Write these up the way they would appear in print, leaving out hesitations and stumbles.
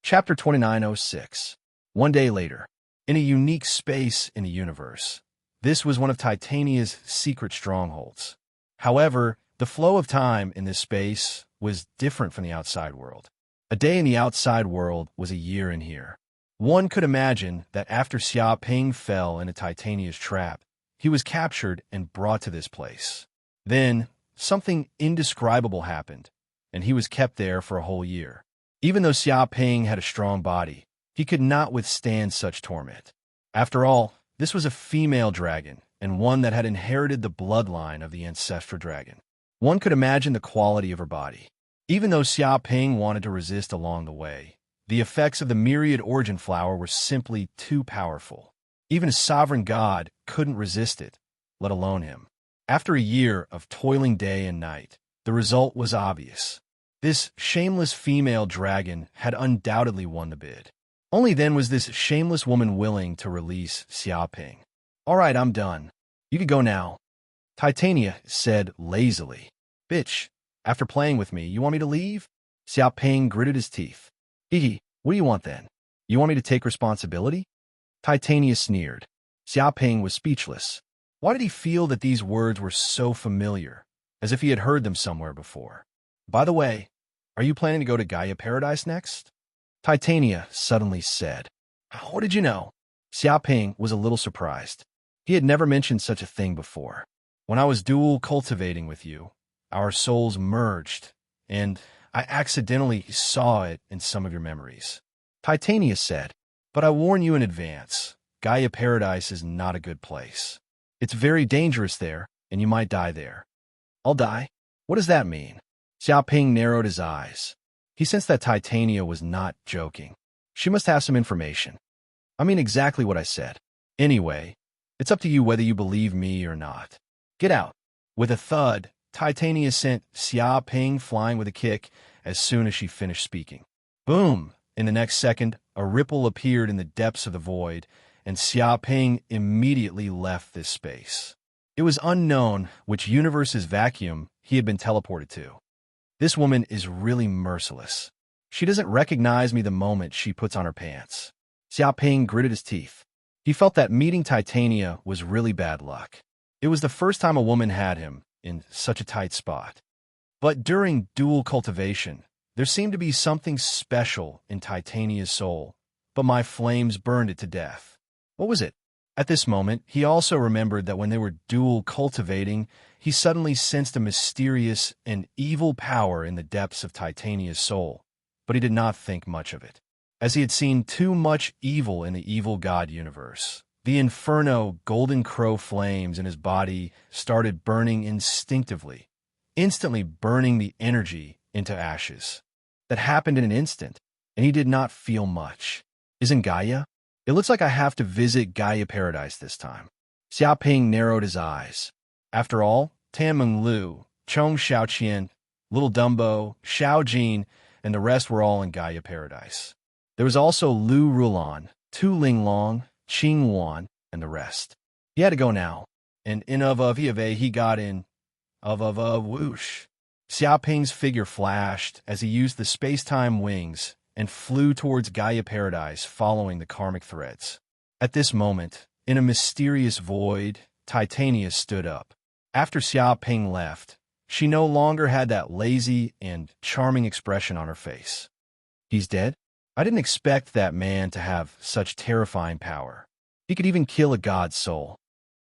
Chapter 2906. One day later, in a unique space in the universe. This was one of Titania's secret strongholds. However, the flow of time in this space was different from the outside world. A day in the outside world was a year in here. One could imagine that after Xia Ping fell into Titania's trap, he was captured and brought to this place. Then, something indescribable happened, and he was kept there for a whole year. Even though Xia Ping had a strong body, he could not withstand such torment. After all, this was a female dragon, and one that had inherited the bloodline of the ancestral dragon. One could imagine the quality of her body. Even though Xia Ping wanted to resist along the way, the effects of the myriad origin flower were simply too powerful. Even a sovereign god couldn't resist it, let alone him. After a year of toiling day and night, the result was obvious. This shameless female dragon had undoubtedly won the bid. Only then was this shameless woman willing to release Xia Ping. "All right, I'm done. You can go now," Titania said lazily. "Bitch, after playing with me, you want me to leave?" Xia Ping gritted his teeth. "Hee, what do you want then? You want me to take responsibility?" Titania sneered. Xia Ping was speechless. Why did he feel that these words were so familiar, as if he had heard them somewhere before? "By the way, are you planning to go to Gaia Paradise next?" Titania suddenly said. "How did you know?" Xia Ping was a little surprised. He had never mentioned such a thing before. "When I was dual cultivating with you, our souls merged, and I accidentally saw it in some of your memories," Titania said. "But I warn you in advance, Gaia Paradise is not a good place. It's very dangerous there, and you might die there." "I'll die? What does that mean?" Xia Ping narrowed his eyes. He sensed that Titania was not joking. She must have some information. "I mean exactly what I said. Anyway, it's up to you whether you believe me or not. Get out." With a thud, Titania sent Xia Ping flying with a kick as soon as she finished speaking. Boom! In the next second, a ripple appeared in the depths of the void, and Xia Ping immediately left this space. It was unknown which universe's vacuum he had been teleported to. This woman is really merciless. She doesn't recognize me the moment she puts on her pants. Xia Ping gritted his teeth. He felt that meeting Titania was really bad luck. It was the first time a woman had him in such a tight spot. But during dual cultivation, there seemed to be something special in Titania's soul, but my flames burned it to death. What was it? At this moment, he also remembered that when they were dual cultivating, he suddenly sensed a mysterious and evil power in the depths of Titania's soul, but he did not think much of it, as he had seen too much evil in the evil god universe. The inferno golden crow flames in his body started burning instinctively, instantly burning the energy into ashes. That happened in an instant, and he did not feel much. "Isn't Gaia? It looks like I have to visit Gaia Paradise this time." Xia Ping narrowed his eyes. After all, Tan Menglu, Chong Xiaoqian, Little Dumbo, Xiao Jin, and the rest were all in Gaia Paradise. There was also Lu Rulan, Tu Linglong, Qing Wan, and the rest. He had to go now, and in he got in whoosh. Xia Ping's figure flashed as he used the space-time wings and flew towards Gaia Paradise following the karmic threads. At this moment, in a mysterious void, Titania stood up. After Xia Ping left, she no longer had that lazy and charming expression on her face. "He's dead? I didn't expect that man to have such terrifying power. He could even kill a god's soul."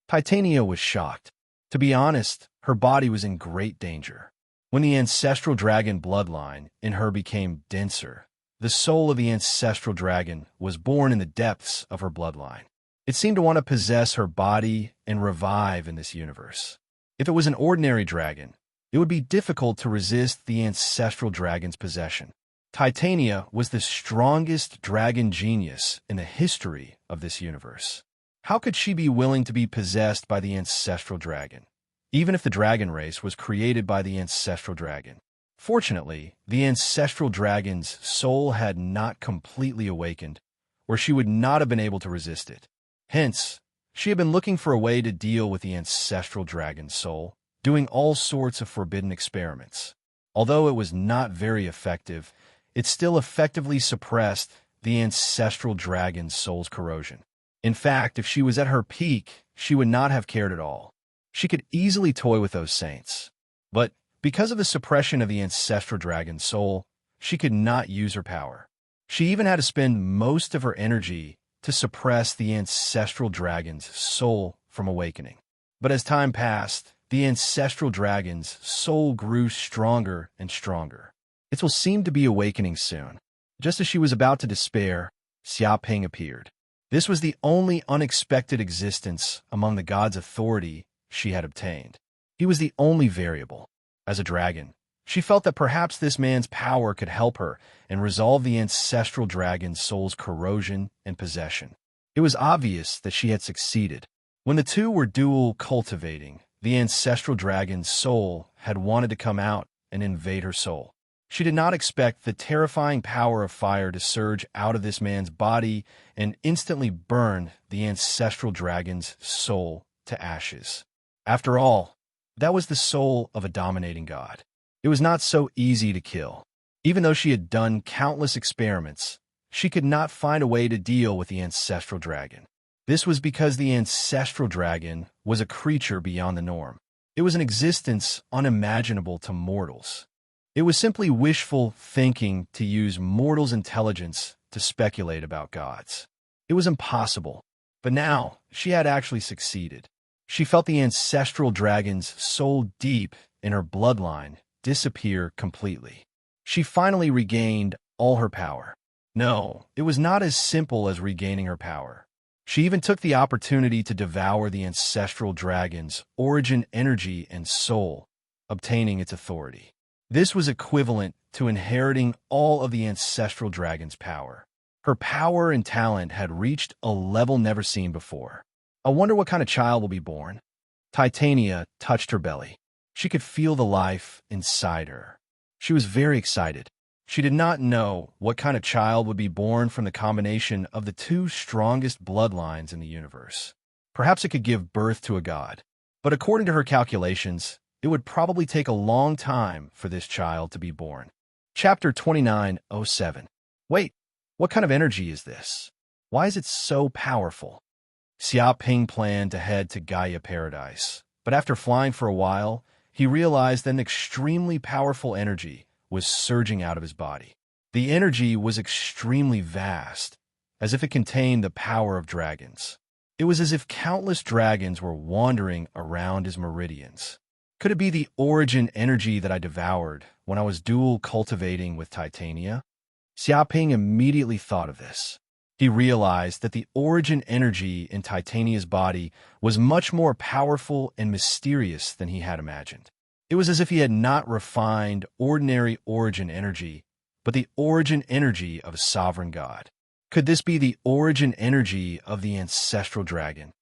Titania was shocked. To be honest, her body was in great danger. When the ancestral dragon bloodline in her became denser, the soul of the ancestral dragon was born in the depths of her bloodline. It seemed to want to possess her body and revive in this universe. If it was an ordinary dragon, it would be difficult to resist the ancestral dragon's possession. Titania was the strongest dragon genius in the history of this universe. How could she be willing to be possessed by the ancestral dragon, even if the dragon race was created by the ancestral dragon? Fortunately, the ancestral dragon's soul had not completely awakened, or she would not have been able to resist it. Hence, she had been looking for a way to deal with the ancestral dragon's soul, doing all sorts of forbidden experiments. Although it was not very effective, it still effectively suppressed the ancestral dragon's soul's corrosion. In fact, if she was at her peak, she would not have cared at all. She could easily toy with those saints. But because of the suppression of the ancestral dragon's soul, she could not use her power. She even had to spend most of her energy to suppress the ancestral dragon's soul from awakening. But as time passed, the ancestral dragon's soul grew stronger and stronger. It will seem to be awakening soon. Just as she was about to despair, Xiaoping appeared. This was the only unexpected existence among the god's authority she had obtained. He was the only variable. As a dragon, she felt that perhaps this man's power could help her and resolve the ancestral dragon's soul's corrosion and possession. It was obvious that she had succeeded. When the two were dual cultivating, the ancestral dragon's soul had wanted to come out and invade her soul. She did not expect the terrifying power of fire to surge out of this man's body and instantly burn the ancestral dragon's soul to ashes. After all, that was the soul of a dominating god. It was not so easy to kill. Even though she had done countless experiments, she could not find a way to deal with the ancestral dragon. This was because the ancestral dragon was a creature beyond the norm. It was an existence unimaginable to mortals. It was simply wishful thinking to use mortals' intelligence to speculate about gods. It was impossible. But now, she had actually succeeded. She felt the ancestral dragon's soul deep in her bloodline disappear completely. She finally regained all her power. No, it was not as simple as regaining her power. She even took the opportunity to devour the ancestral dragon's origin energy and soul, obtaining its authority. This was equivalent to inheriting all of the ancestral dragon's power. Her power and talent had reached a level never seen before. I wonder what kind of child will be born. Titania touched her belly. She could feel the life inside her. She was very excited. She did not know what kind of child would be born from the combination of the two strongest bloodlines in the universe. Perhaps it could give birth to a god. But according to her calculations, it would probably take a long time for this child to be born. Chapter 29:07. Wait, what kind of energy is this? Why is it so powerful? Xiaoping planned to head to Gaia Paradise, but after flying for a while, he realized that an extremely powerful energy was surging out of his body. The energy was extremely vast, as if it contained the power of dragons. It was as if countless dragons were wandering around his meridians. Could it be the origin energy that I devoured when I was dual cultivating with Titania? Xiaoping immediately thought of this. He realized that the origin energy in Titania's body was much more powerful and mysterious than he had imagined. It was as if he had not refined ordinary origin energy, but the origin energy of a sovereign god. Could this be the origin energy of the ancestral dragon?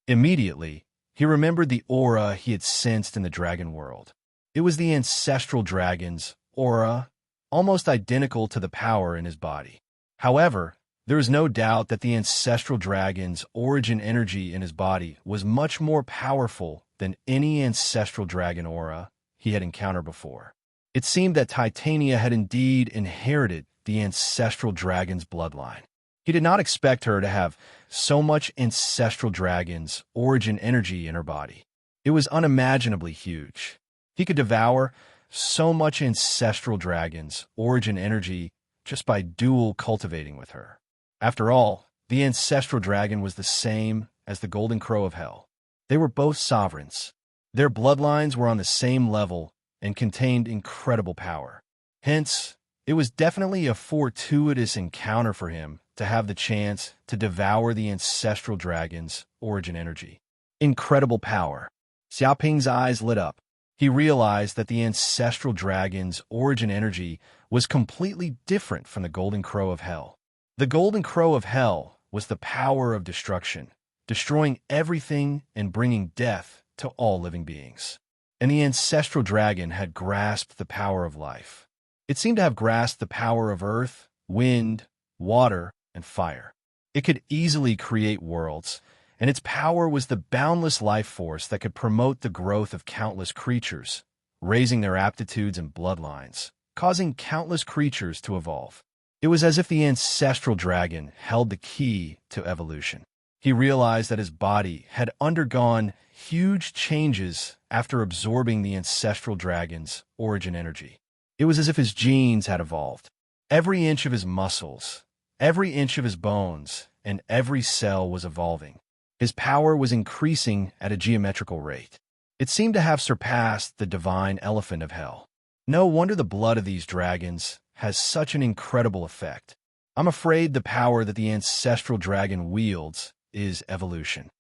Immediately, he remembered the aura he had sensed in the dragon world. It was the ancestral dragon's aura, almost identical to the power in his body. However, there is no doubt that the ancestral dragon's origin energy in his body was much more powerful than any ancestral dragon aura he had encountered before. It seemed that Titania had indeed inherited the ancestral dragon's bloodline. He did not expect her to have so much ancestral dragon's origin energy in her body. It was unimaginably huge. He could devour so much ancestral dragon's origin energy just by dual cultivating with her. After all, the ancestral dragon was the same as the golden crow of hell. They were both sovereigns. Their bloodlines were on the same level and contained incredible power. Hence, it was definitely a fortuitous encounter for him to have the chance to devour the ancestral dragon's origin energy. Incredible power. Xiaoping's eyes lit up. He realized that the ancestral dragon's origin energy was completely different from the golden crow of hell. The golden crow of hell was the power of destruction, destroying everything and bringing death to all living beings. And the ancestral dragon had grasped the power of life. It seemed to have grasped the power of earth, wind, water, and fire. It could easily create worlds, and its power was the boundless life force that could promote the growth of countless creatures, raising their aptitudes and bloodlines, causing countless creatures to evolve. It was as if the ancestral dragon held the key to evolution. He realized that his body had undergone huge changes after absorbing the ancestral dragon's origin energy. It was as if his genes had evolved. Every inch of his muscles, every inch of his bones, and every cell was evolving. His power was increasing at a geometrical rate. It seemed to have surpassed the divine elephant of hell. No wonder the blood of these dragons has such an incredible effect. I'm afraid the power that the ancestral dragon wields is evolution.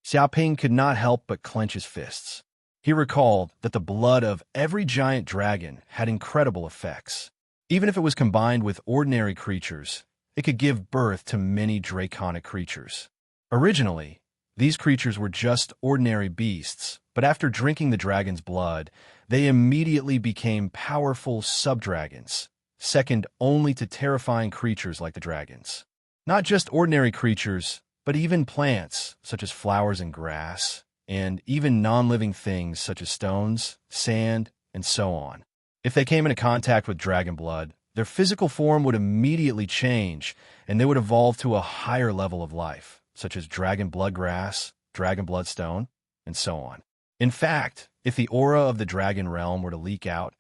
Xiaoping could not help but clench his fists. He recalled that the blood of every giant dragon had incredible effects. Even if it was combined with ordinary creatures, it could give birth to many draconic creatures. Originally, these creatures were just ordinary beasts, but after drinking the dragon's blood, they immediately became powerful sub-dragons, second only to terrifying creatures like the dragons. Not just ordinary creatures, but even plants, such as flowers and grass, and even non-living things such as stones, sand, and so on. If they came into contact with dragon blood, their physical form would immediately change, and they would evolve to a higher level of life, such as dragon blood grass, dragon bloodstone, and so on. In fact, if the aura of the dragon realm were to leak out,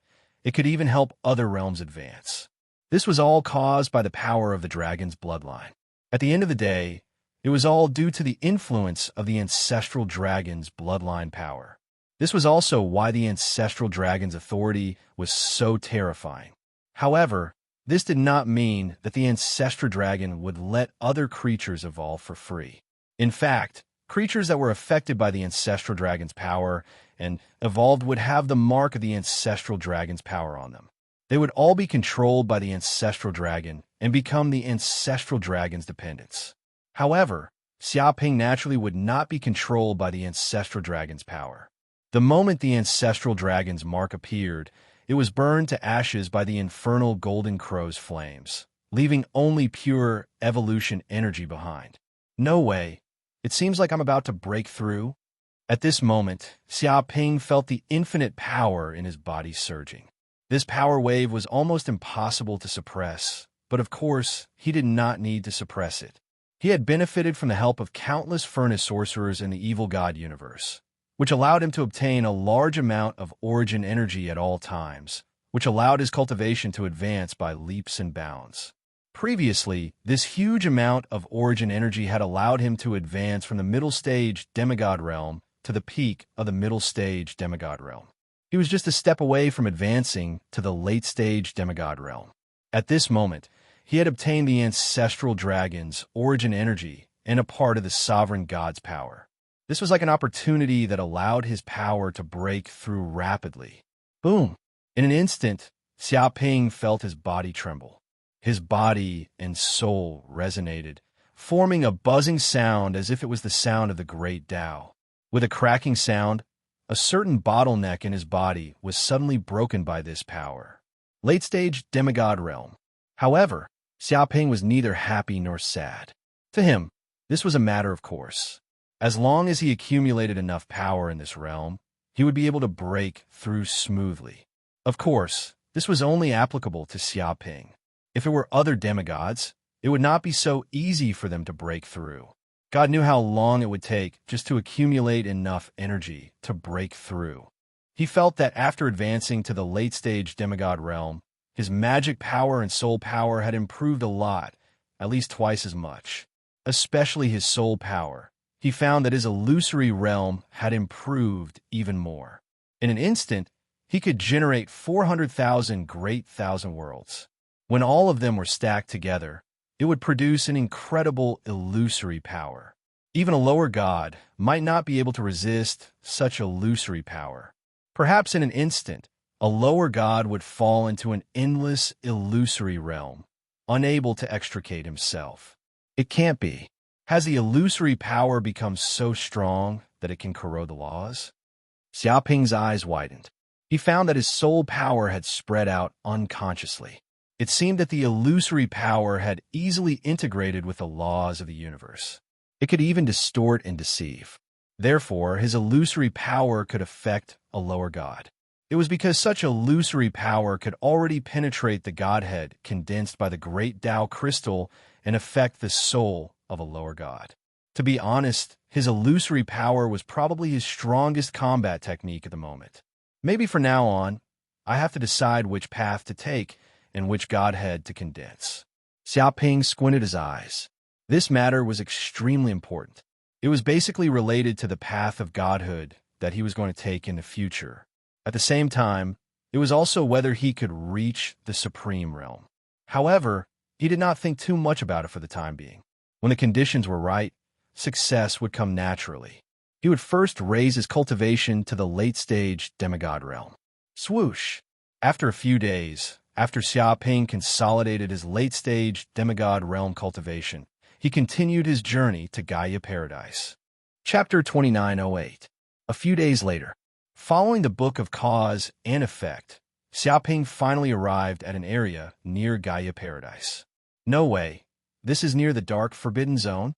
it could even help other realms advance. This was all caused by the power of the dragon's bloodline. At the end of the day, it was all due to the influence of the ancestral dragon's bloodline power. This was also why the ancestral dragon's authority was so terrifying. However, this did not mean that the ancestral dragon would let other creatures evolve for free. In fact, creatures that were affected by the ancestral dragon's power and evolved would have the mark of the ancestral dragon's power on them. They would all be controlled by the ancestral dragon and become the ancestral dragon's dependents. However, Xiaoping naturally would not be controlled by the ancestral dragon's power. The moment the ancestral dragon's mark appeared, it was burned to ashes by the infernal golden crow's flames, leaving only pure evolution energy behind. No way. It seems like I'm about to break through. At this moment, Xiaoping felt the infinite power in his body surging. This power wave was almost impossible to suppress, but of course, he did not need to suppress it. He had benefited from the help of countless furnace sorcerers in the evil god universe, which allowed him to obtain a large amount of origin energy at all times, which allowed his cultivation to advance by leaps and bounds. Previously, this huge amount of origin energy had allowed him to advance from the middle stage demigod realm to the peak of the middle stage demigod realm. He was just a step away from advancing to the late stage demigod realm. At this moment, he had obtained the ancestral dragon's origin energy and a part of the sovereign god's power. This was like an opportunity that allowed his power to break through rapidly. Boom! In an instant, Xiaoping felt his body tremble. His body and soul resonated, forming a buzzing sound as if it was the sound of the great Tao. With a cracking sound, a certain bottleneck in his body was suddenly broken by this power. Late-stage demigod realm. However, Xiaoping was neither happy nor sad. To him, this was a matter of course. As long as he accumulated enough power in this realm, he would be able to break through smoothly. Of course, this was only applicable to Xiaoping. If it were other demigods, it would not be so easy for them to break through. God knew how long it would take just to accumulate enough energy to break through. He felt that after advancing to the late-stage demigod realm, his magic power and soul power had improved a lot, at least twice as much. Especially his soul power. He found that his illusory realm had improved even more. In an instant, he could generate 400,000 great thousand worlds. When all of them were stacked together, it would produce an incredible illusory power. Even a lower god might not be able to resist such illusory power. Perhaps in an instant, a lower god would fall into an endless illusory realm, unable to extricate himself. It can't be. Has the illusory power become so strong that it can corrode the laws? Xiaoping's eyes widened. He found that his soul power had spread out unconsciously. It seemed that the illusory power had easily integrated with the laws of the universe. It could even distort and deceive. Therefore, his illusory power could affect a lower god. It was because such illusory power could already penetrate the Godhead condensed by the great Tao crystal and affect the soul of a lower god. To be honest, his illusory power was probably his strongest combat technique at the moment. Maybe from now on, I have to decide which path to take and which Godhead to condense. Xiaoping squinted his eyes. This matter was extremely important. It was basically related to the path of godhood that he was going to take in the future. At the same time, it was also whether he could reach the supreme realm. However, he did not think too much about it for the time being. When the conditions were right, success would come naturally. He would first raise his cultivation to the late-stage demigod realm. Swoosh! After a few days, after Xiaoping consolidated his late-stage demigod realm cultivation, he continued his journey to Gaia Paradise. Chapter 2908. A few days later, following the Book of Cause and Effect, Xiaoping finally arrived at an area near Gaia Paradise. No way. This is near the dark forbidden zone?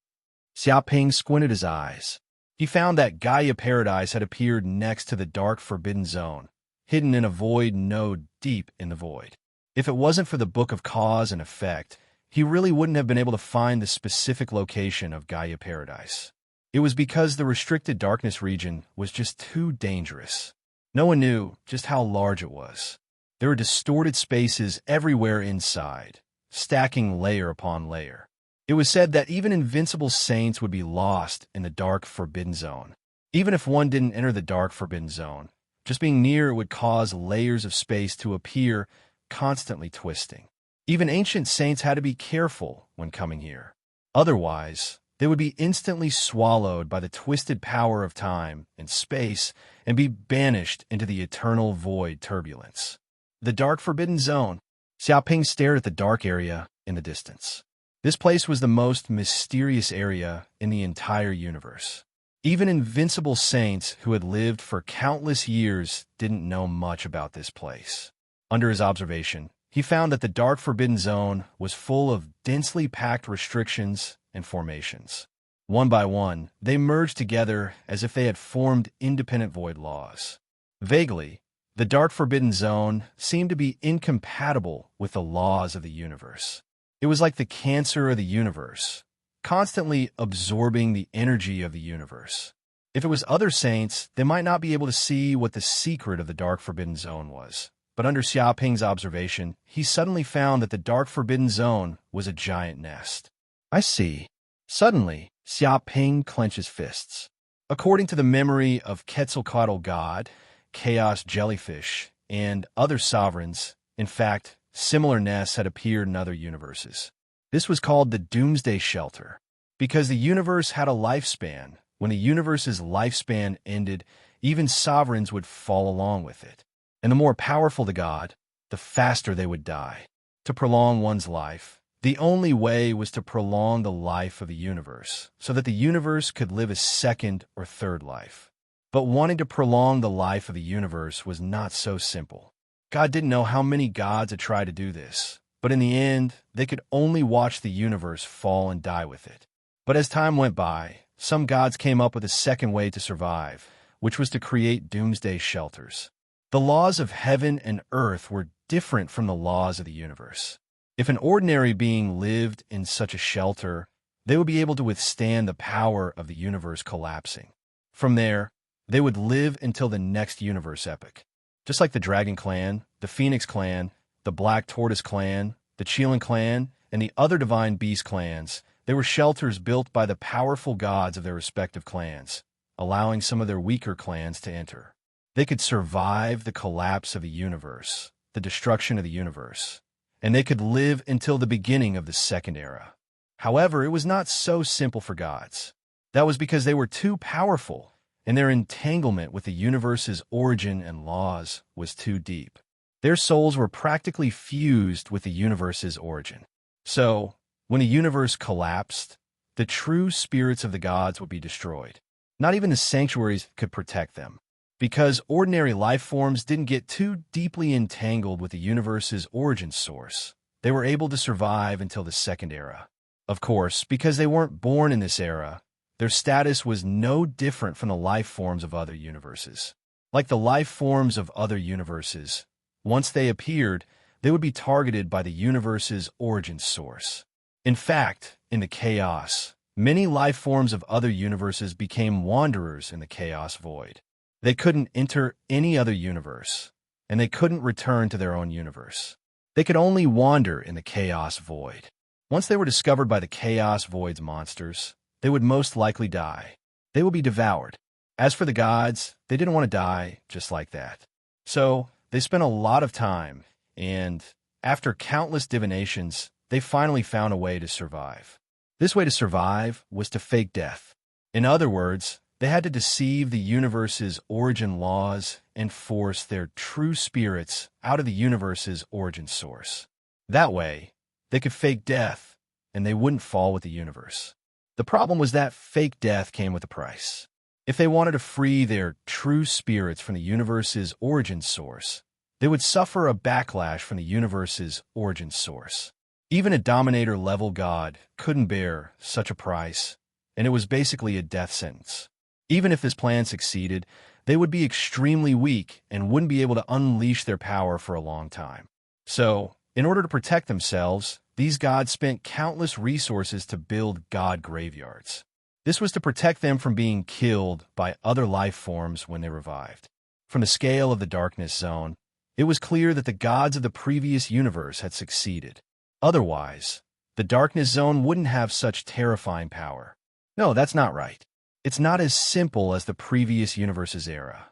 Xiaoping squinted his eyes. He found that Gaia Paradise had appeared next to the dark forbidden zone, hidden in a void node deep in the void. If it wasn't for the Book of Cause and Effect, he really wouldn't have been able to find the specific location of Gaia Paradise. It was because the restricted darkness region was just too dangerous. No one knew just how large it was. There were distorted spaces everywhere inside, stacking layer upon layer. It was said that even invincible saints would be lost in the dark forbidden zone. Even if one didn't enter the dark forbidden zone, just being near it would cause layers of space to appear, constantly twisting. Even ancient saints had to be careful when coming here. Otherwise, they would be instantly swallowed by the twisted power of time and space and be banished into the eternal void turbulence. The dark forbidden zone. Xiaoping stared at the dark area in the distance. This place was the most mysterious area in the entire universe. Even invincible saints who had lived for countless years didn't know much about this place. Under his observation, he found that the dark forbidden zone was full of densely packed restrictions and formations. One by one, they merged together as if they had formed independent void laws. Vaguely, the dark forbidden zone seemed to be incompatible with the laws of the universe. It was like the cancer of the universe, constantly absorbing the energy of the universe. If it was other saints, they might not be able to see what the secret of the dark forbidden zone was. But under Xiaoping's observation, he suddenly found that the dark forbidden zone was a giant nest. I see. Suddenly, Xiaoping clenched his fists. According to the memory of Quetzalcoatl God, Chaos Jellyfish, and other sovereigns, in fact, similar nests had appeared in other universes. This was called the Doomsday Shelter. Because the universe had a lifespan, when the universe's lifespan ended, even sovereigns would fall along with it. And the more powerful the god, the faster they would die. To prolong one's life, the only way was to prolong the life of the universe, so that the universe could live a second or third life. But wanting to prolong the life of the universe was not so simple. God didn't know how many gods had tried to do this, but in the end, they could only watch the universe fall and die with it. But as time went by, some gods came up with a second way to survive, which was to create doomsday shelters. The laws of heaven and earth were different from the laws of the universe. If an ordinary being lived in such a shelter, they would be able to withstand the power of the universe collapsing. From there, they would live until the next universe epoch. Just like the Dragon Clan, the Phoenix Clan, the Black Tortoise Clan, the Qilin Clan, and the other Divine Beast clans, they were shelters built by the powerful gods of their respective clans, allowing some of their weaker clans to enter. They could survive the collapse of the universe, the destruction of the universe, and they could live until the beginning of the Second Era. However, it was not so simple for gods. That was because they were too powerful, and their entanglement with the universe's origin and laws was too deep. Their souls were practically fused with the universe's origin. So, when a universe collapsed, the true spirits of the gods would be destroyed. Not even the sanctuaries could protect them. Because ordinary life forms didn't get too deeply entangled with the universe's origin source, they were able to survive until the Second Era. Of course, because they weren't born in this era, their status was no different from the life forms of other universes. Like the life forms of other universes, once they appeared, they would be targeted by the universe's origin source. In fact, in the chaos, many life forms of other universes became wanderers in the chaos void. They couldn't enter any other universe, and they couldn't return to their own universe. They could only wander in the chaos void. Once they were discovered by the chaos void's monsters, they would most likely die. They would be devoured. As for the gods, they didn't want to die just like that. So, they spent a lot of time, and after countless divinations, they finally found a way to survive. This way to survive was to fake death. In other words, they had to deceive the universe's origin laws and force their true spirits out of the universe's origin source. That way, they could fake death, and they wouldn't fall with the universe. The problem was that fake death came with a price. If they wanted to free their true spirits from the universe's origin source, they would suffer a backlash from the universe's origin source. Even a Dominator-level god couldn't bear such a price, and it was basically a death sentence. Even if this plan succeeded, they would be extremely weak and wouldn't be able to unleash their power for a long time. So, in order to protect themselves, these gods spent countless resources to build god graveyards. This was to protect them from being killed by other life forms when they revived. From the scale of the Darkness Zone, it was clear that the gods of the previous universe had succeeded. Otherwise, the Darkness Zone wouldn't have such terrifying power. No, that's not right. It's not as simple as the previous universe's era.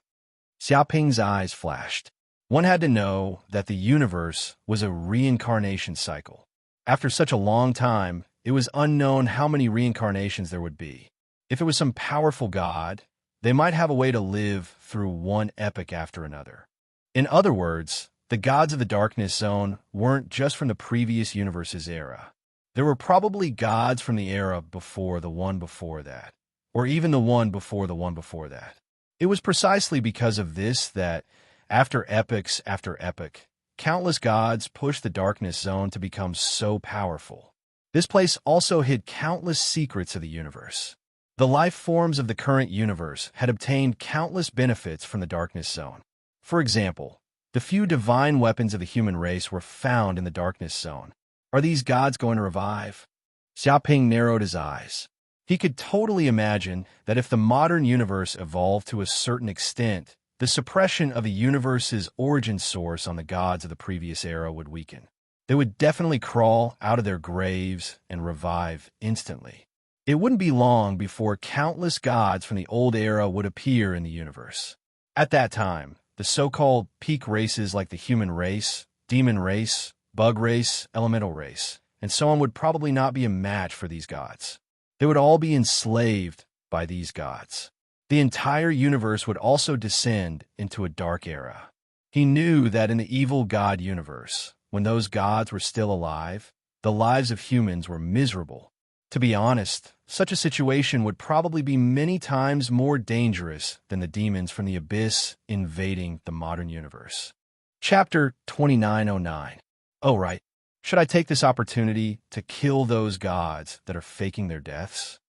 Xiaoping's eyes flashed. One had to know that the universe was a reincarnation cycle. After such a long time, it was unknown how many reincarnations there would be. If it was some powerful god, they might have a way to live through one epoch after another. In other words, the gods of the Darkness Zone weren't just from the previous universe's era. There were probably gods from the era before the one before that, or even the one before the one before that. It was precisely because of this that, after epoch, countless gods pushed the Darkness Zone to become so powerful. This place also hid countless secrets of the universe. The life forms of the current universe had obtained countless benefits from the Darkness Zone. For example, the few divine weapons of the human race were found in the Darkness Zone. Are these gods going to revive? Xiaoping narrowed his eyes. He could totally imagine that if the modern universe evolved to a certain extent, the suppression of the universe's origin source on the gods of the previous era would weaken. They would definitely crawl out of their graves and revive instantly. It wouldn't be long before countless gods from the old era would appear in the universe. At that time, the so-called peak races like the human race, demon race, bug race, elemental race, and so on would probably not be a match for these gods. They would all be enslaved by these gods. The entire universe would also descend into a dark era. He knew that in the evil god universe, when those gods were still alive, the lives of humans were miserable. To be honest, such a situation would probably be many times more dangerous than the demons from the abyss invading the modern universe. Chapter 2909. Oh, right. Should I take this opportunity to kill those gods that are faking their deaths?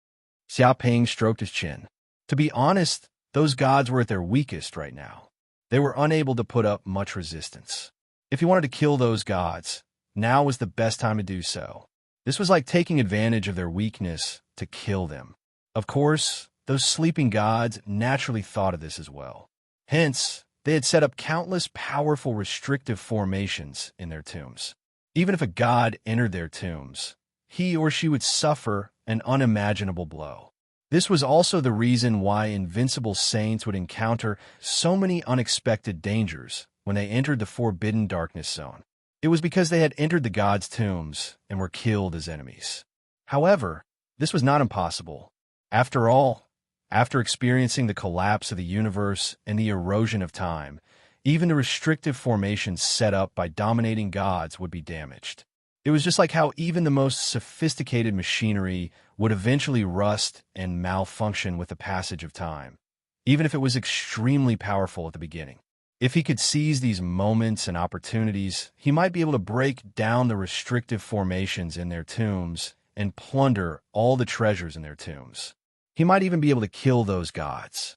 Xiaoping stroked his chin. To be honest, those gods were at their weakest right now. They were unable to put up much resistance. If he wanted to kill those gods, now was the best time to do so. This was like taking advantage of their weakness to kill them. Of course, those sleeping gods naturally thought of this as well. Hence, they had set up countless powerful restrictive formations in their tombs. Even if a god entered their tombs, he or she would suffer an unimaginable blow. This was also the reason why invincible saints would encounter so many unexpected dangers when they entered the forbidden Darkness Zone. It was because they had entered the gods' tombs and were killed as enemies. However, this was not impossible. After all, after experiencing the collapse of the universe and the erosion of time, even the restrictive formations set up by dominating gods would be damaged. It was just like how even the most sophisticated machinery would eventually rust and malfunction with the passage of time, even if it was extremely powerful at the beginning. If he could seize these moments and opportunities, he might be able to break down the restrictive formations in their tombs and plunder all the treasures in their tombs. He might even be able to kill those gods.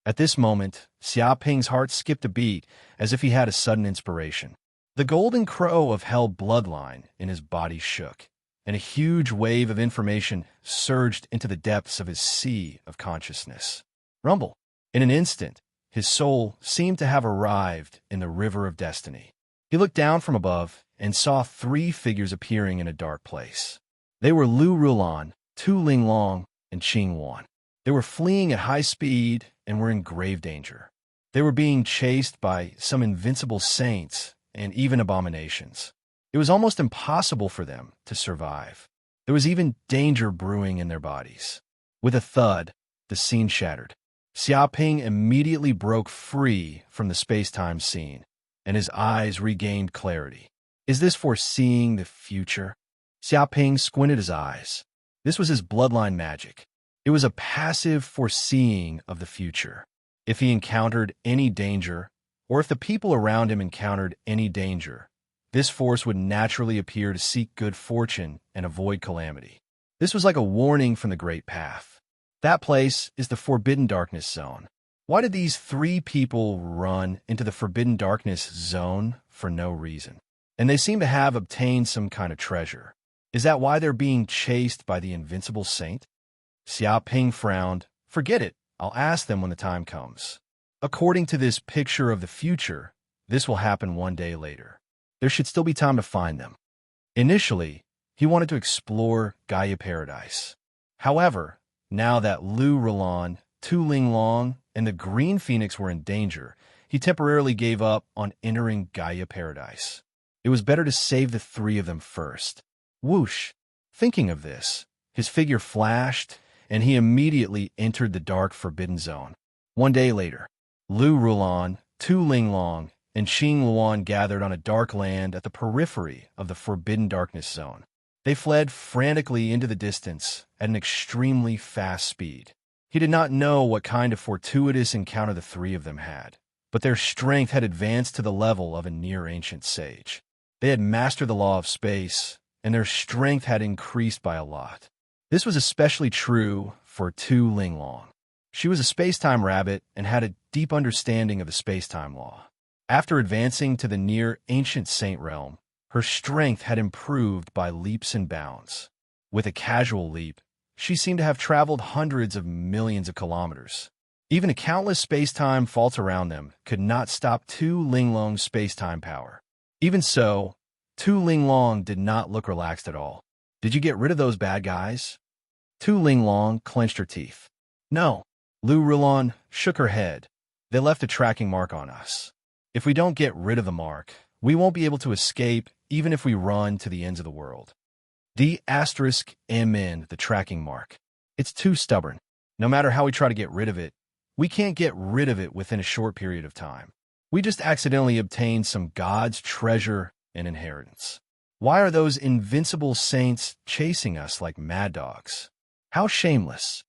At this moment, Xiaoping's heart skipped a beat as if he had a sudden inspiration. The golden crow of hell bloodline in his body shook, and a huge wave of information surged into the depths of his sea of consciousness. Rumble. In an instant, his soul seemed to have arrived in the river of destiny. He looked down from above and saw 3 figures appearing in a dark place. They were Lu Rulan, Tu Linglong, and Qing Wan. They were fleeing at high speed and were in grave danger. They were being chased by some invincible saints and even abominations. It was almost impossible for them to survive. There was even danger brewing in their bodies. With a thud, the scene shattered. Xiaoping immediately broke free from the space-time scene, and his eyes regained clarity. Is this foreseeing the future? Xiaoping squinted his eyes. This was his bloodline magic. It was a passive foreseeing of the future. If he encountered any danger, or if the people around him encountered any danger, this force would naturally appear to seek good fortune and avoid calamity. This was like a warning from the Great Path. That place is the Forbidden Darkness Zone. Why did these 3 people run into the Forbidden Darkness Zone for no reason? And they seem to have obtained some kind of treasure. Is that why they're being chased by the invincible saint? Xiaoping frowned. Forget it. I'll ask them when the time comes. According to this picture of the future, this will happen one day later. There should still be time to find them. Initially, he wanted to explore Gaia Paradise. However, now that Lu Rulan, Tu Linglong, and the Green Phoenix were in danger, he temporarily gave up on entering Gaia Paradise. It was better to save the 3 of them first. Whoosh! Thinking of this, his figure flashed, and he immediately entered the dark Forbidden Zone. One day later, Lu Rulan, Tu Linglong, and Qing Luan gathered on a dark land at the periphery of the Forbidden Darkness Zone. They fled frantically into the distance at an extremely fast speed. He did not know what kind of fortuitous encounter the 3 of them had, but their strength had advanced to the level of a near-ancient sage. They had mastered the law of space, and their strength had increased by a lot. This was especially true for Tu Linglong. She was a space-time rabbit and had a deep understanding of the space-time law. After advancing to the near-ancient saint realm, her strength had improved by leaps and bounds. With a casual leap, she seemed to have traveled hundreds of millions of kilometers. Even the countless space-time faults around them could not stop Tu Linglong's space-time power. Even so, Tu Linglong did not look relaxed at all. Did you get rid of those bad guys? Tu Linglong clenched her teeth. No. Lu Rulan shook her head. They left a tracking mark on us. If we don't get rid of the mark, we won't be able to escape even if we run to the ends of the world. D*MN, the tracking mark. It's too stubborn. No matter how we try to get rid of it, we can't get rid of it within a short period of time. We just accidentally obtained some god's treasure and inheritance. Why are those invincible saints chasing us like mad dogs? How shameless.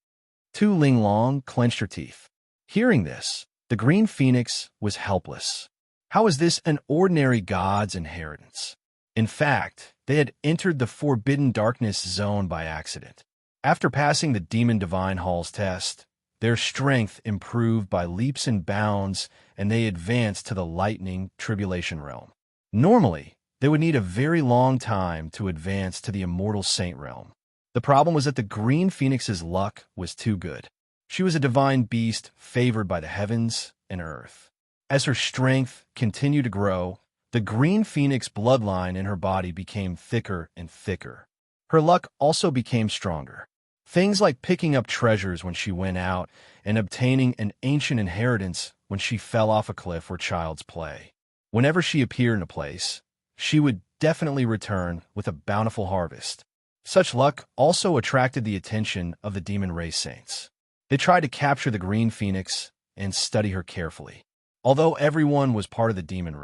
Tu Linglong clenched her teeth. Hearing this, the Green Phoenix was helpless. How is this an ordinary god's inheritance? In fact, they had entered the Forbidden Darkness Zone by accident. After passing the Demon Divine Hall's test, their strength improved by leaps and bounds, and they advanced to the Lightning Tribulation Realm. Normally, they would need a very long time to advance to the Immortal Saint Realm. The problem was that the Green Phoenix's luck was too good. She was a divine beast favored by the heavens and earth. As her strength continued to grow, the Green Phoenix bloodline in her body became thicker and thicker. Her luck also became stronger. Things like picking up treasures when she went out and obtaining an ancient inheritance when she fell off a cliff were child's play. Whenever she appeared in a place, she would definitely return with a bountiful harvest. Such luck also attracted the attention of the demon race saints. They tried to capture the Green Phoenix and study her carefully. Although everyone was part of the demon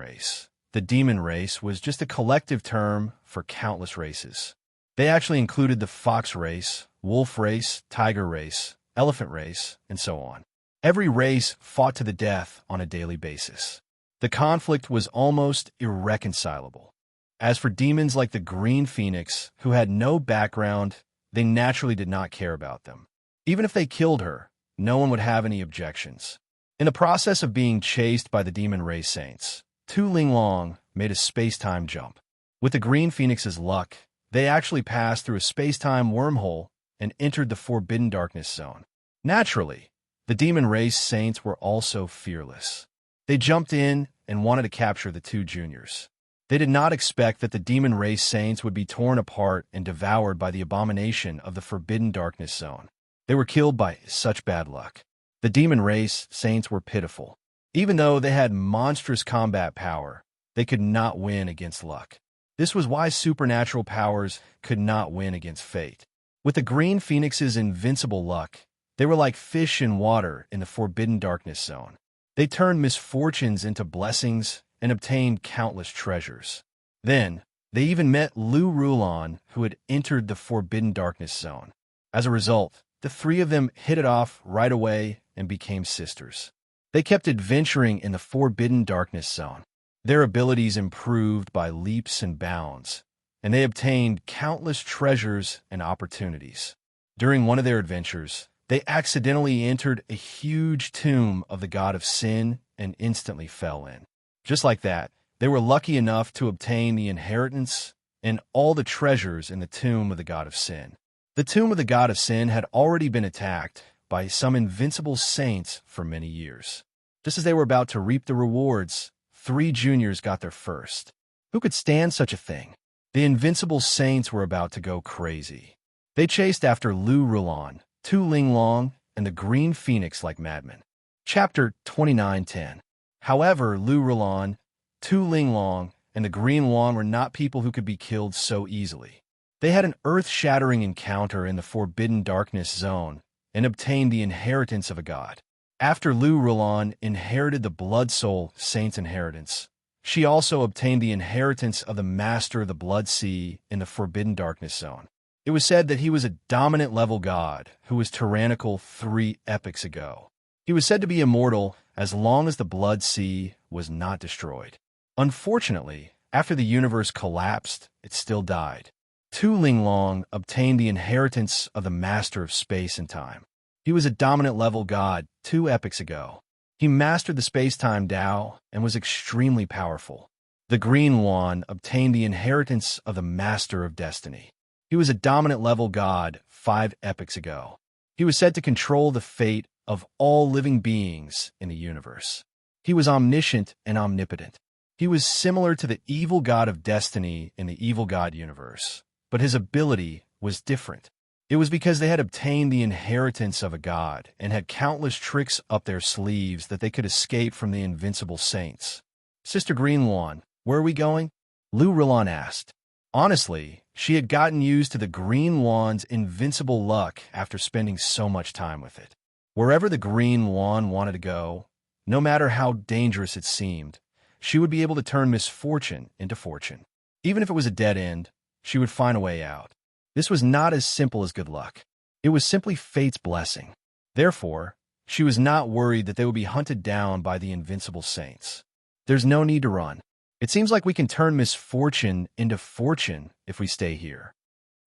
race was just a collective term for countless races. They actually included the fox race, wolf race, tiger race, elephant race, and so on. Every race fought to the death on a daily basis. The conflict was almost irreconcilable. As for demons like the Green Phoenix, who had no background, they naturally did not care about them. Even if they killed her, no one would have any objections. In the process of being chased by the demon race saints, Tu Linglong made a space-time jump. With the Green Phoenix's luck, they actually passed through a space-time wormhole and entered the Forbidden Darkness Zone. Naturally, the demon race saints were also fearless. They jumped in and wanted to capture the two juniors. They did not expect that the demon race saints would be torn apart and devoured by the abomination of the Forbidden Darkness Zone. They were killed by such bad luck. The demon race saints were pitiful. Even though they had monstrous combat power, they could not win against luck. This was why supernatural powers could not win against fate. With the Green Phoenix's invincible luck, they were like fish in water in the Forbidden Darkness Zone. They turned misfortunes into blessings and obtained countless treasures. Then, they even met Lu Rulon, who had entered the Forbidden Darkness Zone. As a result, the three of them hit it off right away and became sisters. They kept adventuring in the Forbidden Darkness Zone. Their abilities improved by leaps and bounds, and they obtained countless treasures and opportunities. During one of their adventures, they accidentally entered a huge tomb of the god of sin and instantly fell in. Just like that, they were lucky enough to obtain the inheritance and all the treasures in the tomb of the god of sin. The tomb of the god of sin had already been attacked by some invincible saints for many years. Just as they were about to reap the rewards, 3 juniors got there first. Who could stand such a thing? The invincible saints were about to go crazy. They chased after Lu Rulon, Tu Linglong, and the Green Phoenix like madmen. Chapter 29:10. However, Lu Rulon, Tu Linglong, and the Green Wand were not people who could be killed so easily. They had an earth-shattering encounter in the Forbidden Darkness Zone and obtained the inheritance of a god. After Lu Rulon inherited the Blood Soul Saint's inheritance, she also obtained the inheritance of the Master of the Blood Sea in the Forbidden Darkness Zone. It was said that he was a dominant level god who was tyrannical 3 epochs ago. He was said to be immortal as long as the Blood Sea was not destroyed. Unfortunately, after the universe collapsed, it still died. Tu Linglong obtained the inheritance of the Master of Space and Time. He was a dominant level god 2 epochs ago. He mastered the space-time Tao and was extremely powerful. The Green Wand obtained the inheritance of the Master of Destiny. He was a dominant level god 5 epochs ago. He was said to control the fate of all living beings in the universe. He was omniscient and omnipotent. He was similar to the evil god of destiny in the evil god universe, but his ability was different. It was because they had obtained the inheritance of a god and had countless tricks up their sleeves that they could escape from the invincible saints. Sister Green Wand, where are we going? Lu Rulon asked. Honestly, she had gotten used to the Green Wand's invincible luck after spending so much time with it. Wherever the Green Wand wanted to go, no matter how dangerous it seemed, she would be able to turn misfortune into fortune. Even if it was a dead end, she would find a way out. This was not as simple as good luck. It was simply fate's blessing. Therefore, she was not worried that they would be hunted down by the invincible saints. There's no need to run. It seems like we can turn misfortune into fortune if we stay here.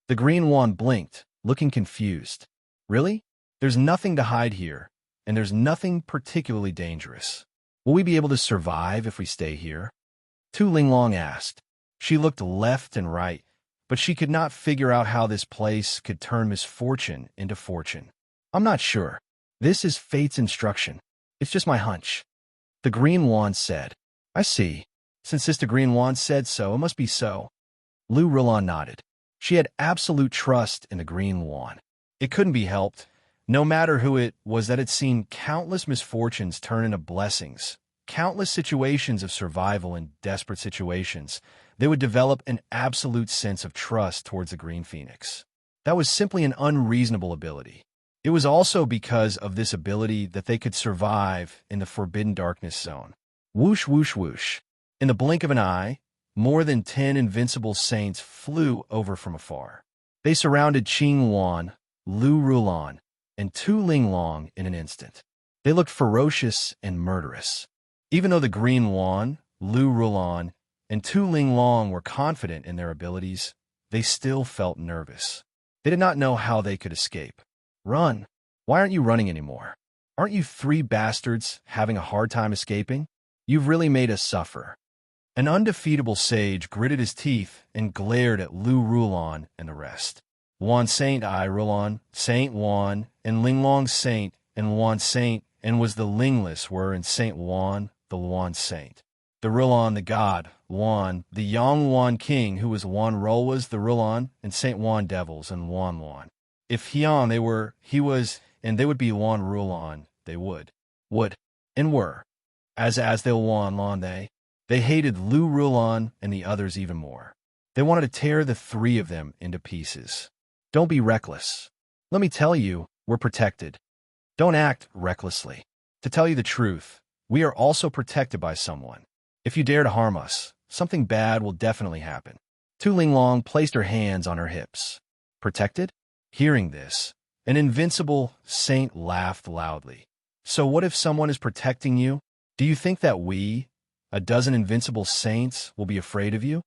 The Green Wand blinked, looking confused. Really? There's nothing to hide here, and there's nothing particularly dangerous. Will we be able to survive if we stay here? Tu Linglong asked. She looked left and right, but she could not figure out how this place could turn misfortune into fortune. I'm not sure. This is fate's instruction. It's just my hunch. The Green Wand said. I see. Since Sister Green Wand said so, it must be so. Lu Rulon nodded. She had absolute trust in the Green Wand. It couldn't be helped, no matter who it was, that had seen countless misfortunes turn into blessings, countless situations of survival in desperate situations. They would develop an absolute sense of trust towards the Green Phoenix. That was simply an unreasonable ability. It was also because of this ability that they could survive in the Forbidden Darkness Zone. Whoosh, whoosh, whoosh. In the blink of an eye, more than 10 invincible saints flew over from afar. They surrounded Qing Wan, Lu Rulon, and Tu Linglong in an instant. They looked ferocious and murderous. Even though the Green Wand, Lu Rulon, and Tu Linglong were confident in their abilities, they still felt nervous. They did not know how they could escape. Run! Why aren't you running anymore? Aren't you three bastards having a hard time escaping? You've really made us suffer. An undefeatable sage gritted his teeth and glared at Lu Rulon and the rest. Wan Saint I Rulon, Saint Wan, and Linglong Saint, and Wan Saint, and was the Lingless were in Saint Wan, the Wan Saint. The Rulon the god, Wan, the Yang Wan king, who was Wan Rolwas the Rulon, and Saint Wan devils, and Wan Wan. If Hian they were, he was, and they would be Wan Rulon, they would, and were. As they'll Wan Lon they hated Lu Rulon and the others even more. They wanted to tear the three of them into pieces. Don't be reckless. Let me tell you, we're protected. Don't act recklessly. To tell you the truth, we are also protected by someone. If you dare to harm us, something bad will definitely happen. Tu Linglong placed her hands on her hips. Protected? Hearing this, an invincible saint laughed loudly. So what if someone is protecting you? Do you think that we, a dozen invincible saints, will be afraid of you?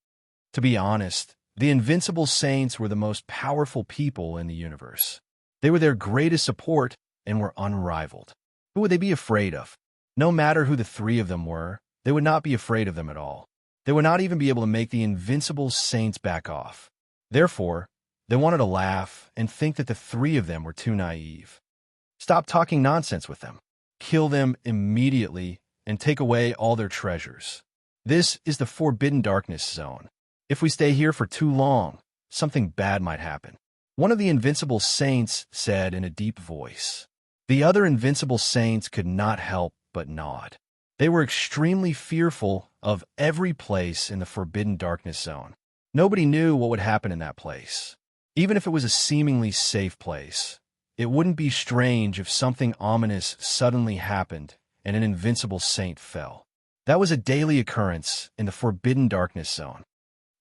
To be honest, the invincible saints were the most powerful people in the universe. They were their greatest support and were unrivaled. Who would they be afraid of? No matter who the three of them were, they would not be afraid of them at all. They would not even be able to make the invincible saints back off. Therefore, they wanted to laugh and think that the three of them were too naive. Stop talking nonsense with them. Kill them immediately and take away all their treasures. This is the Forbidden Darkness Zone. If we stay here for too long, something bad might happen. One of the invincible saints said in a deep voice. The other invincible saints could not help but nod. They were extremely fearful of every place in the Forbidden Darkness Zone. Nobody knew what would happen in that place. Even if it was a seemingly safe place, it wouldn't be strange if something ominous suddenly happened and an invincible saint fell. That was a daily occurrence in the Forbidden Darkness Zone.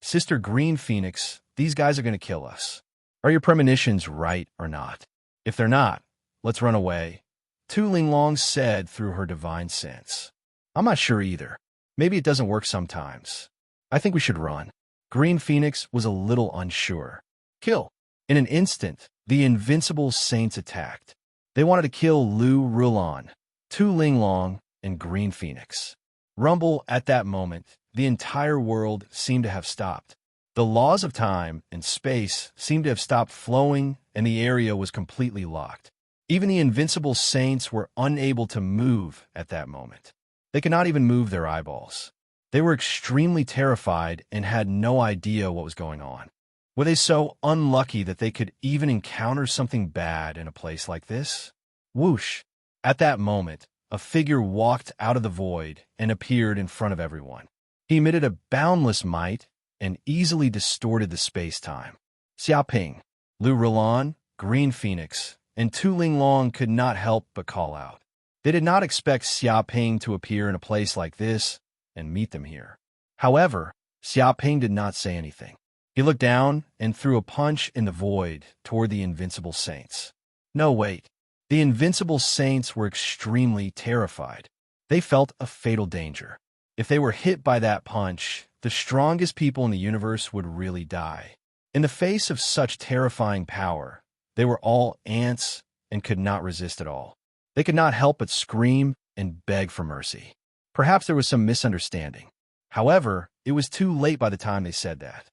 Sister Green Phoenix, these guys are going to kill us. Are your premonitions right or not? If they're not, let's run away. Tu Linglong said through her divine sense. I'm not sure either. Maybe it doesn't work sometimes. I think we should run. Green Phoenix was a little unsure. Kill. In an instant, the invincible saints attacked. They wanted to kill Lu Rulon, Tu Linglong, and Green Phoenix. Rumble at that moment, the entire world seemed to have stopped. The laws of time and space seemed to have stopped flowing, and the area was completely locked. Even the invincible saints were unable to move at that moment. They could not even move their eyeballs. They were extremely terrified and had no idea what was going on. Were they so unlucky that they could even encounter something bad in a place like this? Whoosh! At that moment, a figure walked out of the void and appeared in front of everyone. He emitted a boundless might and easily distorted the space-time. Xiaoping, Lu Rulon, Green Phoenix, and Tu Linglong could not help but call out. They did not expect Xiaoping to appear in a place like this and meet them here. However, Xiaoping did not say anything. He looked down and threw a punch in the void toward the invincible saints. No, wait. The invincible saints were extremely terrified. They felt a fatal danger. If they were hit by that punch, the strongest people in the universe would really die. In the face of such terrifying power, they were all ants and could not resist at all. They could not help but scream and beg for mercy. Perhaps there was some misunderstanding. However, it was too late by the time they said that.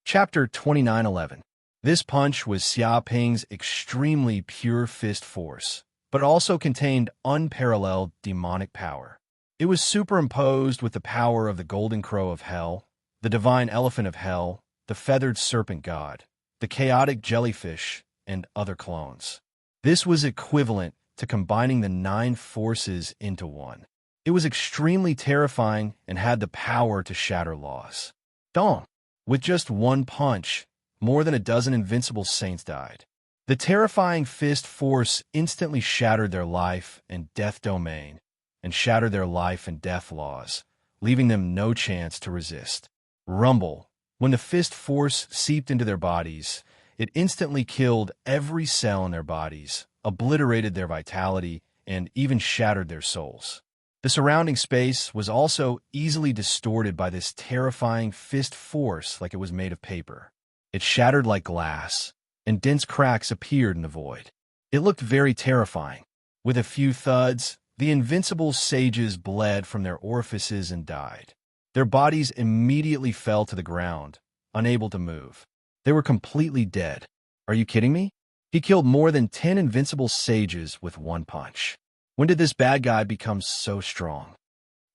Chapter 29:11. This punch was Xiaoping's extremely pure fist force, but also contained unparalleled demonic power. It was superimposed with the power of the golden crow of hell, the divine elephant of hell, the feathered serpent god, the chaotic jellyfish, and other clones. This was equivalent to combining the 9 forces into one. It was extremely terrifying and had the power to shatter laws. Dong! With just one punch, more than a dozen invincible saints died. The terrifying fist force instantly shattered their life and death domain, and shattered their life and death laws, leaving them no chance to resist. Rumble. When the fist force seeped into their bodies, it instantly killed every cell in their bodies, obliterated their vitality, and even shattered their souls. The surrounding space was also easily distorted by this terrifying fist force like it was made of paper. It shattered like glass, and dense cracks appeared in the void. It looked very terrifying. With a few thuds, the invincible sages bled from their orifices and died. Their bodies immediately fell to the ground, unable to move. They were completely dead. Are you kidding me? He killed more than 10 invincible sages with one punch. When did this bad guy become so strong?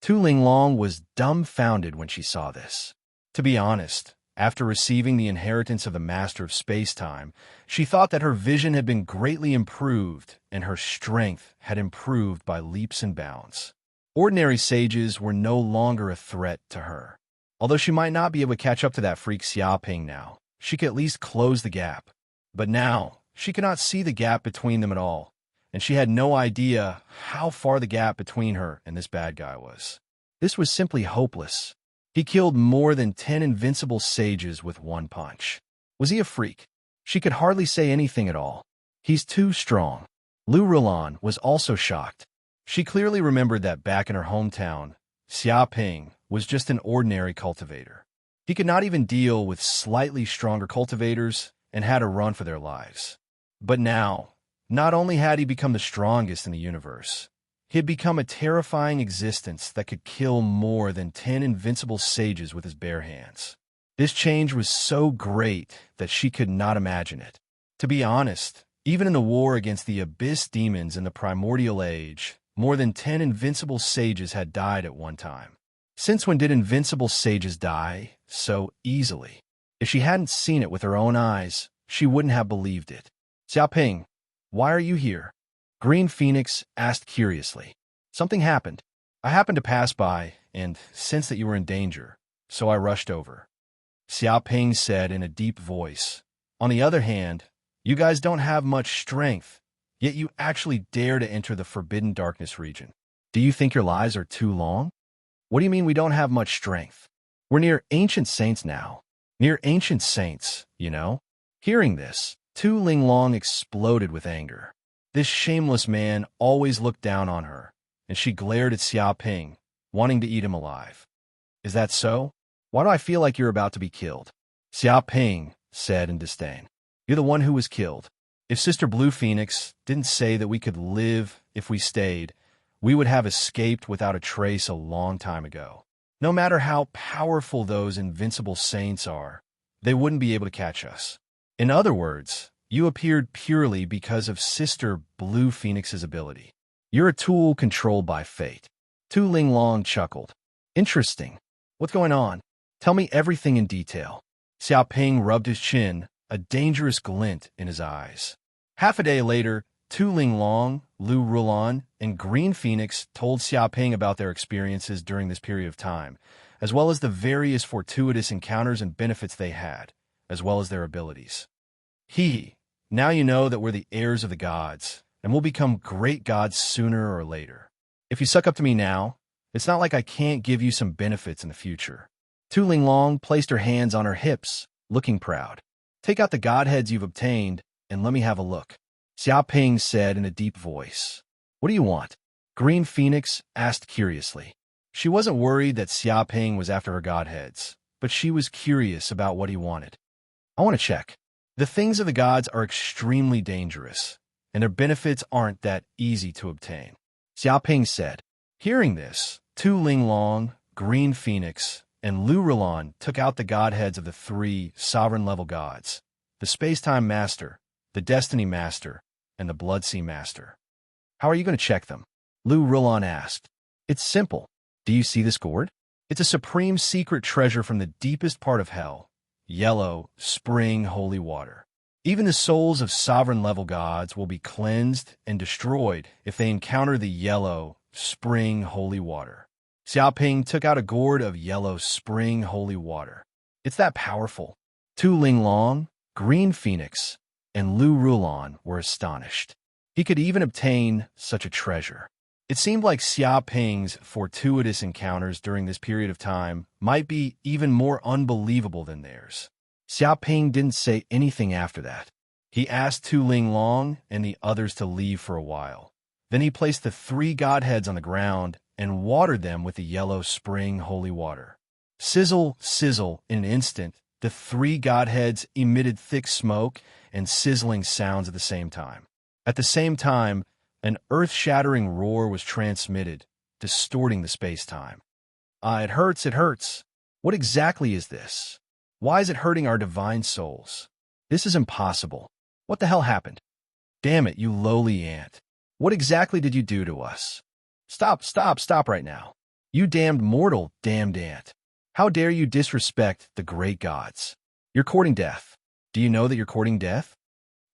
Tu Linglong was dumbfounded when she saw this. To be honest, after receiving the inheritance of the Master of Space-Time, she thought that her vision had been greatly improved and her strength had improved by leaps and bounds. Ordinary sages were no longer a threat to her. Although she might not be able to catch up to that freak Xiaoping now, she could at least close the gap. But now, she could not see the gap between them at all, and she had no idea how far the gap between her and this bad guy was. This was simply hopeless. He killed more than 10 invincible sages with one punch. Was he a freak? She could hardly say anything at all. He's too strong. Lu Rulan was also shocked. She clearly remembered that back in her hometown, Xiaoping was just an ordinary cultivator. He could not even deal with slightly stronger cultivators and had to run for their lives. But now, not only had he become the strongest in the universe, he had become a terrifying existence that could kill more than 10 invincible sages with his bare hands. This change was so great that she could not imagine it. To be honest, even in the war against the abyss demons in the primordial age, more than 10 invincible sages had died at one time. Since when did invincible sages die so easily? If she hadn't seen it with her own eyes, she wouldn't have believed it. Xiaoping, why are you here? Green Phoenix asked curiously. Something happened. I happened to pass by and sensed that you were in danger, so I rushed over. Xiaoping said in a deep voice. On the other hand, you guys don't have much strength, yet you actually dare to enter the Forbidden Darkness region. Do you think your lives are too long? What do you mean we don't have much strength? We're near ancient saints now. Near ancient saints, you know? Hearing this, Tu Linglong exploded with anger. This shameless man always looked down on her, and she glared at Xiaoping, wanting to eat him alive. Is that so? Why do I feel like you're about to be killed? Xiaoping said in disdain. You're the one who was killed. If Sister Blue Phoenix didn't say that we could live if we stayed, we would have escaped without a trace a long time ago. No matter how powerful those invincible saints are, they wouldn't be able to catch us. In other words, you appeared purely because of Sister Blue Phoenix's ability. You're a tool controlled by fate. Tu Linglong chuckled. Interesting. What's going on? Tell me everything in detail. Xiaoping rubbed his chin, a dangerous glint in his eyes. Half a day later, Tu Linglong, Lu Rulan, and Green Phoenix told Xiaoping about their experiences during this period of time, as well as the various fortuitous encounters and benefits they had, as well as their abilities. Now you know that we're the heirs of the gods, and we'll become great gods sooner or later. If you suck up to me now, it's not like I can't give you some benefits in the future. Tu Linglong placed her hands on her hips, looking proud. Take out the godheads you've obtained, and let me have a look. Xiaoping said in a deep voice. What do you want? Green Phoenix asked curiously. She wasn't worried that Xiaoping was after her godheads, but she was curious about what he wanted. I want to check. The things of the gods are extremely dangerous, and their benefits aren't that easy to obtain. Xiaoping said. Hearing this, Tu Linglong, Green Phoenix, and Lu Rulan took out the godheads of the 3 sovereign-level gods, the Space-Time Master, the Destiny Master, and the Bloodsea Master. How are you going to check them? Lu Rulan asked. It's simple. Do you see this gourd? It's a supreme secret treasure from the deepest part of hell. Yellow, spring, holy water. Even the souls of sovereign-level gods will be cleansed and destroyed if they encounter the yellow, spring, holy water. Xiaoping took out a gourd of yellow, spring, holy water. It's that powerful. Tu Linglong, Green Phoenix, and Lu Rulan were astonished. He could even obtain such a treasure. It seemed like Xiaoping's fortuitous encounters during this period of time might be even more unbelievable than theirs. Xiaoping didn't say anything after that. He asked Tu Linglong and the others to leave for a while. Then he placed the 3 godheads on the ground and watered them with the yellow spring holy water. Sizzle, sizzle, in an instant, the 3 godheads emitted thick smoke and sizzling sounds at the same time. At the same time, An earth-shattering roar was transmitted, distorting the space-time. It hurts, it hurts. What exactly is this? Why is it hurting our divine souls? This is impossible. What the hell happened? Damn it, you lowly ant. What exactly did you do to us? Stop, stop, stop right now. You damned mortal, damned ant. How dare you disrespect the great gods? You're courting death. Do you know that you're courting death?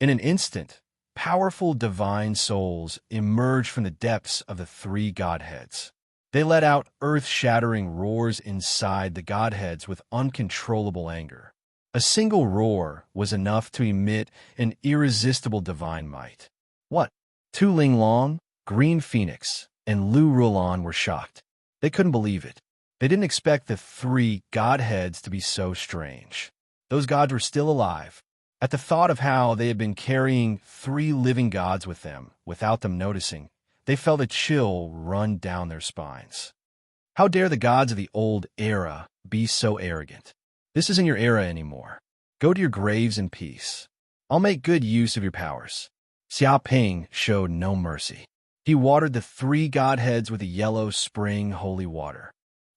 In an instant, powerful divine souls emerged from the depths of the three godheads. They let out earth-shattering roars inside the godheads with uncontrollable anger. A single roar was enough to emit an irresistible divine might. What? Tu Linglong, Green Phoenix, and Lu Rulan were shocked. They couldn't believe it. They didn't expect the three godheads to be so strange. Those gods were still alive. At the thought of how they had been carrying three living gods with them, without them noticing, they felt a chill run down their spines. How dare the gods of the old era be so arrogant? This isn't your era anymore. Go to your graves in peace. I'll make good use of your powers. Xia Ping showed no mercy. He watered the three godheads with a yellow spring holy water.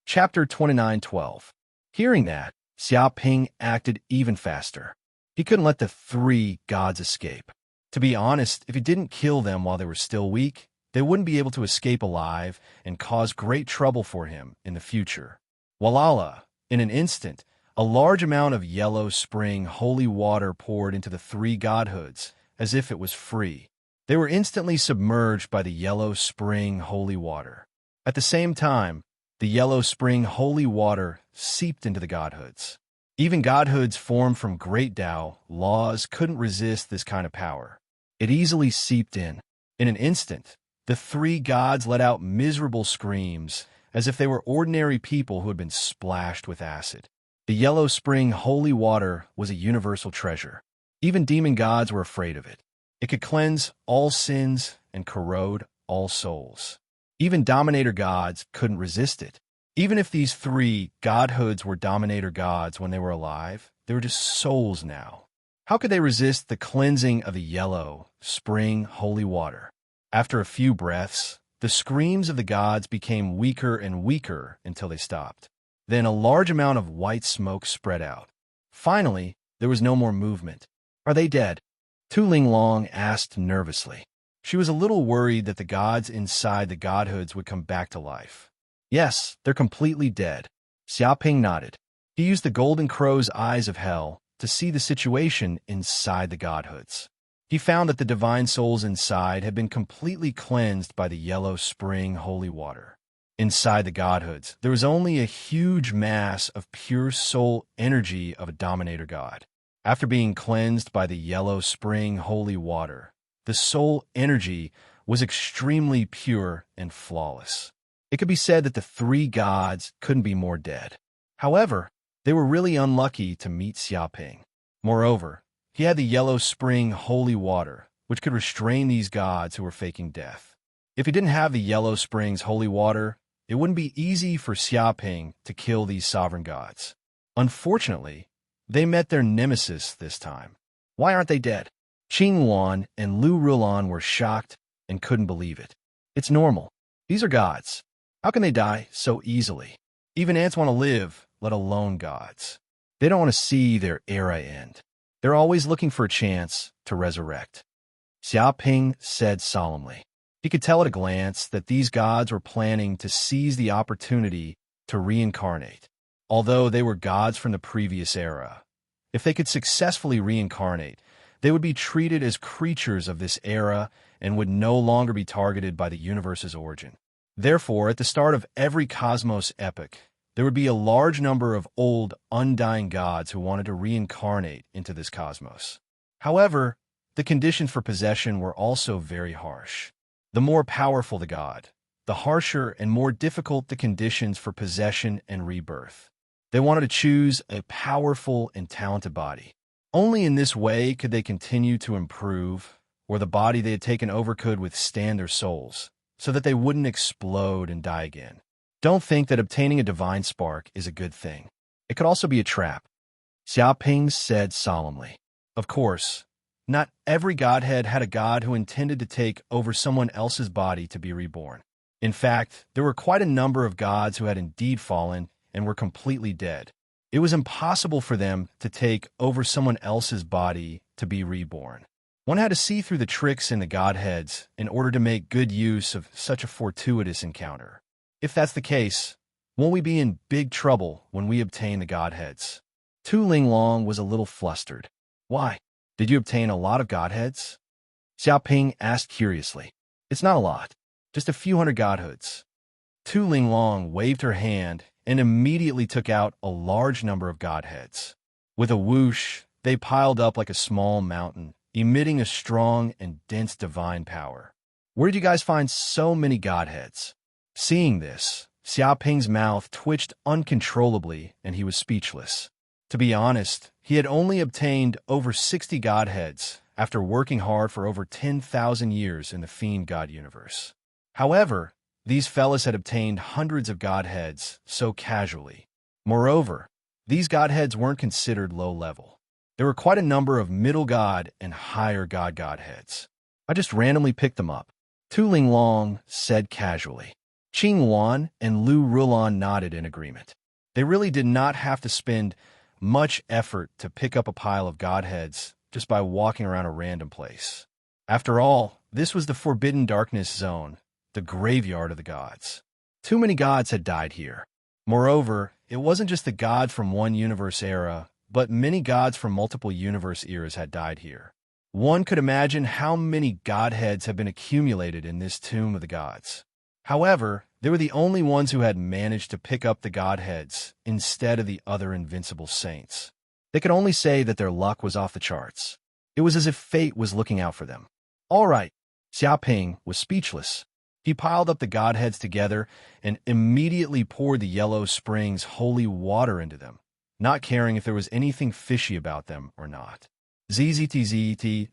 Chapter 29:12. Hearing that, Xia Ping acted even faster. He couldn't let the three gods escape. To be honest, if he didn't kill them while they were still weak, they wouldn't be able to escape alive and cause great trouble for him in the future. Walala, in an instant, a large amount of yellow spring holy water poured into the three godhoods, as if it was free. They were instantly submerged by the yellow spring holy water. At the same time, the yellow spring holy water seeped into the godhoods. Even godhoods formed from great Tao laws couldn't resist this kind of power. It easily seeped in. In an instant, the three gods let out miserable screams, as if they were ordinary people who had been splashed with acid. The yellow spring holy water was a universal treasure. Even demon gods were afraid of it. It could cleanse all sins and corrode all souls. Even dominator gods couldn't resist it. Even if these three godhoods were dominator gods when they were alive, they were just souls now. How could they resist the cleansing of the yellow spring holy water? After a few breaths, the screams of the gods became weaker and weaker until they stopped. Then a large amount of white smoke spread out. Finally, there was no more movement. Are they dead? Tu Linglong asked nervously. She was a little worried that the gods inside the godhoods would come back to life. Yes, they're completely dead. Xia Ping nodded. He used the golden crow's eyes of hell to see the situation inside the godhoods. He found that the divine souls inside had been completely cleansed by the yellow spring holy water. Inside the godhoods, there was only a huge mass of pure soul energy of a dominator god. After being cleansed by the yellow spring holy water, the soul energy was extremely pure and flawless. It could be said that the three gods couldn't be more dead. However, they were really unlucky to meet Xia Ping. Moreover, he had the yellow spring holy water, which could restrain these gods who were faking death. If he didn't have the yellow springs holy water, it wouldn't be easy for Xia Ping to kill these sovereign gods. Unfortunately, they met their nemesis this time. Why aren't they dead? Qing Yuan and Lu Rulan were shocked and couldn't believe it. It's normal. These are gods. How can they die so easily? Even ants want to live, let alone gods. They don't want to see their era end. They're always looking for a chance to resurrect. Xia Ping said solemnly. He could tell at a glance that these gods were planning to seize the opportunity to reincarnate. Although they were gods from the previous era, if they could successfully reincarnate, they would be treated as creatures of this era and would no longer be targeted by the universe's origin. Therefore, at the start of every cosmos epoch, there would be a large number of old, undying gods who wanted to reincarnate into this cosmos. However, the conditions for possession were also very harsh. The more powerful the god, the harsher and more difficult the conditions for possession and rebirth. They wanted to choose a powerful and talented body. Only in this way could they continue to improve, or the body they had taken over could withstand their souls, so that they wouldn't explode and die again. Don't think that obtaining a divine spark is a good thing. It could also be a trap. Xia Ping said solemnly. Of course, Not every godhead had a god who intended to take over someone else's body to be reborn. In fact, there were quite a number of gods who had indeed fallen and were completely dead. It was impossible for them to take over someone else's body to be reborn. One had to see through the tricks in the godheads in order to make good use of such a fortuitous encounter. If that's the case, won't we be in big trouble when we obtain the godheads? Tu Linglong was a little flustered. Why? Did you obtain a lot of godheads? Xiaoping asked curiously. It's not a lot, just a few hundred godhoods. Tu Linglong waved her hand and immediately took out a large number of godheads. With a whoosh, they piled up like a small mountain, emitting a strong and dense divine power. Where did you guys find so many godheads? Seeing this, Xiaoping's mouth twitched uncontrollably and he was speechless. To be honest, he had only obtained over 60 godheads after working hard for over 10,000 years in the Fiend god universe. However, these fellas had obtained hundreds of godheads so casually. Moreover, these godheads weren't considered low-level. There were quite a number of middle god and higher godheads. I just randomly picked them up. Tu Linglong said casually. Qing Wan and Lu Rulon nodded in agreement. They really did not have to spend much effort to pick up a pile of godheads just by walking around a random place. After all, this was the Forbidden Darkness Zone, the graveyard of the gods. Too many gods had died here. Moreover, it wasn't just the god from one universe era, but many gods from multiple universe eras had died here. One could imagine how many godheads have been accumulated in this tomb of the gods. However, they were the only ones who had managed to pick up the godheads instead of the other invincible saints. They could only say that their luck was off the charts. It was as if fate was looking out for them. All right, Xiaoping was speechless. He piled up the godheads together and immediately poured the Yellow Springs holy water into them, not caring if there was anything fishy about them or not. ZZT,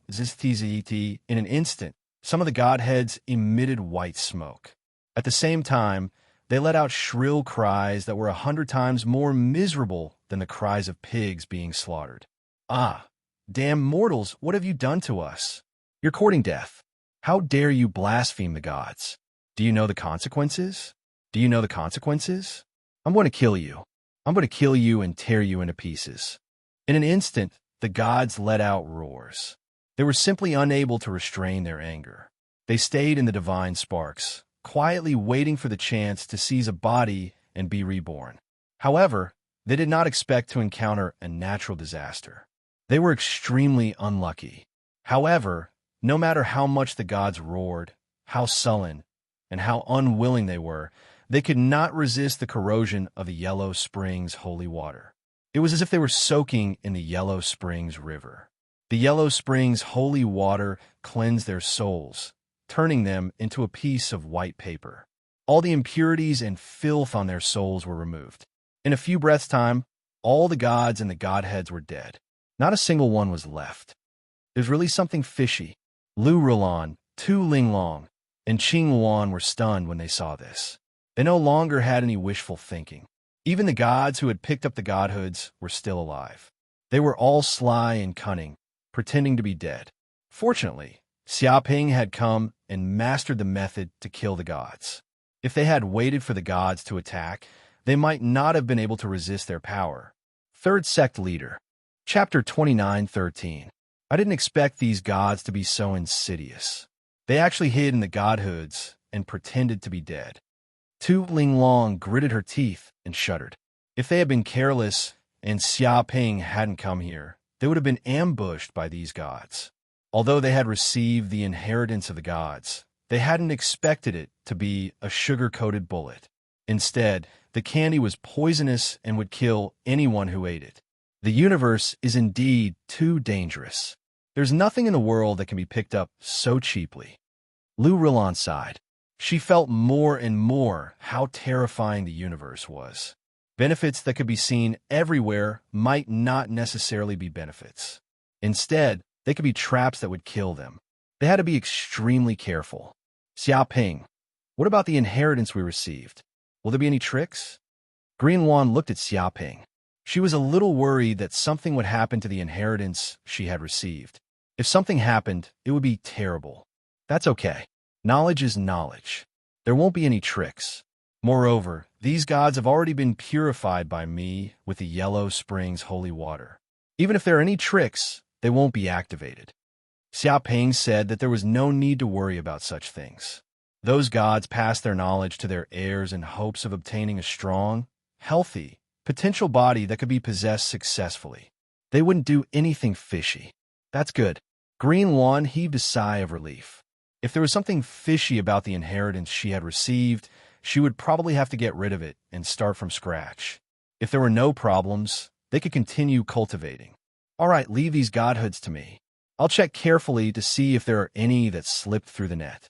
in an instant, some of the godheads emitted white smoke. At the same time, they let out shrill cries that were 100 times more miserable than the cries of pigs being slaughtered. Ah, damn mortals, what have you done to us? You're courting death. How dare you blaspheme the gods? Do you know the consequences? Do you know the consequences? I'm going to kill you. I'm going to kill you and tear you into pieces. In an instant, the gods let out roars. They were simply unable to restrain their anger. They stayed in the divine sparks, quietly waiting for the chance to seize a body and be reborn. However, they did not expect to encounter a natural disaster. They were extremely unlucky. However, no matter how much the gods roared, how sullen, and how unwilling they were, they could not resist the corrosion of the Yellow Springs holy water. It was as if they were soaking in the Yellow Springs river. The Yellow Springs holy water cleansed their souls, turning them into a piece of white paper. All the impurities and filth on their souls were removed. In a few breaths' time, all the gods and the godheads were dead. Not a single one was left. There's really something fishy. Lu Rulon, Tu Linglong, and Qing Wan were stunned when they saw this. They no longer had any wishful thinking. Even the gods who had picked up the godhoods were still alive. They were all sly and cunning, pretending to be dead. Fortunately, Xiaoping had come and mastered the method to kill the gods. If they had waited for the gods to attack, they might not have been able to resist their power. Third Sect Leader. Chapter 29:13. I didn't expect these gods to be so insidious. They actually hid in the godhoods and pretended to be dead. Tu Linglong gritted her teeth and shuddered. If they had been careless and Xiaoping hadn't come here, they would have been ambushed by these gods. Although they had received the inheritance of the gods, they hadn't expected it to be a sugar-coated bullet. Instead, the candy was poisonous and would kill anyone who ate it. The universe is indeed too dangerous. There's nothing in the world that can be picked up so cheaply. Lu Rulon sighed. She felt more and more how terrifying the universe was. Benefits that could be seen everywhere might not necessarily be benefits. Instead, they could be traps that would kill them. They had to be extremely careful. Xiaoping, what about the inheritance we received? Will there be any tricks? Green Wan looked at Xiaoping. She was a little worried that something would happen to the inheritance she had received. If something happened, it would be terrible. That's okay. Knowledge is knowledge. There won't be any tricks. Moreover, these gods have already been purified by me with the yellow spring's holy water. Even if there are any tricks, they won't be activated. Xiaoping said that there was no need to worry about such things. Those gods passed their knowledge to their heirs in hopes of obtaining a strong, healthy, potential body that could be possessed successfully. They wouldn't do anything fishy. That's good. Green Luan heaved a sigh of relief. If there was something fishy about the inheritance she had received, she would probably have to get rid of it and start from scratch. If there were no problems, they could continue cultivating. All right, leave these godhoods to me. I'll check carefully to see if there are any that slipped through the net.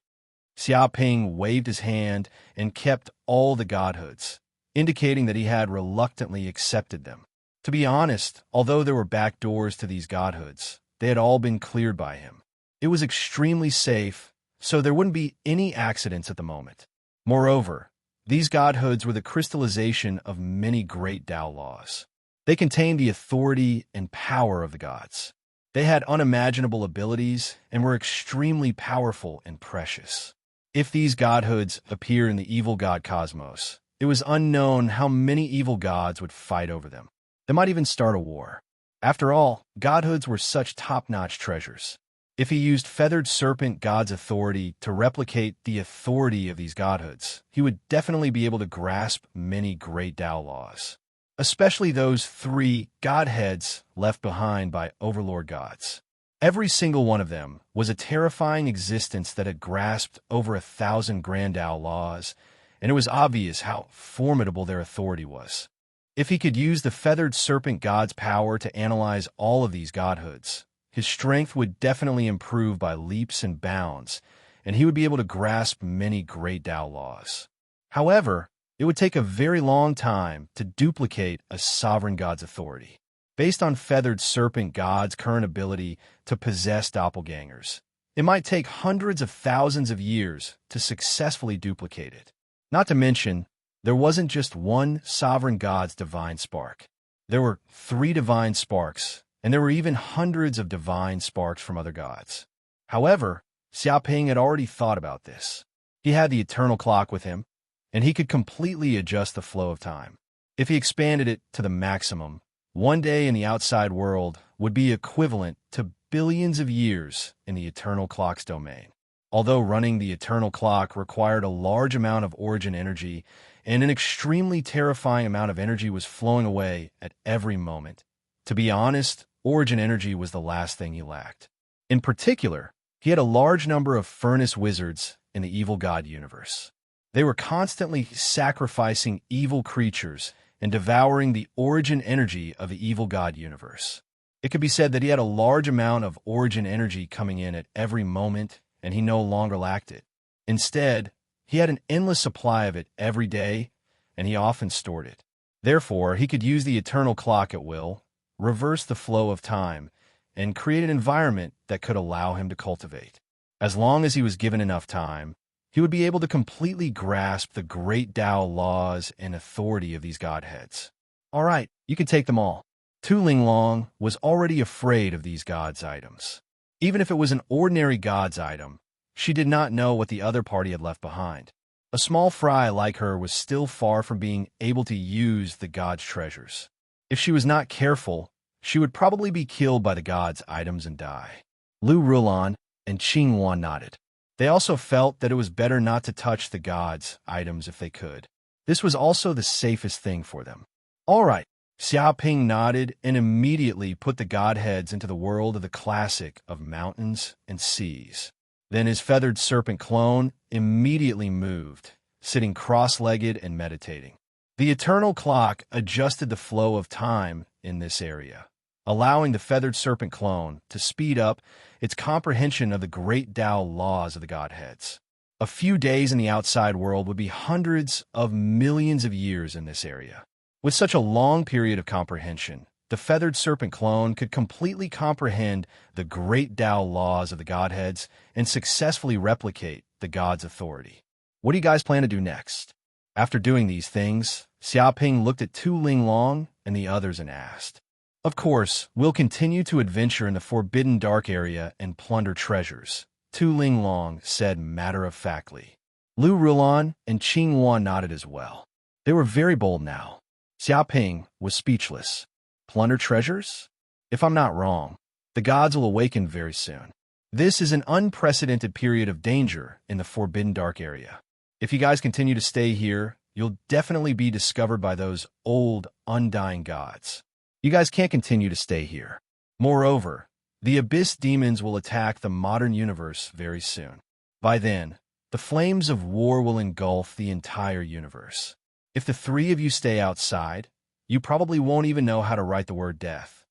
Xiaoping waved his hand and kept all the godhoods, indicating that he had reluctantly accepted them. To be honest, although there were back doors to these godhoods, they had all been cleared by him. It was extremely safe, so there wouldn't be any accidents at the moment. Moreover, these godhoods were the crystallization of many great Tao laws. They contained the authority and power of the gods. They had unimaginable abilities and were extremely powerful and precious. If these godhoods appear in the evil god cosmos, it was unknown how many evil gods would fight over them. They might even start a war. After all, godhoods were such top-notch treasures. If he used feathered serpent god's authority to replicate the authority of these godhoods, he would definitely be able to grasp many great Tao laws, especially those 3 godheads left behind by overlord gods. Every single one of them was a terrifying existence that had grasped over 1,000 grand Tao laws, and it was obvious how formidable their authority was. If he could use the feathered serpent god's power to analyze all of these godhoods, his strength would definitely improve by leaps and bounds, and he would be able to grasp many great Tao laws. However, it would take a very long time to duplicate a sovereign god's authority. Based on feathered serpent god's current ability to possess doppelgangers, it might take hundreds of thousands of years to successfully duplicate it. Not to mention, there wasn't just one sovereign god's divine spark. There were 3 divine sparks, and there were even hundreds of divine sparks from other gods. However, Xiaoping had already thought about this. He had the eternal clock with him, and he could completely adjust the flow of time. If he expanded it to the maximum, one day in the outside world would be equivalent to billions of years in the eternal clock's domain. Although running the eternal clock required a large amount of origin energy, and an extremely terrifying amount of energy was flowing away at every moment. To be honest, origin energy was the last thing he lacked. In particular, he had a large number of furnace wizards in the evil god universe. They were constantly sacrificing evil creatures and devouring the origin energy of the evil god universe. It could be said that he had a large amount of origin energy coming in at every moment, and he no longer lacked it. Instead, he had an endless supply of it every day, and he often stored it. Therefore, he could use the eternal clock at will, reverse the flow of time, and create an environment that could allow him to cultivate. As long as he was given enough time, he would be able to completely grasp the great Tao laws and authority of these godheads. All right, you can take them all. Tu Linglong was already afraid of these gods' items. Even if it was an ordinary god's item, she did not know what the other party had left behind. A small fry like her was still far from being able to use the god's treasures. If she was not careful, she would probably be killed by the god's items and die. Lu Rulan and Qing Wan nodded. They also felt that it was better not to touch the god's items if they could. This was also the safest thing for them. All right, Xiaoping nodded and immediately put the godheads into the world of the classic of mountains and seas. Then his feathered serpent clone immediately moved, sitting cross-legged and meditating. The eternal clock adjusted the flow of time in this area, allowing the feathered serpent clone to speed up its comprehension of the great Tao laws of the godheads. A few days in the outside world would be hundreds of millions of years in this area. With such a long period of comprehension, the feathered serpent clone could completely comprehend the great Tao laws of the godheads and successfully replicate the god's authority. What do you guys plan to do next? After doing these things, Xiaoping looked at Tu Linglong and the others and asked, Of course, we'll continue to adventure in the Forbidden Dark area and plunder treasures, Tu Linglong said matter-of-factly. Lu Rulon and Qing Huan nodded as well. They were very bold now. Xiaoping was speechless. Plunder treasures? If I'm not wrong, the gods will awaken very soon. This is an unprecedented period of danger in the Forbidden Dark area. If you guys continue to stay here, you'll definitely be discovered by those old, undying gods. You guys can't continue to stay here. Moreover, the Abyss demons will attack the modern universe very soon. By then, the flames of war will engulf the entire universe. If the three of you stay outside, you probably won't even know how to write the word death.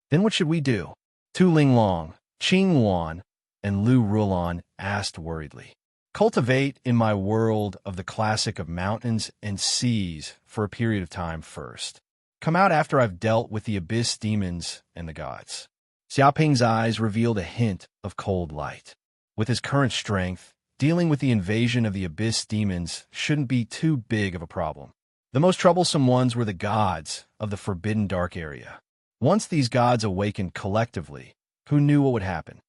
Then what should we do? Tu Linglong, Qing Huan, and Lu Rulon asked worriedly. Cultivate in my world of the classic of mountains and seas for a period of time first. Come out after I've dealt with the Abyss demons and the gods. Xiaoping's eyes revealed a hint of cold light. With his current strength, dealing with the invasion of the Abyss demons shouldn't be too big of a problem. The most troublesome ones were the gods of the Forbidden Dark area. Once these gods awakened collectively, who knew what would happen?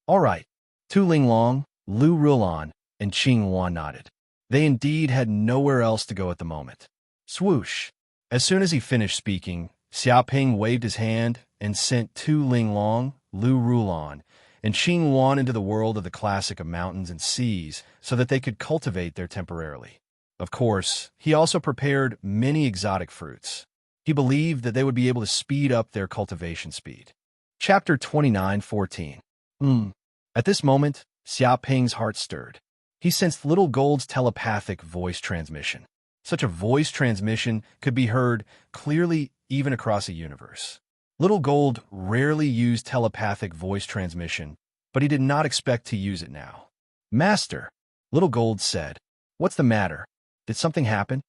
All right, Tu Linglong, Lu Rulon, and Qing Huan nodded. They indeed had nowhere else to go at the moment. Swoosh! As soon as he finished speaking, Xiaoping waved his hand and sent Tu Linglong, Lu Rulon, and Qing Huan into the world of the classic of mountains and seas so that they could cultivate there temporarily. Of course, he also prepared many exotic fruits. He believed that they would be able to speed up their cultivation speed. Chapter 29:14. At this moment, Xiaoping's heart stirred. He sensed Little Gold's telepathic voice transmission. Such a voice transmission could be heard clearly even across a universe. Little Gold rarely used telepathic voice transmission, but he did not expect to use it now. Master, Little Gold said, "What's the matter? Did something happen?"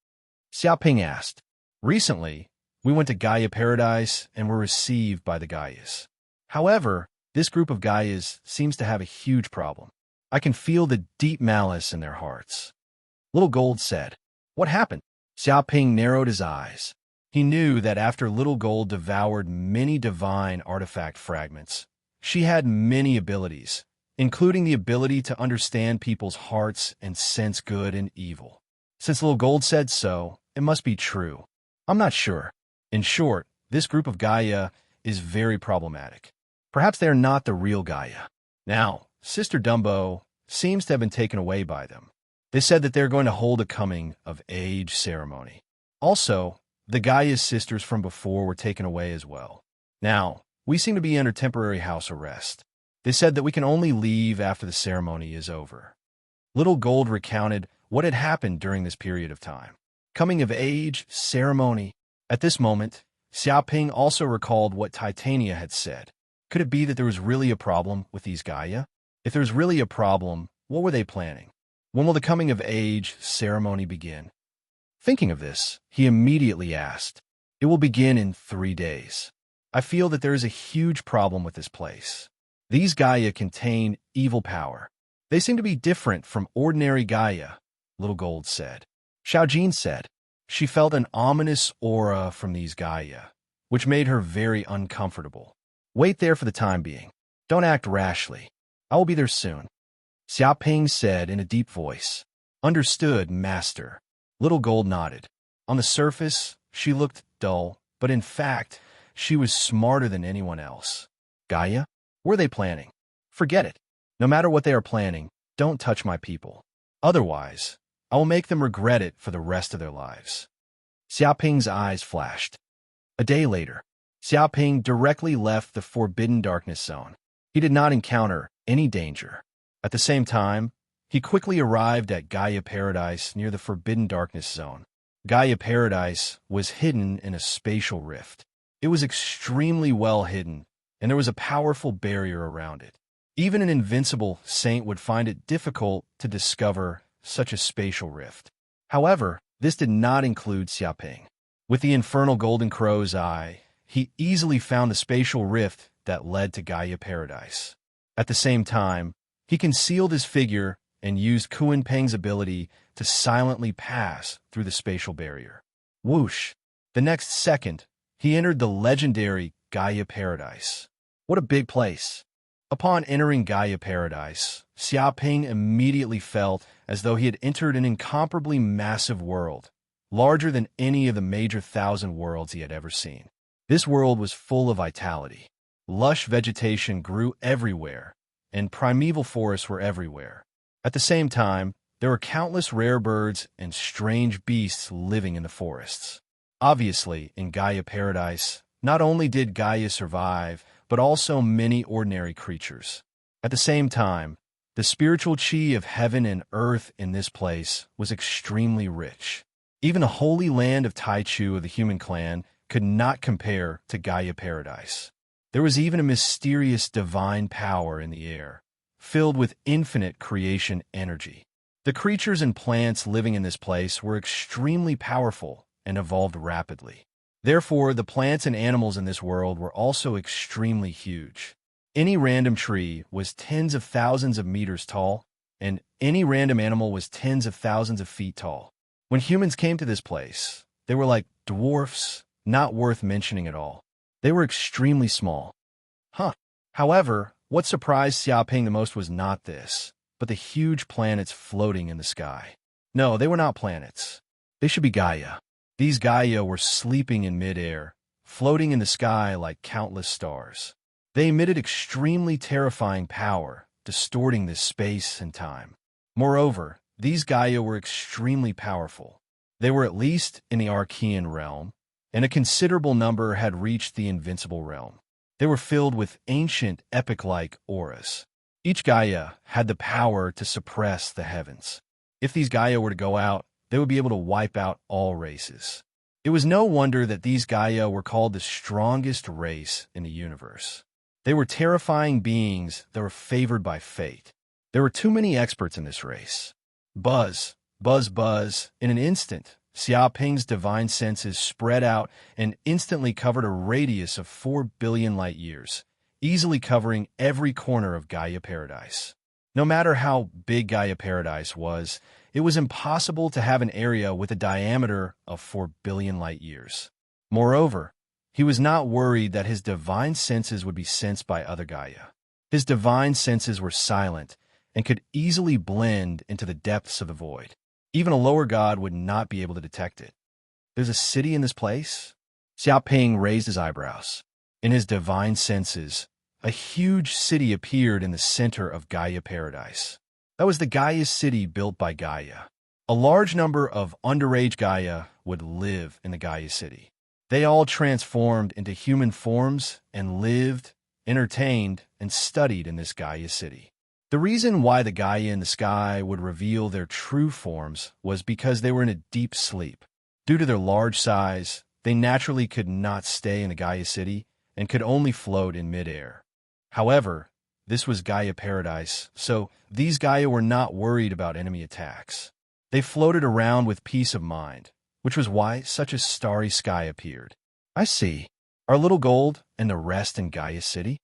Xiaoping asked. Recently, we went to Gaia Paradise and were received by the Gaias. However, this group of Gaias seems to have a huge problem. I can feel the deep malice in their hearts. Little Gold said, "What happened?" Xiaoping narrowed his eyes. He knew that after Little Gold devoured many divine artifact fragments, she had many abilities, including the ability to understand people's hearts and sense good and evil. Since Little Gold said so, it must be true. I'm not sure. In short, this group of Gaia is very problematic. Perhaps they are not the real Gaia. Now, Sister Dumbo seems to have been taken away by them. They said that they're going to hold a coming-of-age ceremony. Also, the Gaia's sisters from before were taken away as well. Now, we seem to be under temporary house arrest. They said that we can only leave after the ceremony is over. Little Gold recounted what had happened during this period of time. Coming-of-age ceremony. At this moment, Xiaoping also recalled what Titania had said. Could it be that there was really a problem with these Gaia? If there was really a problem, what were they planning? When will the coming-of-age ceremony begin? Thinking of this, he immediately asked, "It will begin in 3 days. I feel that there is a huge problem with this place. These Gaia contain evil power. They seem to be different from ordinary Gaia," Little Gold said. Xiaojin said. She felt an ominous aura from these Gaia, which made her very uncomfortable. "Wait there for the time being. Don't act rashly. I will be there soon," Xiaoping said in a deep voice. "Understood, Master." Little Gold nodded. On the surface, she looked dull, but in fact, she was smarter than anyone else. Gaia? What are they planning? Forget it. No matter what they are planning, don't touch my people. Otherwise, I will make them regret it for the rest of their lives. Xiaoping's eyes flashed. A day later, Xiaoping directly left the Forbidden Darkness Zone. He did not encounter any danger. At the same time, he quickly arrived at Gaia Paradise near the Forbidden Darkness Zone. Gaia Paradise was hidden in a spatial rift. It was extremely well hidden, and there was a powerful barrier around it. Even an invincible saint would find it difficult to discover such a spatial rift. However, this did not include Xiaoping. With the infernal golden crow's eye, he easily found the spatial rift that led to Gaia Paradise. At the same time, he concealed his figure and used Kunpeng's ability to silently pass through the spatial barrier. Whoosh! The next second, he entered the legendary Gaia Paradise. What a big place! Upon entering Gaia Paradise, Xiaoping immediately felt as though he had entered an incomparably massive world, larger than any of the major 1,000 worlds he had ever seen. This world was full of vitality. Lush vegetation grew everywhere, and primeval forests were everywhere. At the same time, there were countless rare birds and strange beasts living in the forests. Obviously, in Gaia Paradise, not only did Gaia survive, but also many ordinary creatures. At the same time, the spiritual chi of heaven and earth in this place was extremely rich. Even the holy land of Taichu of the human clan could not compare to Gaia Paradise. There was even a mysterious divine power in the air, filled with infinite creation energy. The creatures and plants living in this place were extremely powerful and evolved rapidly. Therefore, the plants and animals in this world were also extremely huge. Any random tree was tens of thousands of meters tall, and any random animal was tens of thousands of feet tall. When humans came to this place, they were like dwarfs, not worth mentioning at all. They were extremely small. However, what surprised Xiaoping the most was not this, but the huge planets floating in the sky. No, they were not planets. They should be Gaia. These Gaia were sleeping in midair, floating in the sky like countless stars. They emitted extremely terrifying power, distorting this space and time. Moreover, these Gaia were extremely powerful. They were at least in the Archean realm, and a considerable number had reached the invincible realm. They were filled with ancient, epic-like auras. Each Gaia had the power to suppress the heavens. If these Gaia were to go out, they would be able to wipe out all races. It was no wonder that these Gaia were called the strongest race in the universe. They were terrifying beings that were favored by fate. There were too many experts in this race. Buzz, buzz, buzz. In an instant, Xiaoping's divine senses spread out and instantly covered a radius of 4 billion light years, easily covering every corner of Gaia Paradise. No matter how big Gaia Paradise was, it was impossible to have an area with a diameter of 4 billion light years. Moreover, he was not worried that his divine senses would be sensed by other Gaia. His divine senses were silent and could easily blend into the depths of the void. Even a lower god would not be able to detect it. There's a city in this place? Xiaoping raised his eyebrows. In his divine senses, a huge city appeared in the center of Gaia Paradise. That was the Gaia city built by Gaia. A large number of underage Gaia would live in the Gaia city. They all transformed into human forms and lived, entertained, and studied in this Gaia city. The reason why the Gaia in the sky would reveal their true forms was because they were in a deep sleep. Due to their large size, they naturally could not stay in the Gaia city and could only float in midair. However, this was Gaia Paradise, so these Gaia were not worried about enemy attacks. They floated around with peace of mind, which was why such a starry sky appeared. I see. Our little gold and the rest in Gaia City?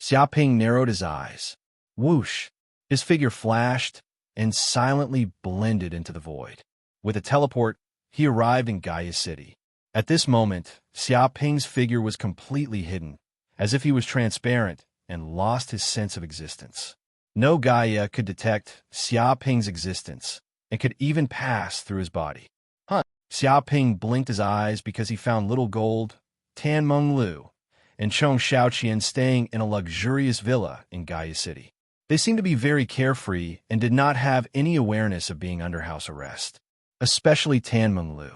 Xiaoping narrowed his eyes. Whoosh! His figure flashed and silently blended into the void. With a teleport, he arrived in Gaia City. At this moment, Xiaoping's figure was completely hidden, as if he was transparent and lost his sense of existence. No Gaia could detect Xiaoping's existence and could even pass through his body. Xiaoping blinked his eyes because he found Little Gold, Tan Meng Lu, and Chong Xiaoqian staying in a luxurious villa in Gaia City. They seemed to be very carefree and did not have any awareness of being under house arrest, especially Tan Meng Lu.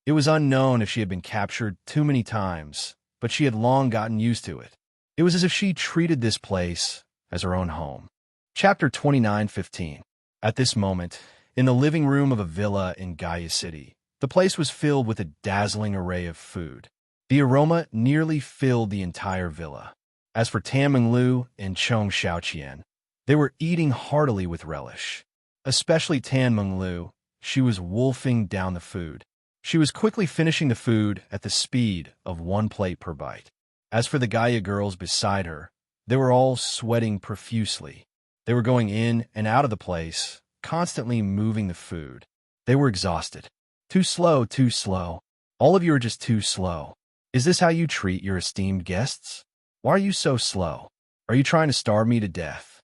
It was unknown if she had been captured too many times, but she had long gotten used to it. It was as if she treated this place as her own home. Chapter 29:15. At this moment, in the living room of a villa in Gaia City, the place was filled with a dazzling array of food. The aroma nearly filled the entire villa. As for Tan Meng Lu and Chong Xiaoqian, they were eating heartily with relish. Especially Tan Meng Lu, she was wolfing down the food. She was quickly finishing the food at the speed of 1 plate per bite. As for the Gaia girls beside her, they were all sweating profusely. They were going in and out of the place, constantly moving the food. They were exhausted. Too slow, too slow. All of you are just too slow. Is this how you treat your esteemed guests? Why are you so slow? Are you trying to starve me to death?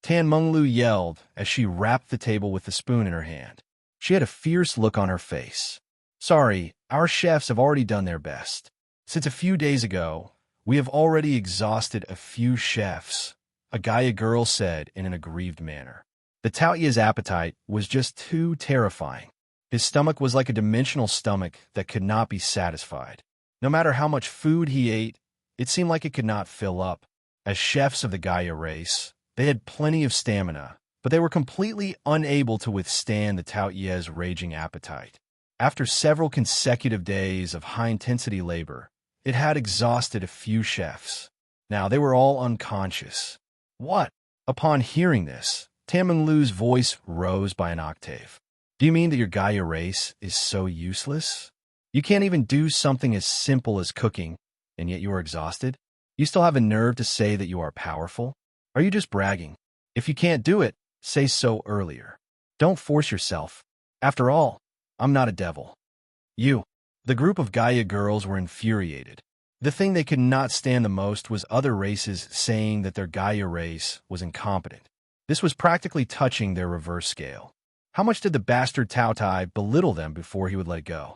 Tan Menglu yelled as she rapped the table with the spoon in her hand. She had a fierce look on her face. Sorry, our chefs have already done their best. Since a few days ago, we have already exhausted a few chefs, a Gaia girl said in an aggrieved manner. The Taoya's appetite was just too terrifying. His stomach was like a dimensional stomach that could not be satisfied. No matter how much food he ate, it seemed like it could not fill up. As chefs of the Gaia race, they had plenty of stamina, but they were completely unable to withstand the Taoya's raging appetite. After several consecutive days of high-intensity labor, it had exhausted a few chefs. Now they were all unconscious. What? Upon hearing this, Tan Menglu's voice rose by an octave. Do you mean that your Gaia race is so useless? You can't even do something as simple as cooking, and yet you are exhausted? You still have a nerve to say that you are powerful? Are you just bragging? If you can't do it, say so earlier. Don't force yourself. After all, I'm not a devil. The group of Gaia girls were infuriated. The thing they could not stand the most was other races saying that their Gaia race was incompetent. This was practically touching their reverse scale. How much did the bastard Tao Tai belittle them before he would let go?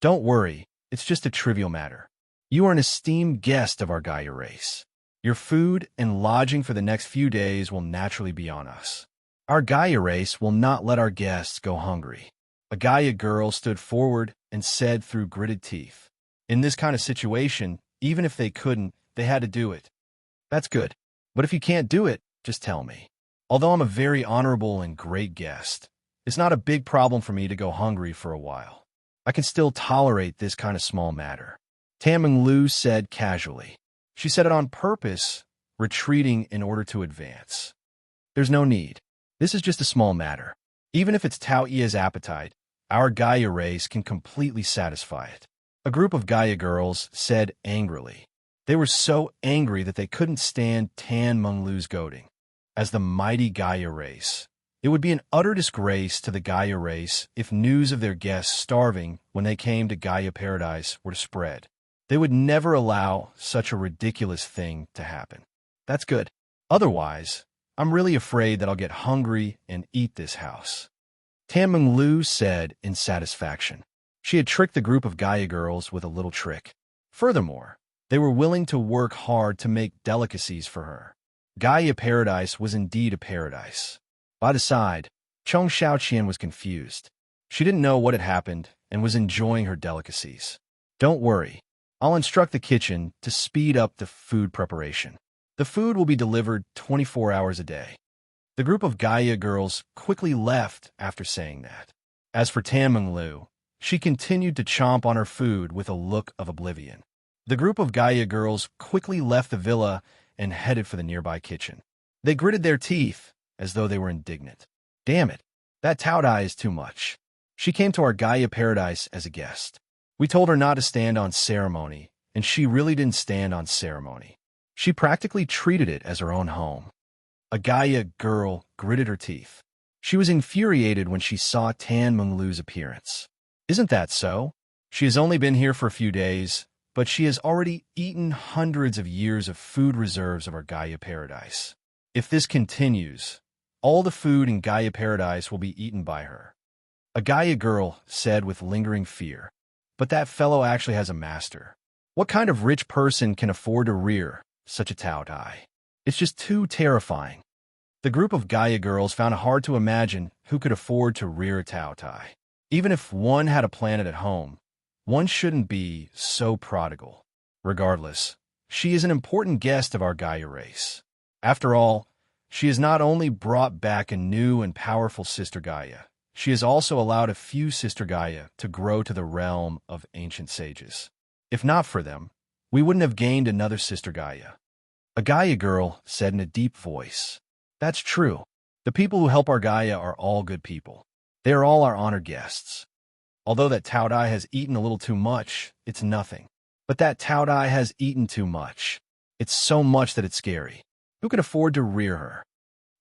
Don't worry, it's just a trivial matter. You are an esteemed guest of our Gaia race. Your food and lodging for the next few days will naturally be on us. Our Gaia race will not let our guests go hungry. A Gaia girl stood forward and said through gritted teeth. In this kind of situation, even if they couldn't, they had to do it. That's good. But if you can't do it, just tell me. Although I'm a very honorable and great guest, it's not a big problem for me to go hungry for a while. I can still tolerate this kind of small matter. Tan Menglu said casually. She said it on purpose, retreating in order to advance. There's no need. This is just a small matter. Even if it's Taoya's appetite, our Gaia race can completely satisfy it. A group of Gaia girls said angrily. They were so angry that they couldn't stand Tan Menglu's goading. As the mighty Gaia race, it would be an utter disgrace to the Gaia race if news of their guests starving when they came to Gaia Paradise were to spread. They would never allow such a ridiculous thing to happen. That's good. Otherwise, I'm really afraid that I'll get hungry and eat this house. Tan Menglu said in satisfaction. She had tricked the group of Gaia girls with a little trick. Furthermore, they were willing to work hard to make delicacies for her. Gaia Paradise was indeed a paradise. By the side, Cheng Xiaoqian was confused. She didn't know what had happened and was enjoying her delicacies. Don't worry, I'll instruct the kitchen to speed up the food preparation. The food will be delivered 24 hours a day. The group of Gaia girls quickly left after saying that. As for Tan Menglu, she continued to chomp on her food with a look of oblivion. The group of Gaia girls quickly left the villa and headed for the nearby kitchen. They gritted their teeth as though they were indignant. Damn it, that Tao Tai is too much. She came to our Gaia Paradise as a guest. We told her not to stand on ceremony, and she really didn't stand on ceremony. She practically treated it as her own home. A Gaia girl gritted her teeth. She was infuriated when she saw Tan Menglu's appearance. Isn't that so? She has only been here for a few days, but she has already eaten hundreds of years of food reserves of our Gaia Paradise. If this continues, all the food in Gaia Paradise will be eaten by her. A Gaia girl said with lingering fear. But that fellow actually has a master. What kind of rich person can afford to rear such a Tao Tai? It's just too terrifying. The group of Gaia girls found it hard to imagine who could afford to rear a Tao Tai. Even if one had a planet at home, one shouldn't be so prodigal. Regardless, she is an important guest of our Gaia race. After all, she has not only brought back a new and powerful sister Gaia, she has also allowed a few sister Gaia to grow to the realm of ancient sages. If not for them, we wouldn't have gained another sister Gaia. A Gaia girl said in a deep voice. That's true. The people who help our Gaia are all good people. They are all our honored guests. Although that Tao Tai has eaten a little too much, it's nothing. But that Tao Tai has eaten too much. It's so much that it's scary. Who can afford to rear her?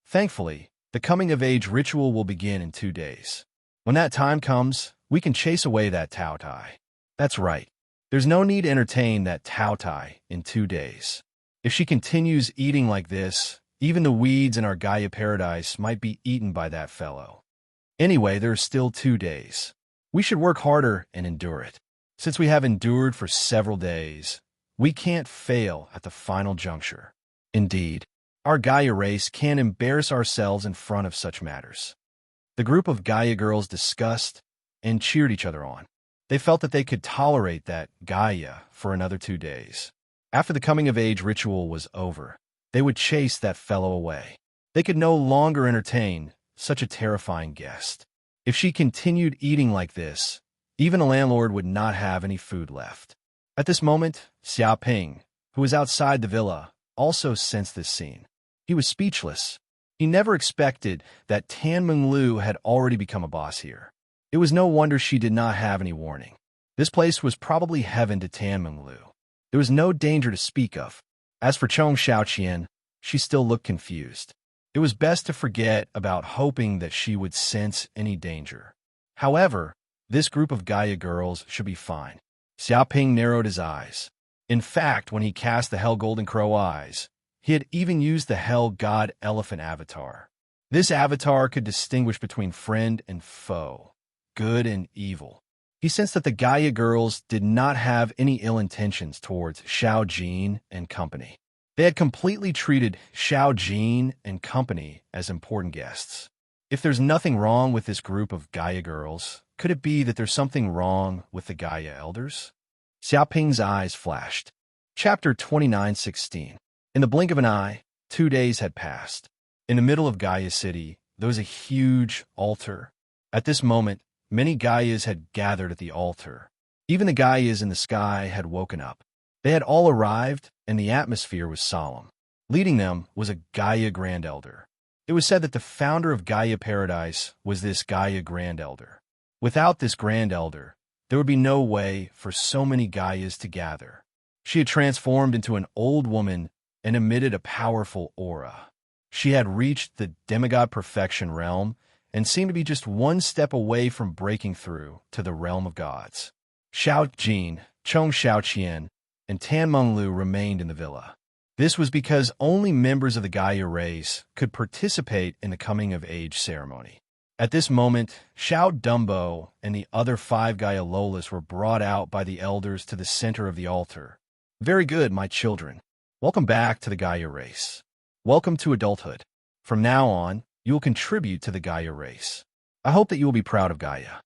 Thankfully, the coming-of-age ritual will begin in 2 days. When that time comes, we can chase away that Tao Tai. That's right. There's no need to entertain that Tao-Tai in 2 days. If she continues eating like this, even the weeds in our Gaia paradise might be eaten by that fellow. Anyway, there are still 2 days. We should work harder and endure it. Since we have endured for several days, we can't fail at the final juncture. Indeed, our Gaia race can't embarrass ourselves in front of such matters. The group of Gaia girls discussed and cheered each other on. They felt that they could tolerate that Gaia for another 2 days. After the coming-of-age ritual was over, they would chase that fellow away. They could no longer entertain such a terrifying guest. If she continued eating like this, even a landlord would not have any food left. At this moment, Xiaoping, who was outside the villa, also sensed this scene. He was speechless. He never expected that Tan Menglu had already become a boss here. It was no wonder she did not have any warning. This place was probably heaven to Tan Menglu. There was no danger to speak of. As for Chong Xiaoqian, she still looked confused. It was best to forget about hoping that she would sense any danger. However, this group of Gaia girls should be fine. Xiaoping narrowed his eyes. In fact, when he cast the Hell Golden Crow eyes, he had even used the Hell God Elephant avatar. This avatar could distinguish between friend and foe, good and evil. He sensed that the Gaia girls did not have any ill intentions towards Xiao Jin and company. They had completely treated Xiao Jin and company as important guests. If there's nothing wrong with this group of Gaia girls, could it be that there's something wrong with the Gaia elders? Xiaoping's eyes flashed. Chapter 29:16. In the blink of an eye, 2 days had passed. In the middle of Gaia City, there was a huge altar. At this moment, many Gaias had gathered at the altar. Even the Gaias in the sky had woken up. They had all arrived, and the atmosphere was solemn. Leading them was a Gaia Grand Elder. It was said that the founder of Gaia Paradise was this Gaia Grand Elder. Without this Grand Elder, there would be no way for so many Gaias to gather. She had transformed into an old woman and emitted a powerful aura. She had reached the demigod perfection realm and seemed to be just one step away from breaking through to the realm of gods. Xiao Jin, Chong Xiaoqian, and Tan Menglu remained in the villa. This was because only members of the Gaia race could participate in the coming-of-age ceremony. At this moment, Xiao Dumbo and the other 5 Gaia Lolas were brought out by the elders to the center of the altar. Very good, my children. Welcome back to the Gaia race. Welcome to adulthood. From now on, you will contribute to the Gaia race. I hope that you will be proud of Gaia.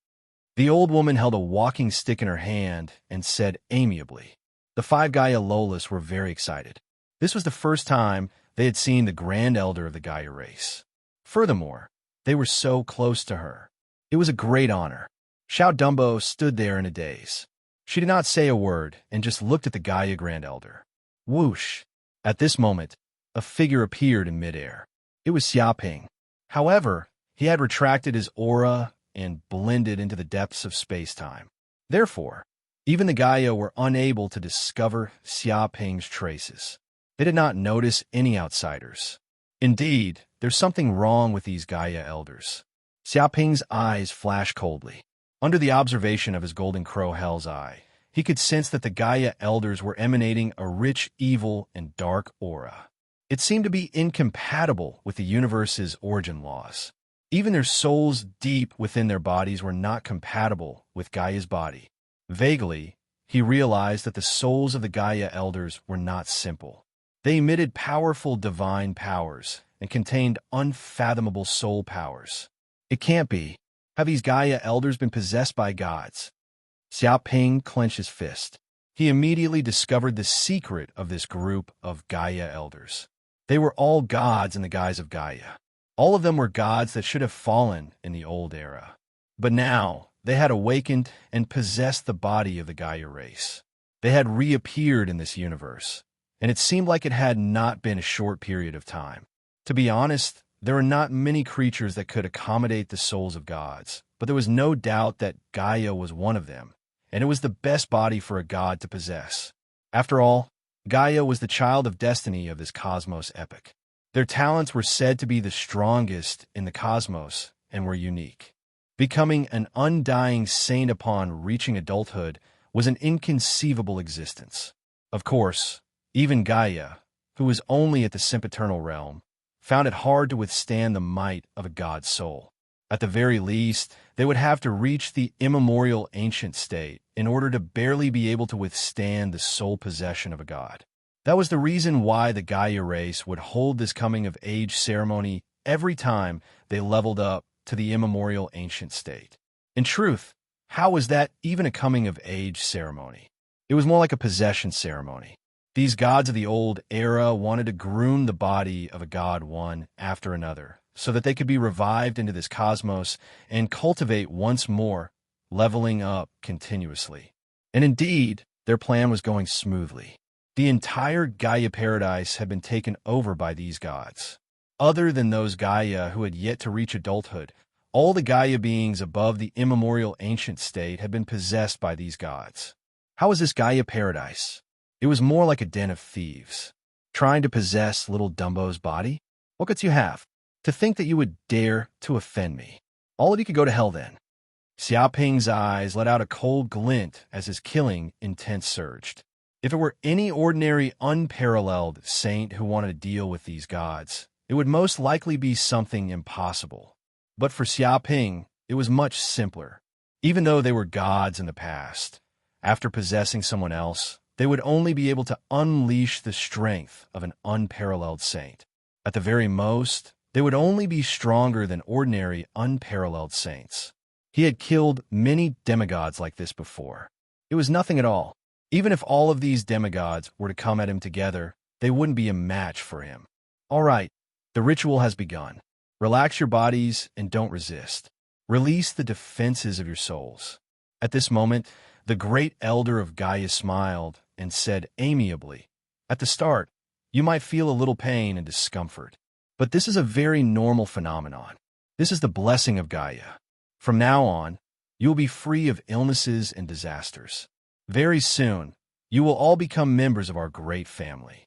The old woman held a walking stick in her hand and said amiably. The 5 Gaia Lolas were very excited. This was the first time they had seen the Grand Elder of the Gaia race. Furthermore, they were so close to her. It was a great honor. Xiao Dumbo stood there in a daze. She did not say a word and just looked at the Gaia Grand Elder. Whoosh! At this moment, a figure appeared in midair. It was Xiaoping. However, he had retracted his aura and blended into the depths of space-time. Therefore, even the Gaia were unable to discover Xiaoping's traces. They did not notice any outsiders. Indeed, there's something wrong with these Gaia elders. Xiaoping's eyes flashed coldly. Under the observation of his golden crow Hell's Eye, he could sense that the Gaia elders were emanating a rich, evil, and dark aura. It seemed to be incompatible with the universe's origin laws. Even their souls deep within their bodies were not compatible with Gaia's body. Vaguely, he realized that the souls of the Gaia elders were not simple. They emitted powerful divine powers and contained unfathomable soul powers. It can't be. Have these Gaia elders been possessed by gods? Xiaoping clenched his fist. He immediately discovered the secret of this group of Gaia elders. They were all gods in the guise of Gaia. All of them were gods that should have fallen in the old era. But now, they had awakened and possessed the body of the Gaia race. They had reappeared in this universe, and it seemed like it had not been a short period of time. To be honest, there are not many creatures that could accommodate the souls of gods, but there was no doubt that Gaia was one of them, and it was the best body for a god to possess. After all, Gaia was the child of destiny of this cosmos epic. Their talents were said to be the strongest in the cosmos and were unique. Becoming an undying saint upon reaching adulthood was an inconceivable existence. Of course, even Gaia, who was only at the sempiternal realm, found it hard to withstand the might of a god's soul. At the very least, they would have to reach the immemorial ancient state in order to barely be able to withstand the sole possession of a god. That was the reason why the Gaia race would hold this coming-of-age ceremony every time they leveled up to the immemorial ancient state. In truth, how was that even a coming-of-age ceremony? It was more like a possession ceremony. These gods of the old era wanted to groom the body of a god one after another, so that they could be revived into this cosmos and cultivate once more, leveling up continuously. And indeed, their plan was going smoothly. The entire Gaia paradise had been taken over by these gods. Other than those Gaia who had yet to reach adulthood, all the Gaia beings above the immemorial ancient state had been possessed by these gods. How was this Gaia paradise? It was more like a den of thieves, trying to possess little Dumbo's body. What could you have? To think that you would dare to offend me. All of you could go to hell then. Xiaoping's eyes let out a cold glint as his killing intent surged. If it were any ordinary, unparalleled saint who wanted to deal with these gods, it would most likely be something impossible. But for Xiaoping, it was much simpler. Even though they were gods in the past, after possessing someone else, they would only be able to unleash the strength of an unparalleled saint. At the very most, they would only be stronger than ordinary, unparalleled saints. He had killed many demigods like this before. It was nothing at all. Even if all of these demigods were to come at him together, they wouldn't be a match for him. All right, the ritual has begun. Relax your bodies and don't resist. Release the defenses of your souls. At this moment, the great elder of Gaia smiled and said amiably, "At the start, you might feel a little pain and discomfort. But this is a very normal phenomenon. This is the blessing of Gaia. From now on, you will be free of illnesses and disasters. Very soon, you will all become members of our great family."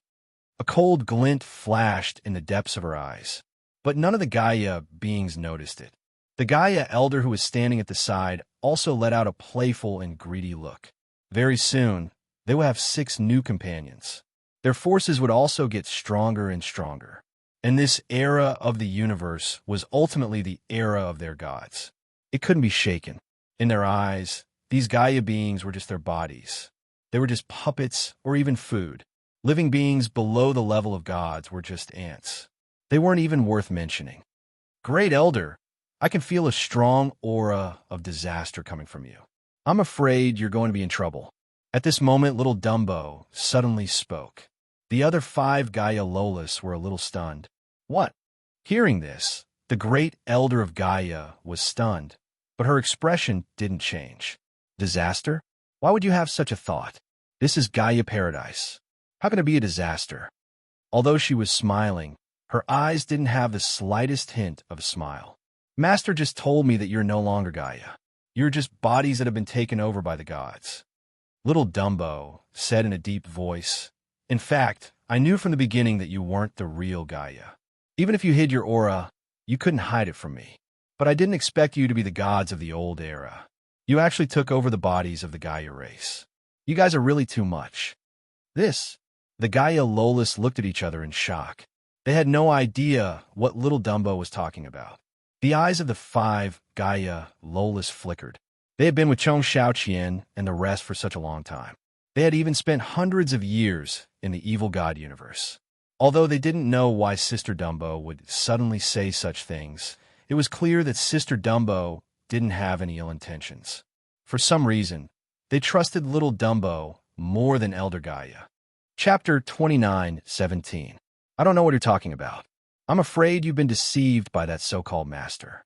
A cold glint flashed in the depths of her eyes, but none of the Gaia beings noticed it. The Gaia elder who was standing at the side also let out a playful and greedy look. Very soon, they will have 6 new companions. Their forces would also get stronger and stronger. And this era of the universe was ultimately the era of their gods. It couldn't be shaken. In their eyes, these Gaia beings were just their bodies. They were just puppets or even food. Living beings below the level of gods were just ants. They weren't even worth mentioning. Great Elder, I can feel a strong aura of disaster coming from you. I'm afraid you're going to be in trouble. At this moment, little Dumbo suddenly spoke. The other 5 Gaia Lolas were a little stunned. What? Hearing this, the great elder of Gaia was stunned, but her expression didn't change. Disaster? Why would you have such a thought? This is Gaia Paradise. How can it be a disaster? Although she was smiling, her eyes didn't have the slightest hint of a smile. Master just told me that you're no longer Gaia. You're just bodies that have been taken over by the gods. Little Dumbo said in a deep voice, "In fact, I knew from the beginning that you weren't the real Gaia. Even if you hid your aura, you couldn't hide it from me. But I didn't expect you to be the gods of the old era. You actually took over the bodies of the Gaia race. You guys are really too much." The Gaia Lolas looked at each other in shock. They had no idea what little Dumbo was talking about. The eyes of the 5 Gaia Lolas flickered. They had been with Chong Xiaoqian and the rest for such a long time. They had even spent hundreds of years in the evil god universe. Although they didn't know why Sister Dumbo would suddenly say such things, it was clear that Sister Dumbo didn't have any ill intentions. For some reason, they trusted little Dumbo more than Elder Gaia. Chapter 29:17. I don't know what you're talking about. I'm afraid you've been deceived by that so-called master.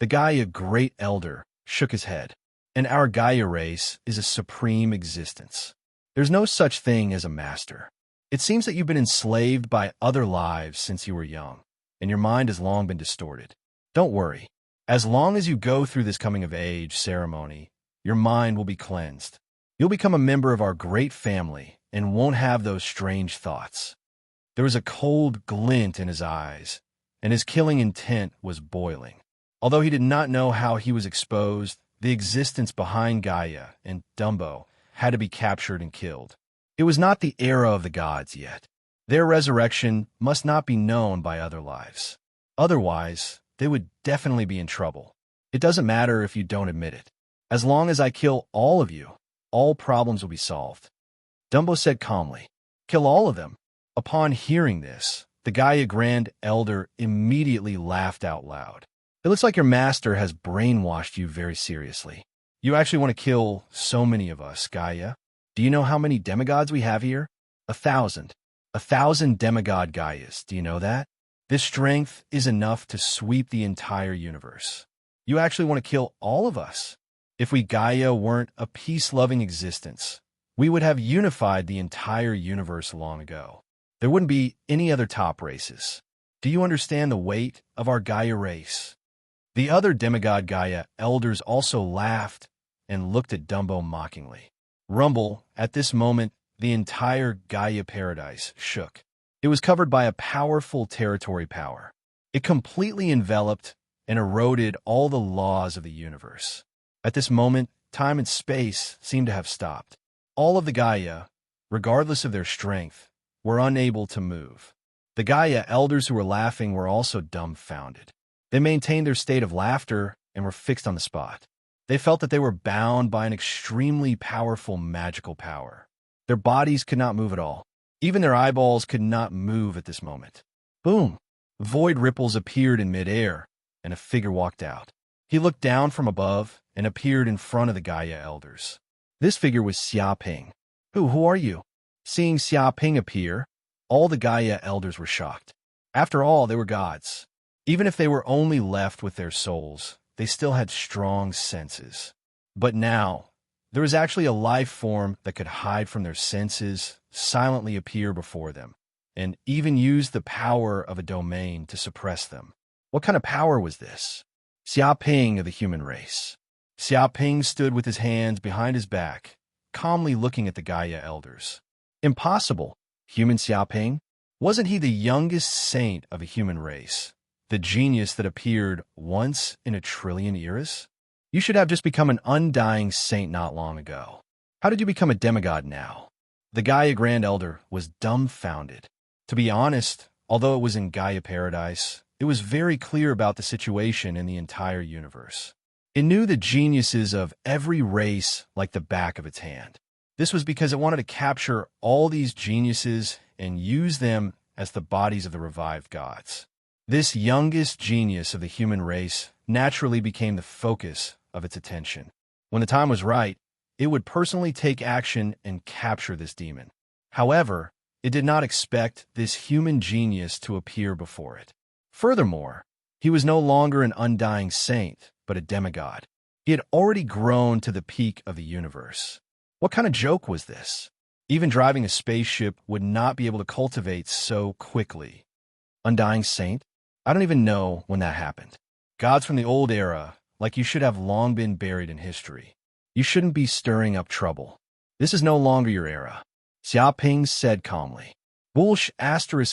The Gaia Great Elder shook his head. And our Gaia race is a supreme existence. There's no such thing as a master. It seems that you've been enslaved by other lives since you were young, and your mind has long been distorted. Don't worry. As long as you go through this coming-of-age ceremony, your mind will be cleansed. You'll become a member of our great family and won't have those strange thoughts. There was a cold glint in his eyes, and his killing intent was boiling. Although he did not know how he was exposed, the existence behind Gaia and Dumbo had to be captured and killed. It was not the era of the gods yet. Their resurrection must not be known by other lives. Otherwise, they would definitely be in trouble. It doesn't matter if you don't admit it. As long as I kill all of you, all problems will be solved. Dumbo said calmly. Kill all of them. Upon hearing this, the Gaia Grand Elder immediately laughed out loud. It looks like your master has brainwashed you very seriously. You actually want to kill so many of us, Gaia? Do you know how many demigods we have here? 1,000. 1,000 demigod Gaias, do you know that? This strength is enough to sweep the entire universe. You actually want to kill all of us? If we Gaia weren't a peace-loving existence, we would have unified the entire universe long ago. There wouldn't be any other top races. Do you understand the weight of our Gaia race? The other demigod Gaia elders also laughed and looked at Dumbo mockingly. Rumble, at this moment, the entire Gaia paradise shook. It was covered by a powerful territory power. It completely enveloped and eroded all the laws of the universe. At this moment, time and space seemed to have stopped. All of the Gaia, regardless of their strength, were unable to move. The Gaia elders who were laughing were also dumbfounded. They maintained their state of laughter and were fixed on the spot. They felt that they were bound by an extremely powerful magical power. Their bodies could not move at all. Even their eyeballs could not move at this moment. Boom! Void ripples appeared in midair, and a figure walked out. He looked down from above and appeared in front of the Gaia elders. This figure was Xia Ping. Who are you? Seeing Xia Ping appear, all the Gaia elders were shocked. After all, they were gods. Even if they were only left with their souls, they still had strong senses. But now, there was actually a life form that could hide from their senses, silently appear before them, and even use the power of a domain to suppress them. What kind of power was this? Xia Ping of the human race. Xia Ping stood with his hands behind his back, calmly looking at the Gaia elders. Impossible, human Xia Ping. Wasn't he the youngest saint of a human race? The genius that appeared once in 1,000,000,000,000 eras? You should have just become an undying saint not long ago. How did you become a demigod now? The Gaia Grand Elder was dumbfounded. To be honest, although it was in Gaia Paradise, it was very clear about the situation in the entire universe. It knew the geniuses of every race like the back of its hand. This was because it wanted to capture all these geniuses and use them as the bodies of the revived gods. This youngest genius of the human race naturally became the focus of its attention. When the time was right, it would personally take action and capture this demon. However, it did not expect this human genius to appear before it. Furthermore, he was no longer an undying saint, but a demigod. He had already grown to the peak of the universe. What kind of joke was this? Even driving a spaceship would not be able to cultivate so quickly. Undying saint? I don't even know when that happened. Gods from the old era, like you should have long been buried in history. You shouldn't be stirring up trouble. This is no longer your era. Xia Ping said calmly. Bullsh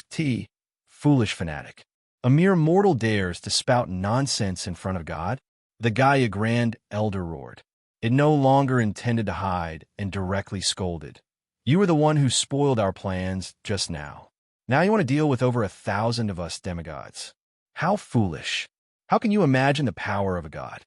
*T, foolish fanatic. A mere mortal dares to spout nonsense in front of God? The Gaia Grand Elder roared. It no longer intended to hide and directly scolded. You were the one who spoiled our plans just now. Now you want to deal with over 1,000 of us demigods. How foolish. How can you imagine the power of a god?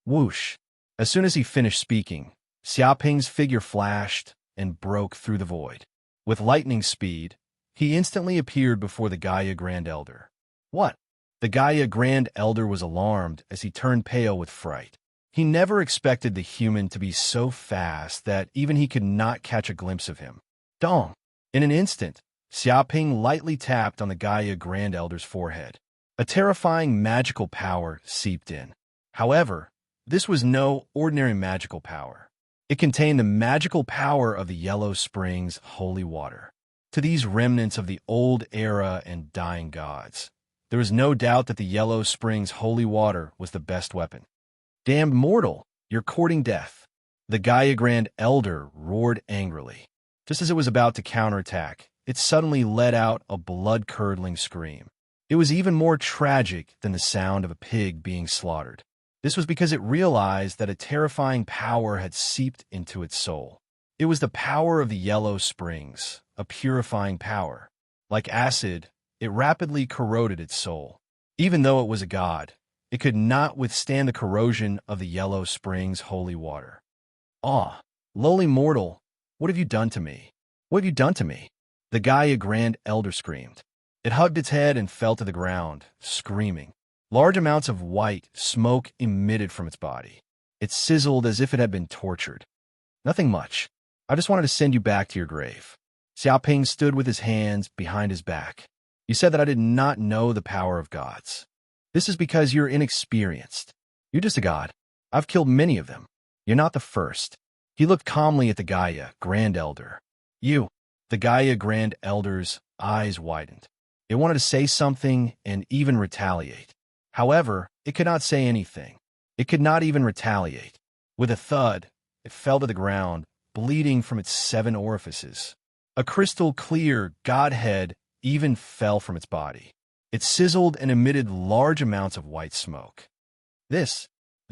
Whoosh. As soon as he finished speaking, Xia Ping's figure flashed and broke through the void. With lightning speed, he instantly appeared before the Gaia Grand Elder. What? The Gaia Grand Elder was alarmed as he turned pale with fright. He never expected the human to be so fast that even he could not catch a glimpse of him. Dong! In an instant, Xia Ping lightly tapped on the Gaia Grand Elder's forehead. A terrifying magical power seeped in. However, this was no ordinary magical power. It contained the magical power of the Yellow Springs' holy water. To these remnants of the old era and dying gods, there was no doubt that the Yellow Springs' holy water was the best weapon. Damned mortal, you're courting death. The Gaia Grand Elder roared angrily. Just as it was about to counterattack, it suddenly let out a blood-curdling scream. It was even more tragic than the sound of a pig being slaughtered. This was because it realized that a terrifying power had seeped into its soul. It was the power of the yellow springs, a purifying power. Like acid, it rapidly corroded its soul. Even though it was a god, it could not withstand the corrosion of the yellow springs' holy water. Ah, lowly mortal, what have you done to me? What have you done to me? The Gaia Grand Elder screamed. It hugged its head and fell to the ground, screaming. Large amounts of white smoke emitted from its body. It sizzled as if it had been tortured. Nothing much. I just wanted to send you back to your grave. Xiaoping stood with his hands behind his back. You said that I did not know the power of gods. This is because you're inexperienced. You're just a god. I've killed many of them. You're not the first. He looked calmly at the Gaia Grand Elder. The Gaia Grand Elder's eyes widened. It wanted to say something and even retaliate. However, it could not say anything. It could not even retaliate. With a thud, it fell to the ground, bleeding from its 7 orifices. A crystal-clear godhead even fell from its body. It sizzled and emitted large amounts of white smoke. The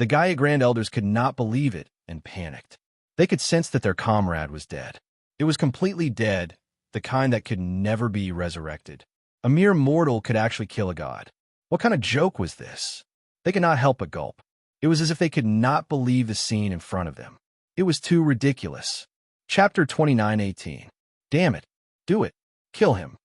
Gaia Grand Elders could not believe it and panicked. They could sense that their comrade was dead. It was completely dead, the kind that could never be resurrected. A mere mortal could actually kill a god. What kind of joke was this? They could not help but gulp. It was as if they could not believe the scene in front of them. It was too ridiculous. Chapter 29:18. Damn it. Do it. Kill him.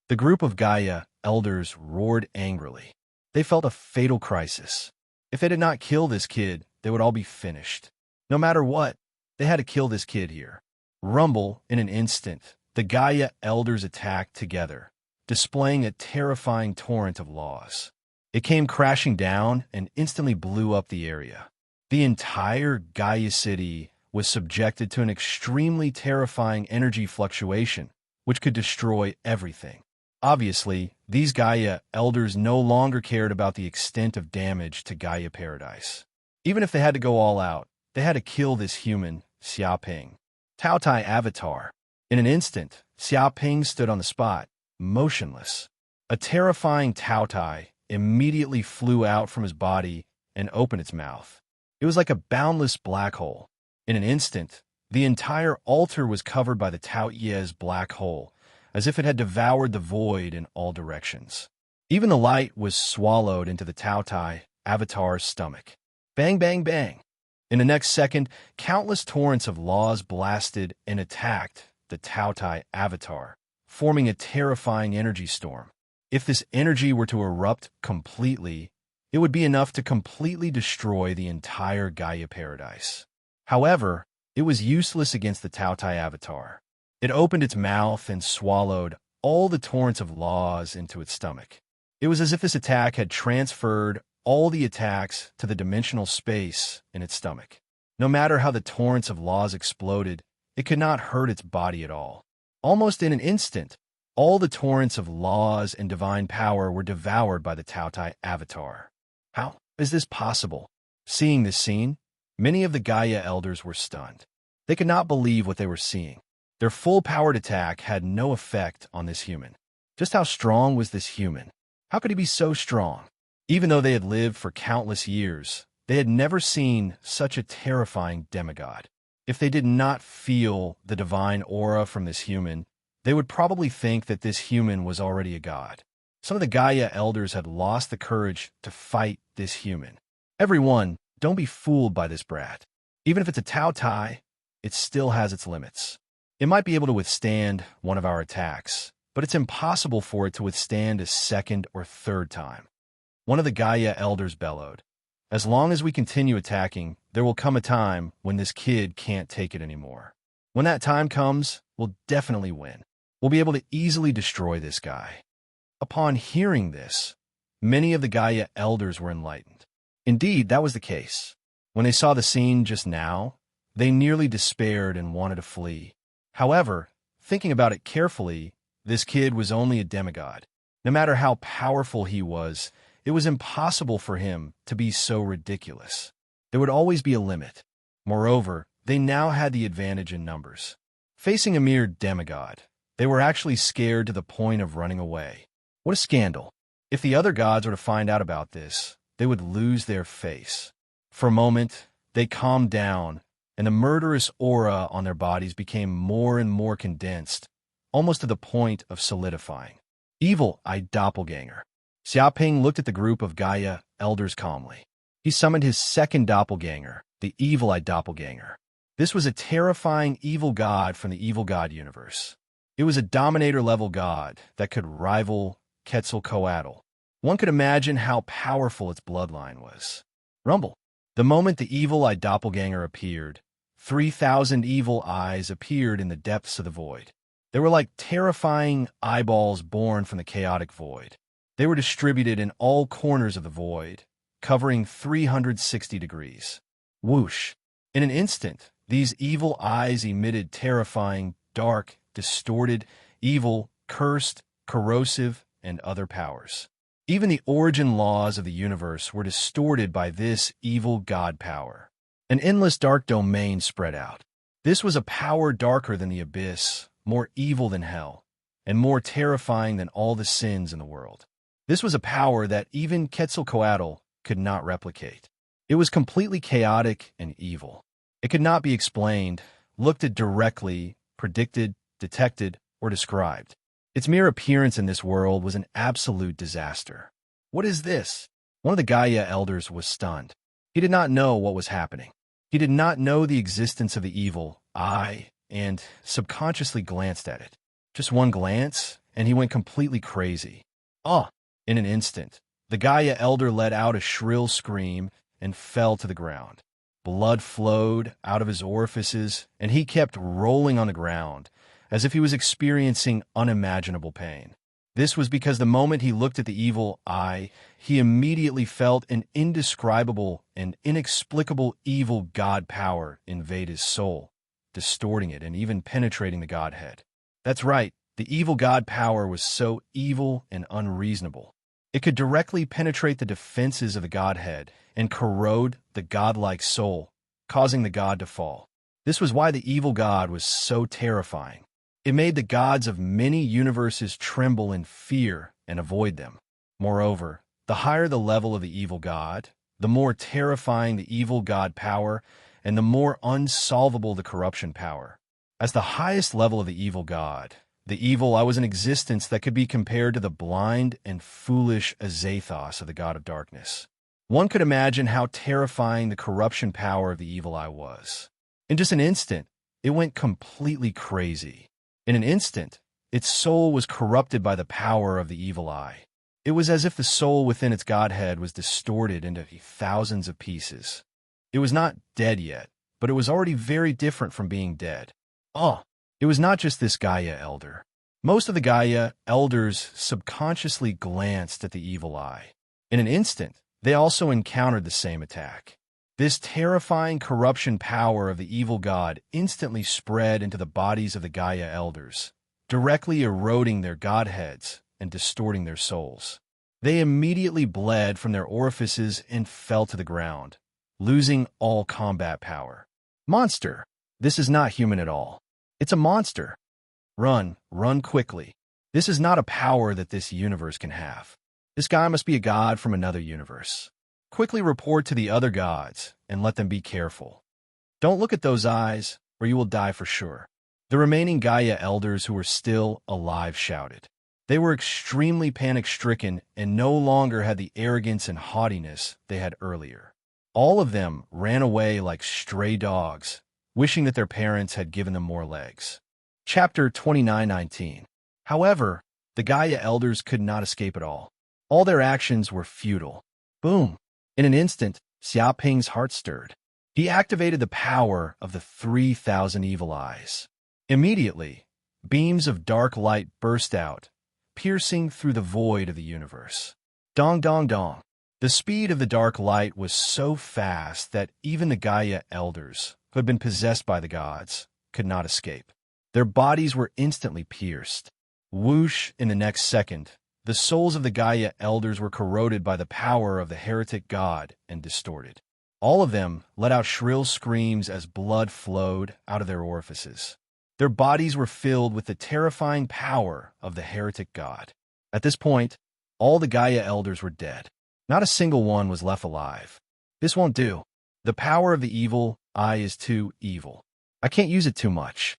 The group of Gaia elders roared angrily. They felt a fatal crisis. If they did not kill this kid, they would all be finished. No matter what, they had to kill this kid here. Rumble, in an instant, the Gaia elders attacked together, displaying a terrifying torrent of laws. It came crashing down and instantly blew up the area. The entire Gaia city was subjected to an extremely terrifying energy fluctuation, which could destroy everything. Obviously, these Gaia elders no longer cared about the extent of damage to Gaia Paradise. Even if they had to go all out, they had to kill this human, Xiaoping. Taotai Avatar. In an instant, Xiaoping stood on the spot, motionless. A terrifying Taotai immediately flew out from his body and opened its mouth. It was like a boundless black hole. In an instant, the entire altar was covered by the Tao Ye's black hole, as if it had devoured the void in all directions. Even the light was swallowed into the Taotai Avatar's stomach. Bang, bang, bang. In the next second, countless torrents of laws blasted and attacked the Taotai Avatar, forming a terrifying energy storm. If this energy were to erupt completely, it would be enough to completely destroy the entire Gaia Paradise. However, it was useless against the Taotai Avatar. It opened its mouth and swallowed all the torrents of laws into its stomach. It was as if this attack had transferred all the attacks to the dimensional space in its stomach. No matter how the torrents of laws exploded, it could not hurt its body at all. Almost in an instant, all the torrents of laws and divine power were devoured by the Taotai Avatar. How is this possible? Seeing this scene, many of the Gaia elders were stunned. They could not believe what they were seeing. Their full-powered attack had no effect on this human. Just how strong was this human? How could he be so strong? Even though they had lived for countless years, they had never seen such a terrifying demigod. If they did not feel the divine aura from this human, they would probably think that this human was already a god. Some of the Gaia elders had lost the courage to fight this human. Everyone, don't be fooled by this brat. Even if it's a Taotai, it still has its limits. It might be able to withstand one of our attacks, but it's impossible for it to withstand a second or third time. One of the Gaia elders bellowed. As long as we continue attacking, there will come a time when this kid can't take it anymore. When that time comes, we'll definitely win. We'll be able to easily destroy this guy. Upon hearing this, many of the Gaia elders were enlightened. Indeed, that was the case. When they saw the scene just now, they nearly despaired and wanted to flee. However, thinking about it carefully, this kid was only a demigod. No matter how powerful he was, it was impossible for him to be so ridiculous. There would always be a limit. Moreover, they now had the advantage in numbers. Facing a mere demigod, they were actually scared to the point of running away. What a scandal. If the other gods were to find out about this, they would lose their face. For a moment, they calmed down and the murderous aura on their bodies became more and more condensed, almost to the point of solidifying. Evil-eyed doppelganger. Xiaoping looked at the group of Gaia elders calmly. He summoned his second doppelganger, the evil-eyed doppelganger. This was a terrifying evil god from the evil god universe. It was a dominator-level god that could rival Quetzalcoatl. One could imagine how powerful its bloodline was. Rumble. The moment the evil-eyed doppelganger appeared, 3,000 evil eyes appeared in the depths of the void. They were like terrifying eyeballs born from the chaotic void. They were distributed in all corners of the void, covering 360 degrees. Whoosh! In an instant, these evil eyes emitted terrifying, dark, distorted, evil, cursed, corrosive, and other powers. Even the origin laws of the universe were distorted by this evil god power. An endless dark domain spread out. This was a power darker than the abyss, more evil than hell, and more terrifying than all the sins in the world. This was a power that even Quetzalcoatl could not replicate. It was completely chaotic and evil. It could not be explained, looked at directly, predicted, detected, or described. Its mere appearance in this world was an absolute disaster. What is this? One of the Gaia elders was stunned. He did not know what was happening. He did not know the existence of the evil eye and subconsciously glanced at it. Just one glance, and he went completely crazy. In an instant, the Gaia elder let out a shrill scream and fell to the ground. Blood flowed out of his orifices, and he kept rolling on the ground, as if he was experiencing unimaginable pain. This was because the moment he looked at the evil eye, he immediately felt an indescribable and inexplicable evil god power invade his soul, distorting it and even penetrating the godhead. That's right, the evil god power was so evil and unreasonable. It could directly penetrate the defenses of the godhead and corrode the godlike soul, causing the god to fall. This was why the evil god was so terrifying. It made the gods of many universes tremble in fear and avoid them. Moreover, the higher the level of the evil god, the more terrifying the evil god power and the more unsolvable the corruption power. As the highest level of the evil god, the evil eye was an existence that could be compared to the blind and foolish Azathos of the god of darkness. One could imagine how terrifying the corruption power of the evil eye was. In just an instant, it went completely crazy. In an instant, its soul was corrupted by the power of the evil eye. It was as if the soul within its godhead was distorted into thousands of pieces. It was not dead yet, but it was already very different from being dead. It was not just this Gaia elder. Most of the Gaia elders subconsciously glanced at the evil eye. In an instant, they also encountered the same attack. This terrifying corruption power of the evil god instantly spread into the bodies of the Gaia elders, directly eroding their godheads and distorting their souls. They immediately bled from their orifices and fell to the ground, losing all combat power. Monster! This is not human at all. It's a monster. Run quickly. This is not a power that this universe can have. This guy must be a god from another universe. Quickly report to the other gods and let them be careful. Don't look at those eyes, or you will die for sure. The remaining Gaia elders who were still alive shouted. They were extremely panic-stricken and no longer had the arrogance and haughtiness they had earlier. All of them ran away like stray dogs, wishing that their parents had given them more legs. Chapter 29:19. However, the Gaia elders could not escape at all. All their actions were futile. Boom! In an instant, Xiaoping's heart stirred. He activated the power of the 3,000 evil eyes. Immediately, beams of dark light burst out, piercing through the void of the universe. Dong dong dong. The speed of the dark light was so fast that even the Gaia elders, who had been possessed by the gods, could not escape. Their bodies were instantly pierced. Whoosh! In the next second, the souls of the Gaia elders were corroded by the power of the heretic god and distorted. All of them let out shrill screams as blood flowed out of their orifices. Their bodies were filled with the terrifying power of the heretic god. At this point, all the Gaia elders were dead. Not a single one was left alive. This won't do. The power of the evil eye is too evil. I can't use it too much.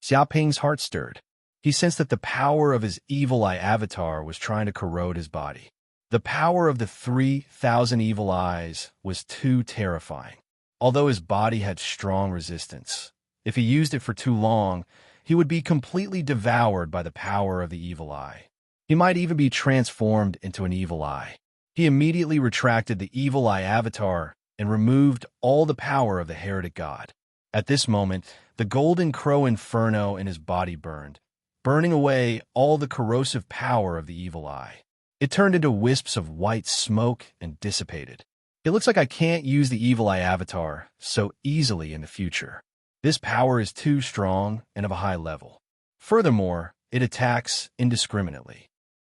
Xiaoping's heart stirred. He sensed that the power of his evil eye avatar was trying to corrode his body. The power of the 3,000 evil eyes was too terrifying. Although his body had strong resistance, if he used it for too long, he would be completely devoured by the power of the evil eye. He might even be transformed into an evil eye. He immediately retracted the evil eye avatar and removed all the power of the heretic god. At this moment, the golden crow inferno in his body burned, burning away all the corrosive power of the evil eye. It turned into wisps of white smoke and dissipated. It looks like I can't use the evil eye avatar so easily in the future. This power is too strong and of a high level. Furthermore, it attacks indiscriminately.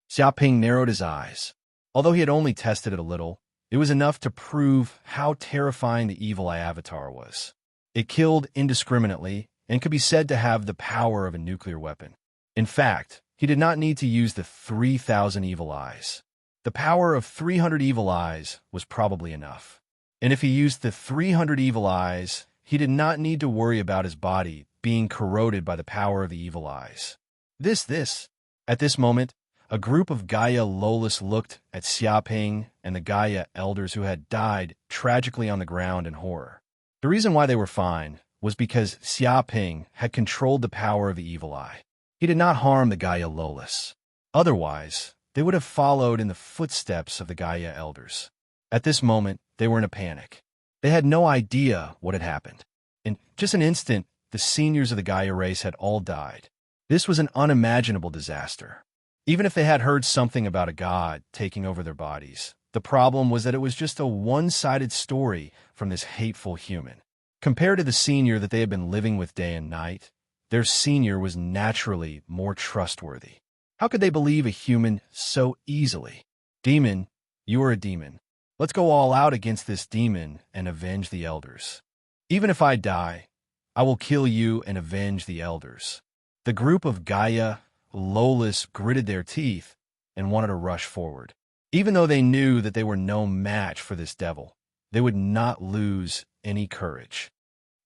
Xiaoping narrowed his eyes. Although he had only tested it a little, it was enough to prove how terrifying the evil eye avatar was. It killed indiscriminately and could be said to have the power of a nuclear weapon. In fact, he did not need to use the 3,000 evil eyes. The power of 300 evil eyes was probably enough. And if he used the 300 evil eyes, he did not need to worry about his body being corroded by the power of the evil eyes. At this moment, a group of Gaia Lolis looked at Xiaoping and the Gaia elders who had died tragically on the ground in horror. The reason why they were fine was because Xiaoping had controlled the power of the evil eye. He did not harm the Gaia Lolis. Otherwise, they would have followed in the footsteps of the Gaia elders. At this moment, they were in a panic. They had no idea what had happened. In just an instant, the seniors of the Gaia race had all died. This was an unimaginable disaster. Even if they had heard something about a god taking over their bodies, the problem was that it was just a one-sided story from this hateful human. Compared to the senior that they had been living with day and night, their senior was naturally more trustworthy. How could they believe a human so easily? Demon, you are a demon. Let's go all out against this demon and avenge the elders. Even if I die, I will kill you and avenge the elders. The group of Gaia Lolis gritted their teeth and wanted to rush forward. Even though they knew that they were no match for this devil, they would not lose any courage.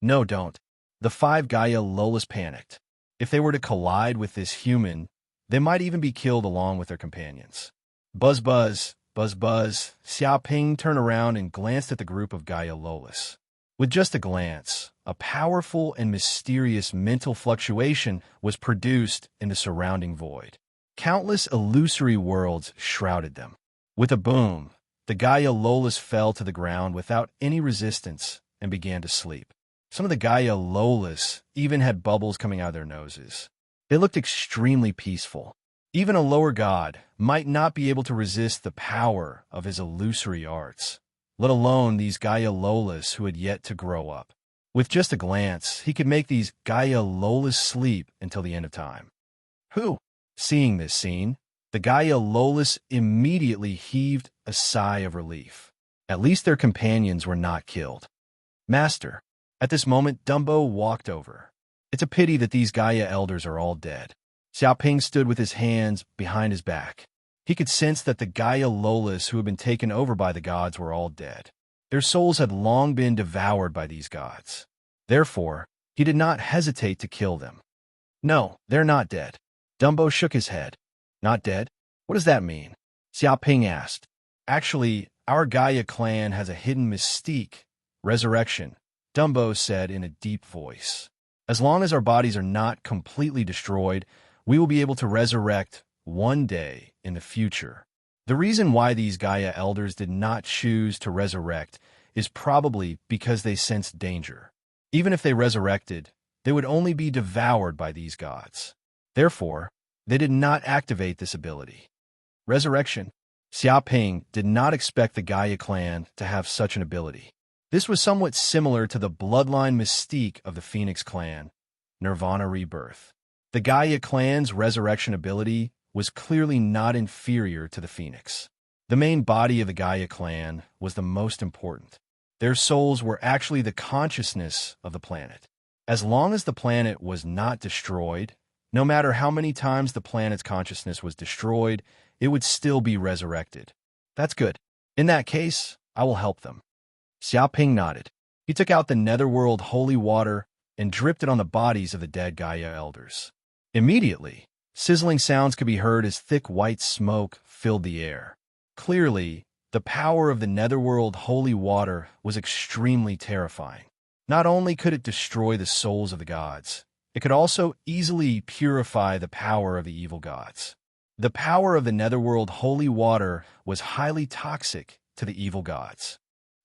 No, don't. The 5 Gaia Lolis panicked. If they were to collide with this human, they might even be killed along with their companions. Buzz, buzz, buzz, buzz. Xiaoping turned around and glanced at the group of Gaia Lolis. With just a glance, a powerful and mysterious mental fluctuation was produced in the surrounding void. Countless illusory worlds shrouded them. With a boom, the Gaia Lolis fell to the ground without any resistance and began to sleep. Some of the Gaia Lolis even had bubbles coming out of their noses. They looked extremely peaceful. Even a lower god might not be able to resist the power of his illusory arts, let alone these Gaia Lolis who had yet to grow up. With just a glance, he could make these Gaia Lolis sleep until the end of time. Who? Seeing this scene, the Gaia Lolis immediately heaved a sigh of relief. At least their companions were not killed. Master. At this moment, Dumbo walked over. It's a pity that these Gaia elders are all dead. Xiaoping stood with his hands behind his back. He could sense that the Gaia Lolis who had been taken over by the gods were all dead. Their souls had long been devoured by these gods. Therefore, he did not hesitate to kill them. No, they're not dead. Dumbo shook his head. Not dead? What does that mean? Xiaoping asked. Actually, our Gaia clan has a hidden mystique, resurrection, Dumbo said in a deep voice. As long as our bodies are not completely destroyed, we will be able to resurrect one day in the future. The reason why these Gaia elders did not choose to resurrect is probably because they sensed danger. Even if they resurrected, they would only be devoured by these gods. Therefore, they did not activate this ability. Resurrection. Xiaoping did not expect the Gaia clan to have such an ability. This was somewhat similar to the bloodline mystique of the Phoenix clan, Nirvana Rebirth. The Gaia clan's resurrection ability was clearly not inferior to the Phoenix. The main body of the Gaia clan was the most important. Their souls were actually the consciousness of the planet. As long as the planet was not destroyed, no matter how many times the planet's consciousness was destroyed, it would still be resurrected. That's good. In that case, I will help them. Xiaoping nodded. He took out the netherworld holy water and dripped it on the bodies of the dead Gaia elders. Immediately, sizzling sounds could be heard as thick white smoke filled the air. Clearly, the power of the netherworld holy water was extremely terrifying. Not only could it destroy the souls of the gods, it could also easily purify the power of the evil gods. The power of the netherworld holy water was highly toxic to the evil gods.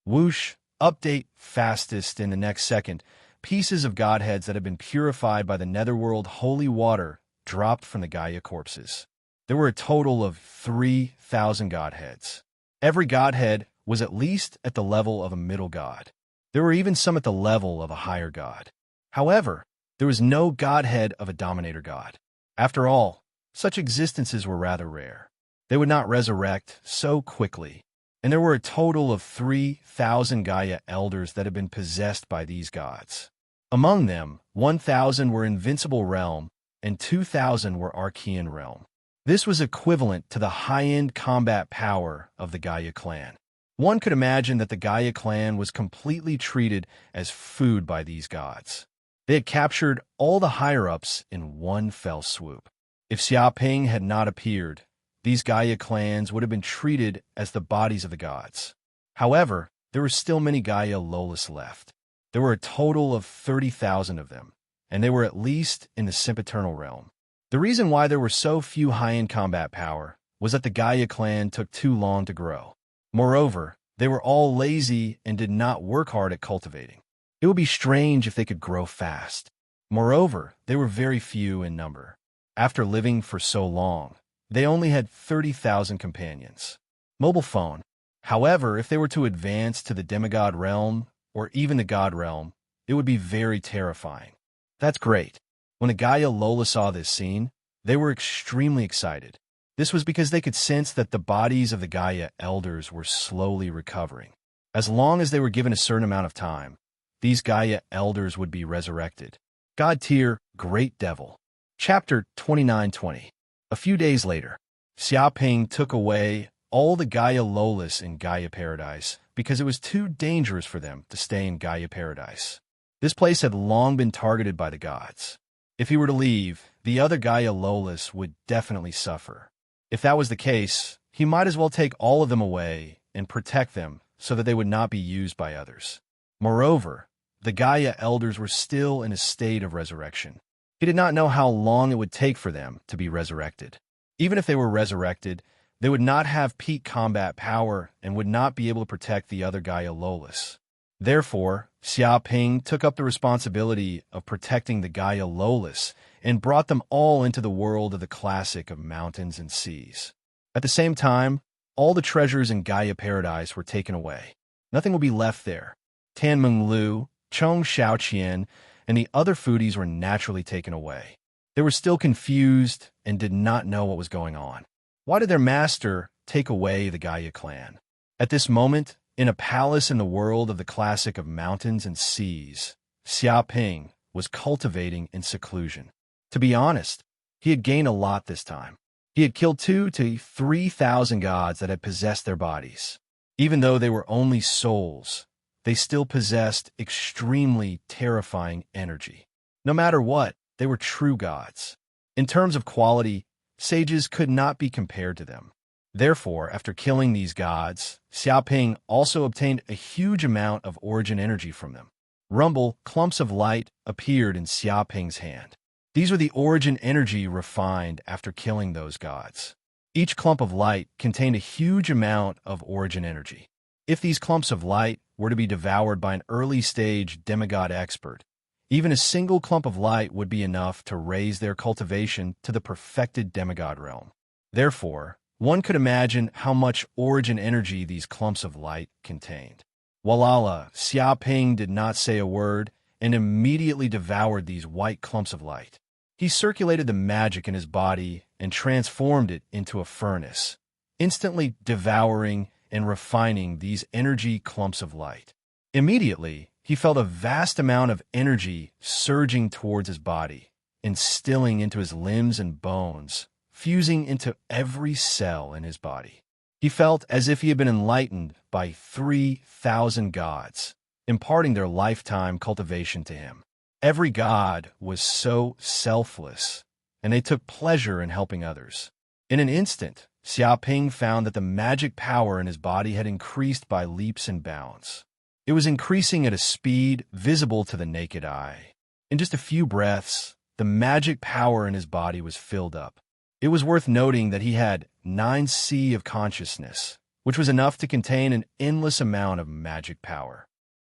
Whoosh, update, fastest in the next second, pieces of godheads that had been purified by the netherworld holy water dropped from the Gaia corpses. There were a total of 3,000 godheads. Every godhead was at least at the level of a middle god. There were even some at the level of a higher god. However, there was no godhead of a dominator god. After all, such existences were rather rare. They would not resurrect so quickly, and there were a total of 3,000 Gaia elders that had been possessed by these gods. Among them, 1,000 were Invincible Realm, and 2,000 were Archean Realm. This was equivalent to the high-end combat power of the Gaia clan. One could imagine that the Gaia clan was completely treated as food by these gods. They had captured all the higher-ups in one fell swoop. If Xiaoping had not appeared, these Gaia clans would have been treated as the bodies of the gods. However, there were still many Gaia Lolas left. There were a total of 30,000 of them, and they were at least in the sempiternal realm. The reason why there were so few high-end combat power was that the Gaia clan took too long to grow. Moreover, they were all lazy and did not work hard at cultivating. It would be strange if they could grow fast. Moreover, they were very few in number. After living for so long, they only had 30,000 companions. Mobile phone. However, if they were to advance to the demigod realm, or even the god realm, it would be very terrifying. That's great. When the Gaia Lola saw this scene, they were extremely excited. This was because they could sense that the bodies of the Gaia elders were slowly recovering. As long as they were given a certain amount of time, these Gaia elders would be resurrected. God tier, Great Devil. Chapter 2920. A few days later, Xiaoping took away all the Gaia Lolas in Gaia Paradise because it was too dangerous for them to stay in Gaia Paradise. This place had long been targeted by the gods. If he were to leave, the other Gaia Lolas would definitely suffer. If that was the case, he might as well take all of them away and protect them so that they would not be used by others. Moreover, the Gaia elders were still in a state of resurrection. He did not know how long it would take for them to be resurrected. Even if they were resurrected, they would not have peak combat power and would not be able to protect the other Gaia Lolas. Therefore, Xiaoping took up the responsibility of protecting the Gaia Lolas and brought them all into the world of the classic of mountains and seas. At the same time, all the treasures in Gaia Paradise were taken away. Nothing would be left there. Tanmeng Lu, Chong Xiaoqian, and the other foodies were naturally taken away. They were still confused and did not know what was going on. Why did their master take away the Gaia clan? At this moment, in a palace in the world of the classic of mountains and seas, Xiaoping was cultivating in seclusion. To be honest, he had gained a lot this time. He had killed 2,000 to 3,000 gods that had possessed their bodies. Even though they were only souls, they still possessed extremely terrifying energy. No matter what, they were true gods. In terms of quality, sages could not be compared to them. Therefore, after killing these gods, Xiaoping also obtained a huge amount of origin energy from them. Rumble, clumps of light, appeared in Xiaoping's hand. These were the origin energy refined after killing those gods. Each clump of light contained a huge amount of origin energy. If these clumps of light were to be devoured by an early-stage demigod expert, even a single clump of light would be enough to raise their cultivation to the perfected demigod realm. Therefore, one could imagine how much origin energy these clumps of light contained. Walala, Xiaoping did not say a word and immediately devoured these white clumps of light. He circulated the magic in his body and transformed it into a furnace, instantly devouring and refining these energy clumps of light. Immediately, he felt a vast amount of energy surging towards his body, instilling into his limbs and bones, fusing into every cell in his body. He felt as if he had been enlightened by 3,000 gods. imparting their lifetime cultivation to him. Every god was so selfless, and they took pleasure in helping others. In an instant, Xiaoping found that the magic power in his body had increased by leaps and bounds. It was increasing at a speed visible to the naked eye. In just a few breaths, the magic power in his body was filled up. It was worth noting that he had 9C of consciousness, which was enough to contain an endless amount of magic power.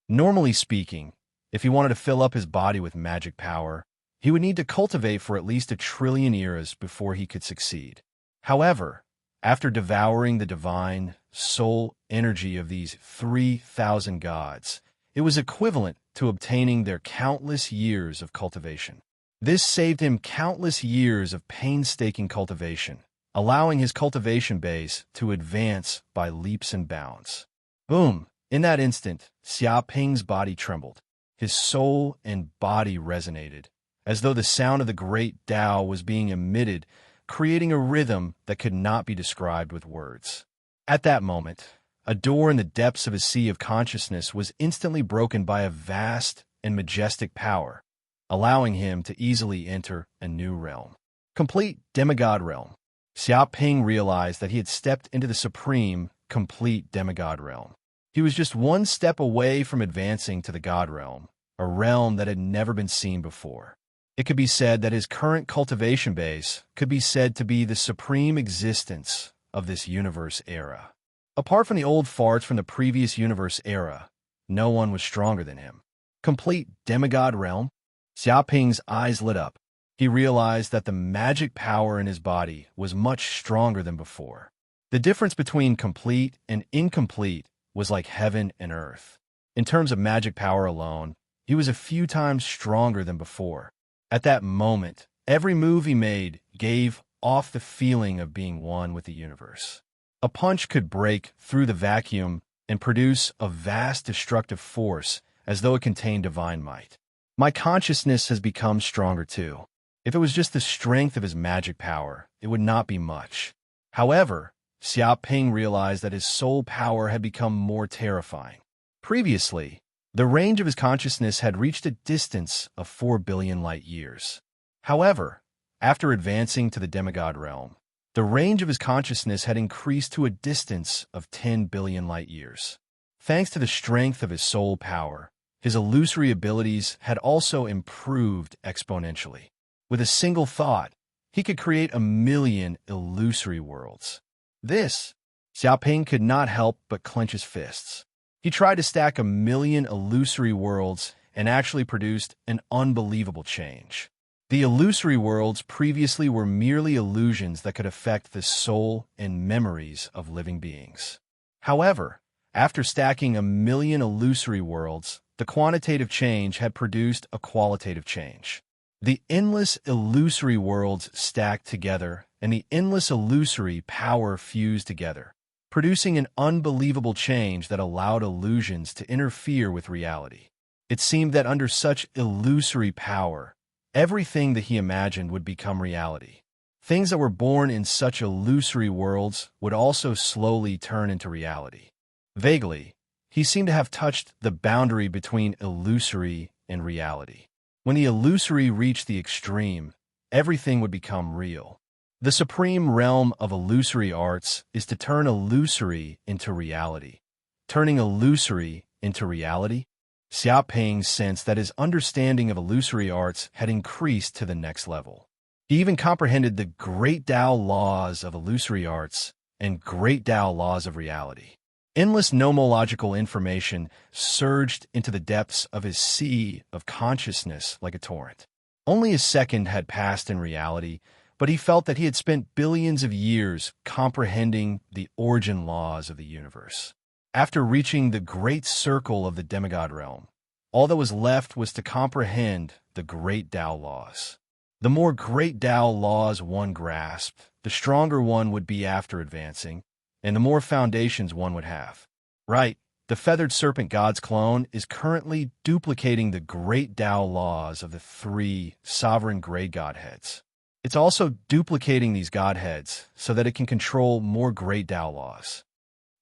Normally speaking, if he wanted to fill up his body with magic power, he would need to cultivate for at least 1,000,000,000,000 years before he could succeed. However, after devouring the divine soul energy of these 3,000 gods, it was equivalent to obtaining their countless years of cultivation. This saved him countless years of painstaking cultivation, allowing his cultivation base to advance by leaps and bounds. Boom! In that instant, Xiaoping's body trembled. His soul and body resonated, as though the sound of the great Tao was being emitted, creating a rhythm that could not be described with words. At that moment, a door in the depths of his sea of consciousness was instantly broken by a vast and majestic power, allowing him to easily enter a new realm. Complete demigod realm. Xiaoping realized that he had stepped into the supreme, complete demigod realm. He was just one step away from advancing to the god realm, a realm that had never been seen before. It could be said that his current cultivation base could be said to be the supreme existence of this universe era. Apart from the old farts from the previous universe era, no one was stronger than him. Complete demigod realm? Xiaoping's eyes lit up. He realized that the magic power in his body was much stronger than before. The difference between complete and incomplete was like heaven and earth. In terms of magic power alone, he was a few times stronger than before. At that moment, every move he made gave off the feeling of being one with the universe. A punch could break through the vacuum and produce a vast destructive force as though it contained divine might. My consciousness has become stronger too. If it was just the strength of his magic power, it would not be much. However, Xiaoping realized that his soul power had become more terrifying. Previously, the range of his consciousness had reached a distance of 4 billion light years. However, after advancing to the demigod realm, the range of his consciousness had increased to a distance of 10 billion light years. Thanks to the strength of his soul power, his illusory abilities had also improved exponentially. With a single thought, he could create 1,000,000 illusory worlds. This, Xiaoping could not help but clench his fists. He tried to stack 1,000,000 illusory worlds and actually produced an unbelievable change. The illusory worlds previously were merely illusions that could affect the soul and memories of living beings. However, after stacking 1,000,000 illusory worlds, the quantitative change had produced a qualitative change. The endless illusory worlds stacked together and the endless illusory power fused together, producing an unbelievable change that allowed illusions to interfere with reality. It seemed that under such illusory power, everything that he imagined would become reality. Things that were born in such illusory worlds would also slowly turn into reality. Vaguely, he seemed to have touched the boundary between illusory and reality. When the illusory reached the extreme, everything would become real. The supreme realm of illusory arts is to turn illusory into reality. Turning illusory into reality? Xiaoping sensed that his understanding of illusory arts had increased to the next level. He even comprehended the great Tao laws of illusory arts and great Tao laws of reality. Endless nomological information surged into the depths of his sea of consciousness like a torrent. Only a second had passed in reality, but he felt that he had spent billions of years comprehending the origin laws of the universe. After reaching the great circle of the demigod realm, all that was left was to comprehend the great Tao laws. The more great Tao laws one grasped, the stronger one would be after advancing, and the more foundations one would have. Right, the feathered serpent god's clone is currently duplicating the great Tao laws of the 3 sovereign grade godheads. It's also duplicating these godheads so that it can control more great Tao laws.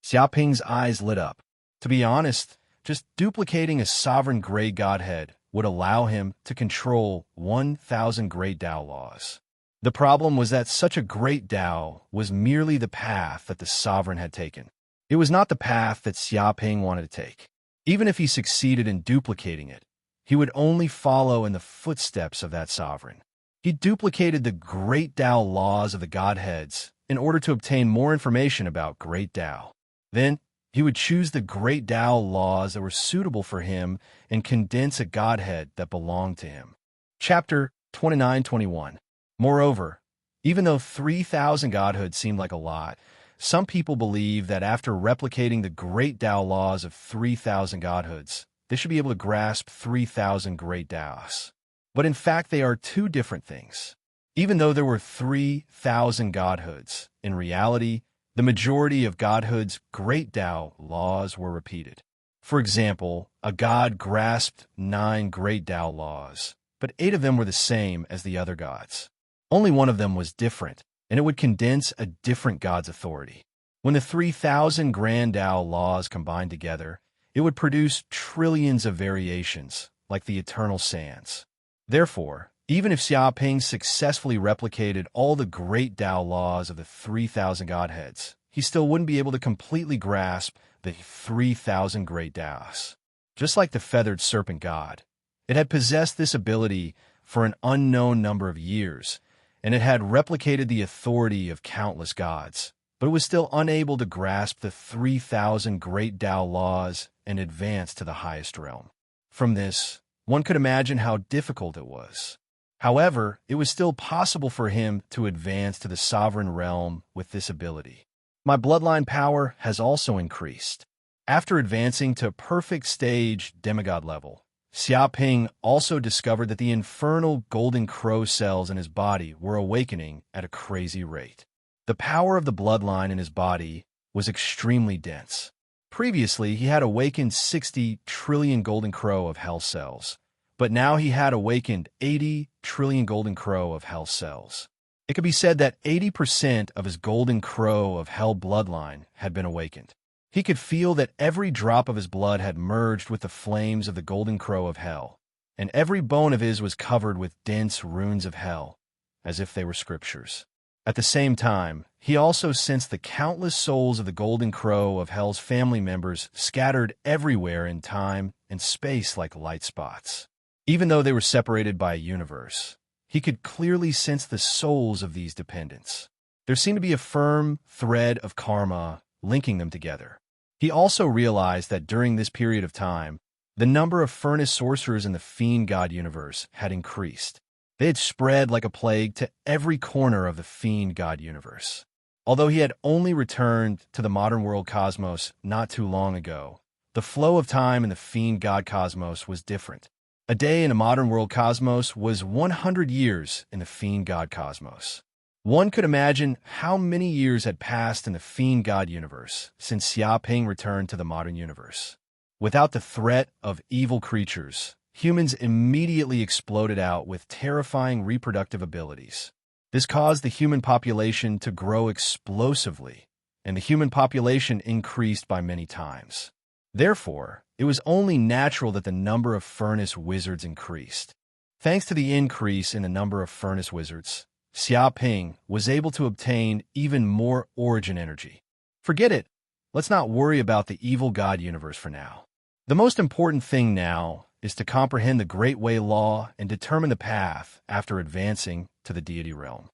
Xiaoping's eyes lit up. To be honest, Just duplicating a sovereign gray godhead would allow him to control 1,000 great Tao laws. The problem was that such a great Tao was merely the path that the sovereign had taken. It was not the path that Xiaoping wanted to take. Even if he succeeded in duplicating it, he would only follow in the footsteps of that sovereign. He duplicated the great Tao laws of the godheads in order to obtain more information about great Tao. Then, he would choose the great Tao laws that were suitable for him and condense a godhead that belonged to him. Chapter 29-21. Moreover, even though 3,000 godhoods seemed like a lot, some people believe that after replicating the great Tao laws of 3,000 godhoods, they should be able to grasp 3,000 great Taos. But in fact, they are two different things. Even though there were 3,000 godhoods, in reality, the majority of godhoods' great Tao laws were repeated. For example, a god grasped 9 great Tao laws, but 8 of them were the same as the other gods. Only one of them was different, and it would condense a different god's authority. When the 3,000 grand Tao laws combined together, it would produce trillions of variations, like the eternal sands. Therefore, even if Xiaoping successfully replicated all the great Tao laws of the 3,000 godheads, he still wouldn't be able to completely grasp the 3,000 great Taos. Just like the feathered serpent god, it had possessed this ability for an unknown number of years, and it had replicated the authority of countless gods, but it was still unable to grasp the 3,000 great Tao laws and advance to the highest realm. From this, one could imagine how difficult it was. However, it was still possible for him to advance to the sovereign realm with this ability. My bloodline power has also increased. After advancing to perfect stage demigod level, Xiaoping also discovered that the infernal golden crow cells in his body were awakening at a crazy rate. The power of the bloodline in his body was extremely dense. Previously, he had awakened 60 trillion golden crow of hell cells, but now he had awakened 80 trillion golden crow of hell cells. It could be said that 80% of his golden crow of hell bloodline had been awakened. He could feel that every drop of his blood had merged with the flames of the golden crow of hell, and every bone of his was covered with dense runes of hell, as if they were scriptures. At the same time, he also sensed the countless souls of the golden crow of hell's family members scattered everywhere in time and space like light spots. Even though they were separated by a universe, he could clearly sense the souls of these dependents. There seemed to be a firm thread of karma linking them together. He also realized that during this period of time, the number of furnace sorcerers in the Fiend god universe had increased. They had spread like a plague to every corner of the Fiend god universe. Although he had only returned to the modern world cosmos not too long ago, the flow of time in the Fiend god cosmos was different. A day in a modern world cosmos was 100 years in the Fiend god cosmos. One could imagine how many years had passed in the Fiend god universe since Xiaoping returned to the modern universe. Without the threat of evil creatures, humans immediately exploded out with terrifying reproductive abilities. This caused the human population to grow explosively, and the human population increased by many times. Therefore, it was only natural that the number of furnace wizards increased. Thanks to the increase in the number of furnace wizards, Xiaoping was able to obtain even more origin energy. Forget it. Let's not worry about the evil god universe for now. The most important thing now is to comprehend the Great Way Law and determine the path after advancing to the deity realm.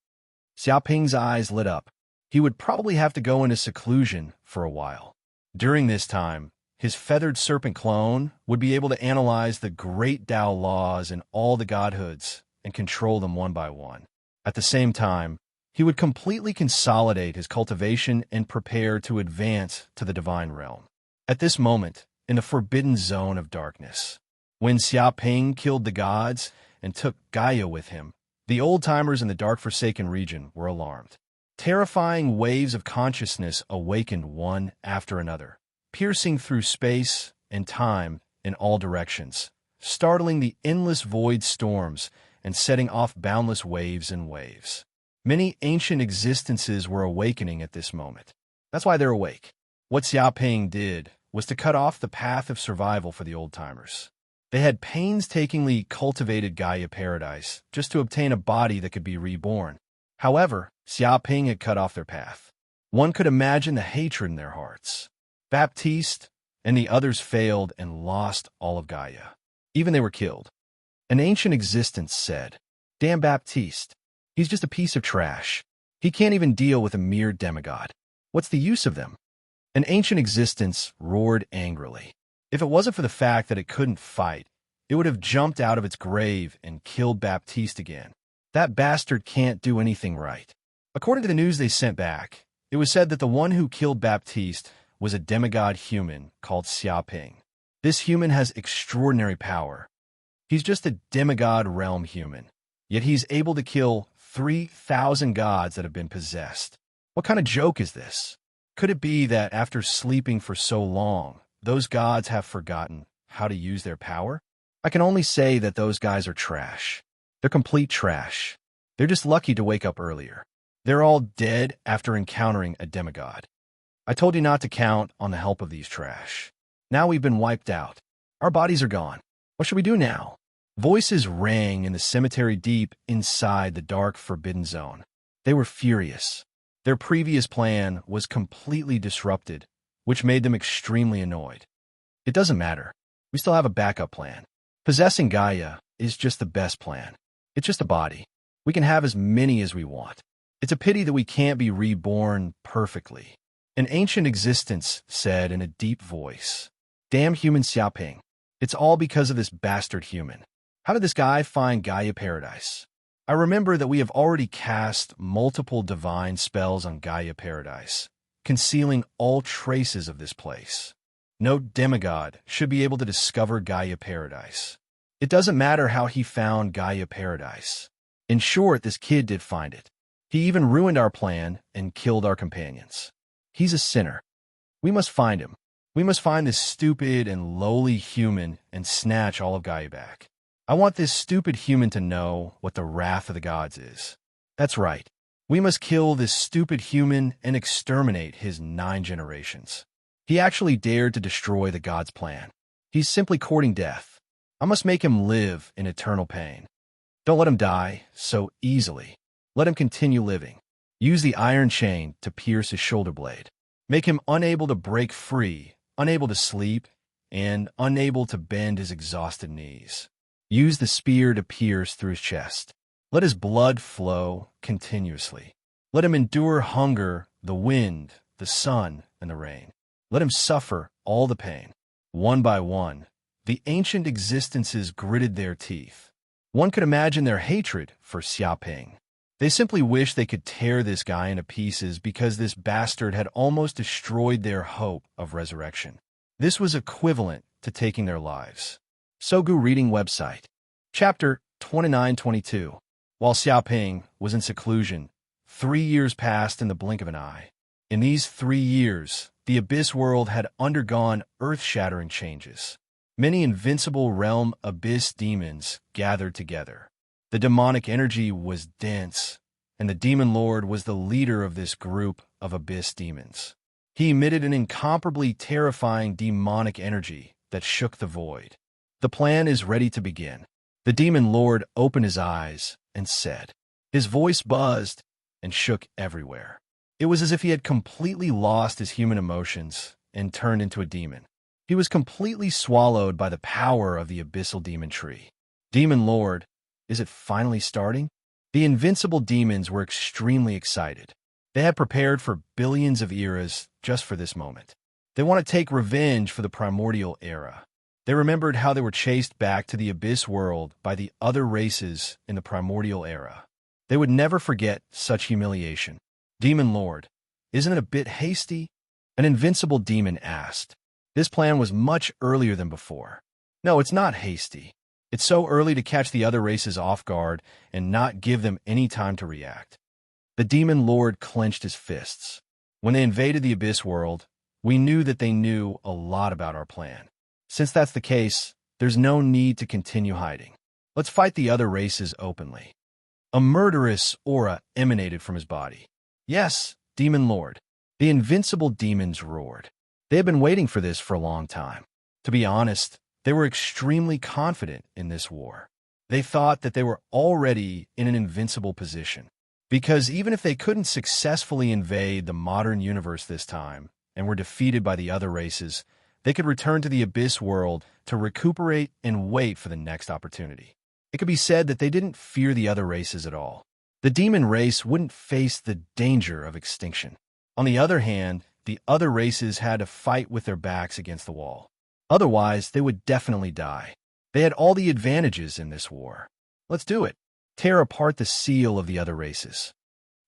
Xiaoping's eyes lit up. He would probably have to go into seclusion for a while. During this time, his feathered serpent clone would be able to analyze the great Tao laws in all the godhoods and control them one by one. At the same time, he would completely consolidate his cultivation and prepare to advance to the divine realm. At this moment, in the forbidden zone of darkness, when Xiaoping killed the gods and took Gaia with him, the old-timers in the dark forsaken region were alarmed. Terrifying waves of consciousness awakened one after another, piercing through space and time in all directions, startling the endless void storms and setting off boundless waves and waves. Many ancient existences were awakening at this moment. That's why they're awake. What Xiaoping did was to cut off the path of survival for the old-timers. They had painstakingly cultivated Gaia Paradise just to obtain a body that could be reborn. However, Xiaoping had cut off their path. One could imagine the hatred in their hearts. Baptiste and the others failed and lost all of Gaia. Even they were killed. An ancient existence said, "Damn Baptiste. He's just a piece of trash. He can't even deal with a mere demigod. What's the use of them?" An ancient existence roared angrily. If it wasn't for the fact that it couldn't fight, it would have jumped out of its grave and killed Baptiste again. That bastard can't do anything right. According to the news they sent back, it was said that the one who killed Baptiste was a demigod human called Xiaoping. This human has extraordinary power. He's just a demigod realm human, yet he's able to kill 3,000 gods that have been possessed. What kind of joke is this? Could it be that after sleeping for so long, those gods have forgotten how to use their power? I can only say that those guys are trash. They're complete trash. They're just lucky to wake up earlier. They're all dead after encountering a demigod. I told you not to count on the help of these trash. Now we've been wiped out. Our bodies are gone. What should we do now? Voices rang in the cemetery deep inside the dark forbidden zone. They were furious. Their previous plan was completely disrupted, which made them extremely annoyed. It doesn't matter. We still have a backup plan. Possessing Gaia is just the best plan. It's just a body. We can have as many as we want. It's a pity that we can't be reborn perfectly. An ancient existence said in a deep voice, "Damn human Xiaoping. It's all because of this bastard human. How did this guy find Gaia Paradise? I remember that we have already cast multiple divine spells on Gaia Paradise, concealing all traces of this place. No demigod should be able to discover Gaia Paradise. It doesn't matter how he found Gaia Paradise. In short, this kid did find it. He even ruined our plan and killed our companions. He's a sinner. We must find him. We must find this stupid and lowly human and snatch all of Gaia back. I want this stupid human to know what the wrath of the gods is. That's right. We must kill this stupid human and exterminate his 9 generations. He actually dared to destroy the gods' plan. He's simply courting death. I must make him live in eternal pain. Don't let him die so easily. Let him continue living. Use the iron chain to pierce his shoulder blade. Make him unable to break free, unable to sleep, and unable to bend his exhausted knees. Use the spear to pierce through his chest. Let his blood flow continuously. Let him endure hunger, the wind, the sun, and the rain. Let him suffer all the pain. One by one, the ancient existences gritted their teeth. One could imagine their hatred for Xiaoping. They simply wished they could tear this guy into pieces because this bastard had almost destroyed their hope of resurrection. This was equivalent to taking their lives. Sogu Reading Website. Chapter 29-22. While Xiaoping was in seclusion, 3 years passed in the blink of an eye. In these 3 years, the Abyss world had undergone earth-shattering changes. Many invincible realm Abyss demons gathered together. The demonic energy was dense, and the Demon Lord was the leader of this group of Abyss demons. He emitted an incomparably terrifying demonic energy that shook the void. The plan is ready to begin. The Demon Lord opened his eyes and said. His voice buzzed and shook everywhere. It was as if he had completely lost his human emotions and turned into a demon. He was completely swallowed by the power of the abyssal demon tree. Demon Lord, is it finally starting? The invincible demons were extremely excited. They had prepared for billions of eras just for this moment. They want to take revenge for the primordial era. They remembered how they were chased back to the Abyss world by the other races in the primordial era. They would never forget such humiliation. Demon Lord, isn't it a bit hasty? An invincible demon asked. This plan was much earlier than before. No, it's not hasty. It's so early to catch the other races off guard and not give them any time to react. The Demon Lord clenched his fists. When they invaded the Abyss world, we knew that they knew a lot about our plan. Since that's the case, there's no need to continue hiding. Let's fight the other races openly. A murderous aura emanated from his body. Yes, Demon Lord. The invincible demons roared. They had been waiting for this for a long time. To be honest, they were extremely confident in this war. They thought that they were already in an invincible position. Because even if they couldn't successfully invade the modern universe this time, and were defeated by the other races, they could return to the Abyss world to recuperate and wait for the next opportunity. It could be said that they didn't fear the other races at all. The demon race wouldn't face the danger of extinction. On the other hand, the other races had to fight with their backs against the wall. Otherwise, they would definitely die. They had all the advantages in this war. Let's do it. Tear apart the seal of the other races.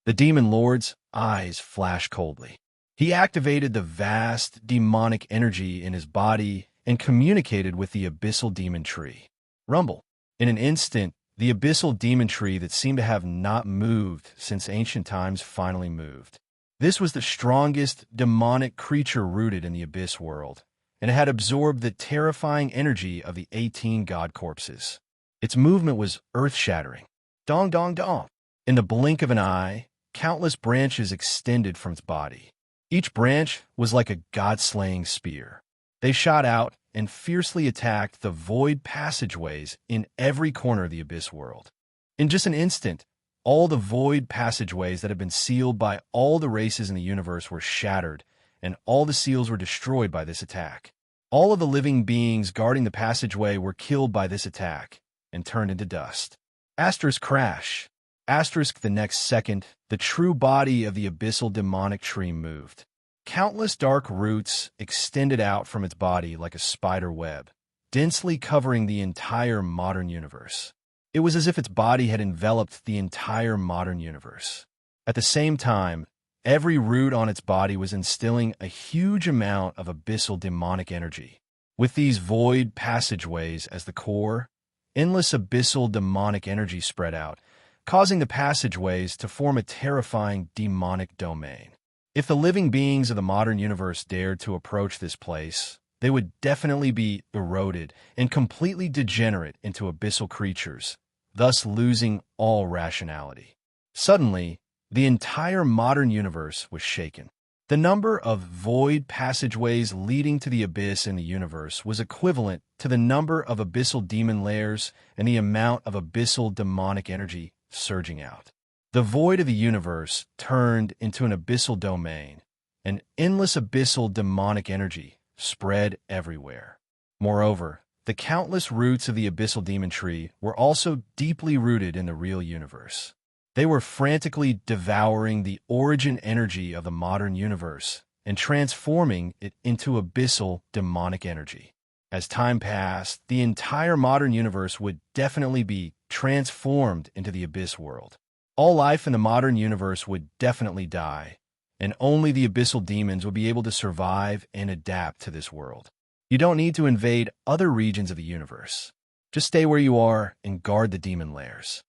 The demon lord's eyes flashed coldly. He activated the vast demonic energy in his body and communicated with the abyssal demon tree. Rumble. In an instant, the abyssal demon tree that seemed to have not moved since ancient times finally moved. This was the strongest demonic creature rooted in the abyss world, and it had absorbed the terrifying energy of the 18 god corpses. Its movement was earth-shattering. Dong, dong, dong. In the blink of an eye, countless branches extended from its body. Each branch was like a god-slaying spear. They shot out and fiercely attacked the void passageways in every corner of the abyss world. In just an instant, all the void passageways that had been sealed by all the races in the universe were shattered, and all the seals were destroyed by this attack. All of the living beings guarding the passageway were killed by this attack and turned into dust. Asterisk crash. Asterisk the next second, the true body of the abyssal demonic tree moved. Countless dark roots extended out from its body like a spider web, densely covering the entire modern universe. It was as if its body had enveloped the entire modern universe. At the same time, every root on its body was instilling a huge amount of abyssal demonic energy. With these void passageways as the core, endless abyssal demonic energy spread out, causing the passageways to form a terrifying demonic domain. If the living beings of the modern universe dared to approach this place, they would definitely be eroded and completely degenerate into abyssal creatures, thus losing all rationality. Suddenly, the entire modern universe was shaken. The number of void passageways leading to the abyss in the universe was equivalent to the number of abyssal demon layers and the amount of abyssal demonic energy surging out. The void of the universe turned into an abyssal domain, and endless abyssal demonic energy spread everywhere. Moreover, the countless roots of the abyssal demon tree were also deeply rooted in the real universe. They were frantically devouring the origin energy of the modern universe and transforming it into abyssal demonic energy. As time passed, the entire modern universe would definitely be transformed into the abyss world. All life in the modern universe would definitely die, and only the abyssal demons would be able to survive and adapt to this world. You don't need to invade other regions of the universe. Just stay where you are and guard the demon lairs.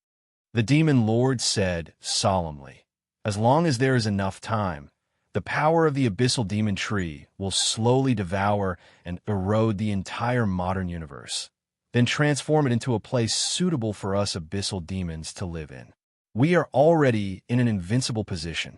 The demon lord said solemnly, as long as there is enough time, the power of the abyssal demon tree will slowly devour and erode the entire modern universe, then transform it into a place suitable for us abyssal demons to live in. We are already in an invincible position.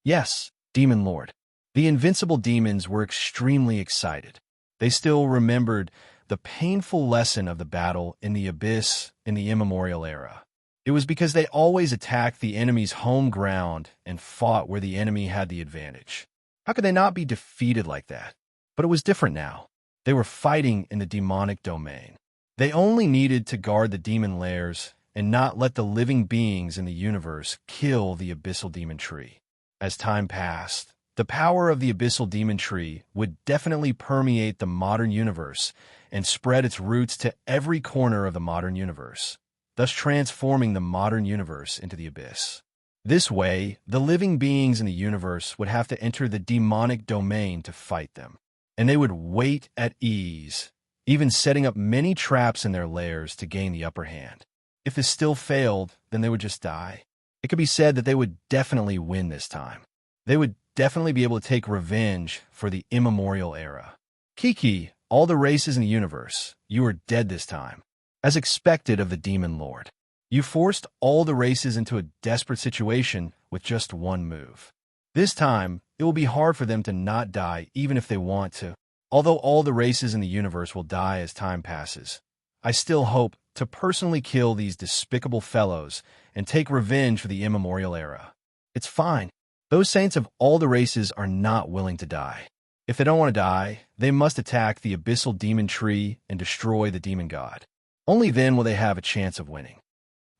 Yes, Demon Lord. The invincible demons were extremely excited. They still remembered the painful lesson of the battle in the abyss in the immemorial era. It was because they always attacked the enemy's home ground and fought where the enemy had the advantage. How could they not be defeated like that? But it was different now. They were fighting in the demonic domain. They only needed to guard the demon lairs and not let the living beings in the universe kill the abyssal demon tree. As time passed, the power of the abyssal demon tree would definitely permeate the modern universe and spread its roots to every corner of the modern universe, thus transforming the modern universe into the abyss. This way, the living beings in the universe would have to enter the demonic domain to fight them, and they would wait at ease, even setting up many traps in their lairs to gain the upper hand. If this still failed, then they would just die. It could be said that they would definitely win this time. They would definitely be able to take revenge for the immemorial era. Kiki, all the races in the universe, you are dead this time. As expected of the Demon Lord, you forced all the races into a desperate situation with just one move. This time, it will be hard for them to not die even if they want to. Although all the races in the universe will die as time passes, I still hope to personally kill these despicable fellows and take revenge for the immemorial era. It's fine. Those saints of all the races are not willing to die. If they don't want to die, they must attack the abyssal demon tree and destroy the demon god. Only then will they have a chance of winning.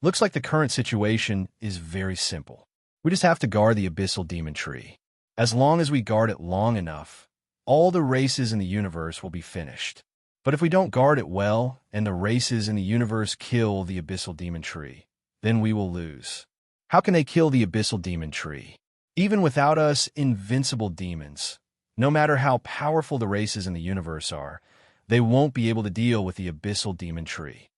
Looks like the current situation is very simple. We just have to guard the abyssal demon tree. As long as we guard it long enough, all the races in the universe will be finished. But if we don't guard it well, and the races in the universe kill the abyssal demon tree, then we will lose. How can they kill the abyssal demon tree? Even without us invincible demons, no matter how powerful the races in the universe are, they won't be able to deal with the abyssal demon tree.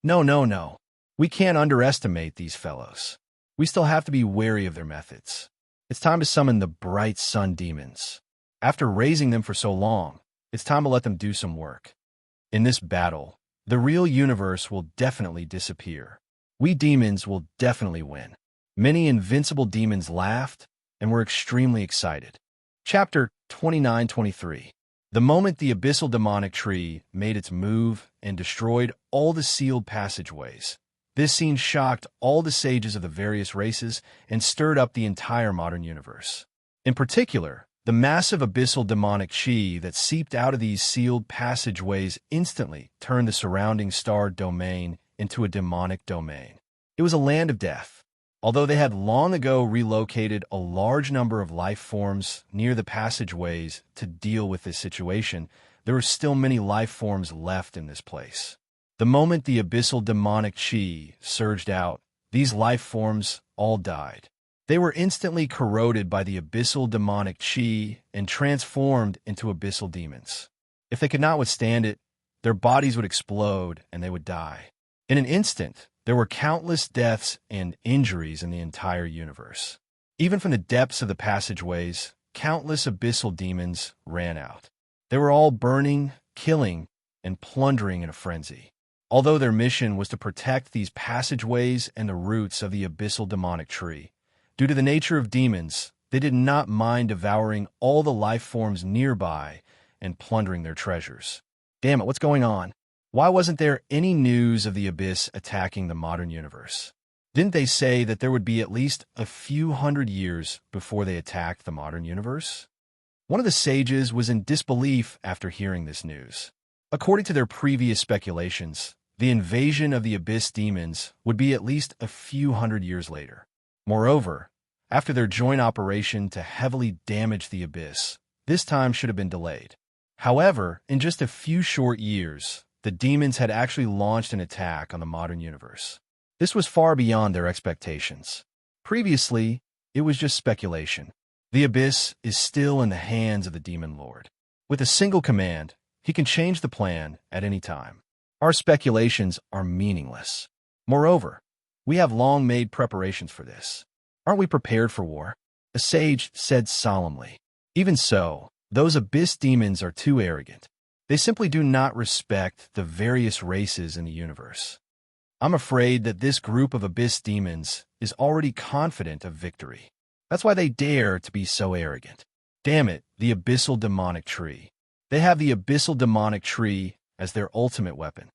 No. We can't underestimate these fellows. We still have to be wary of their methods. It's time to summon the bright sun demons. After raising them for so long, it's time to let them do some work. In this battle, the real universe will definitely disappear. We demons will definitely win. Many invincible demons laughed and were extremely excited. Chapter 29-23. The moment the abyssal demonic tree made its move and destroyed all the sealed passageways, this scene shocked all the sages of the various races and stirred up the entire modern universe. In particular, the massive abyssal demonic chi that seeped out of these sealed passageways instantly turned the surrounding star domain into a demonic domain. It was a land of death. Although they had long ago relocated a large number of life forms near the passageways to deal with this situation, there were still many life forms left in this place. The moment the abyssal demonic chi surged out, these life forms all died. They were instantly corroded by the abyssal demonic chi and transformed into abyssal demons. If they could not withstand it, their bodies would explode and they would die. In an instant, there were countless deaths and injuries in the entire universe. Even from the depths of the passageways, countless abyssal demons ran out. They were all burning, killing, and plundering in a frenzy. Although their mission was to protect these passageways and the roots of the abyssal demonic tree, due to the nature of demons, they did not mind devouring all the life forms nearby and plundering their treasures. Damn it, what's going on? Why wasn't there any news of the abyss attacking the modern universe? Didn't they say that there would be at least a few hundred years before they attacked the modern universe? One of the sages was in disbelief after hearing this news. According to their previous speculations, the invasion of the abyss demons would be at least a few hundred years later. Moreover, after their joint operation to heavily damage the abyss, this time should have been delayed. However, in just a few short years, the demons had actually launched an attack on the modern universe. This was far beyond their expectations. Previously, it was just speculation. The abyss is still in the hands of the demon lord. With a single command, he can change the plan at any time. Our speculations are meaningless. Moreover, we have long made preparations for this. Aren't we prepared for war? A sage said solemnly. Even so, those abyss demons are too arrogant. They simply do not respect the various races in the universe. I'm afraid that this group of abyss demons is already confident of victory. That's why they dare to be so arrogant. Damn it, the abyssal demonic tree. They have the abyssal demonic tree as their ultimate weapon.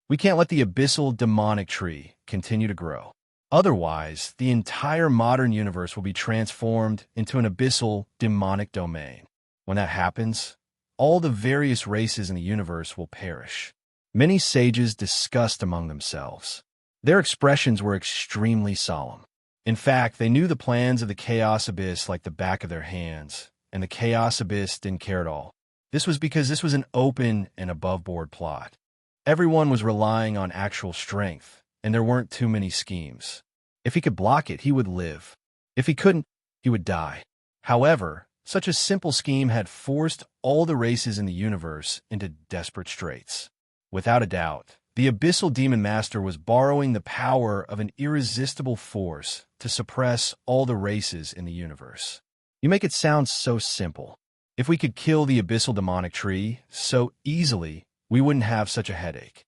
We can't let the abyssal demonic tree continue to grow. Otherwise, the entire modern universe will be transformed into an abyssal demonic domain. When that happens, all the various races in the universe will perish. Many sages discussed among themselves. Their expressions were extremely solemn. In fact, they knew the plans of the Chaos Abyss like the back of their hands, and the Chaos Abyss didn't care at all. This was because this was an open and above-board plot. Everyone was relying on actual strength, and there weren't too many schemes. If he could block it, he would live. If he couldn't, he would die. However, such a simple scheme had forced all the races in the universe into desperate straits. Without a doubt, the Abyssal Demon Master was borrowing the power of an irresistible force to suppress all the races in the universe. You make it sound so simple. If we could kill the Abyssal Demonic Tree so easily, we wouldn't have such a headache.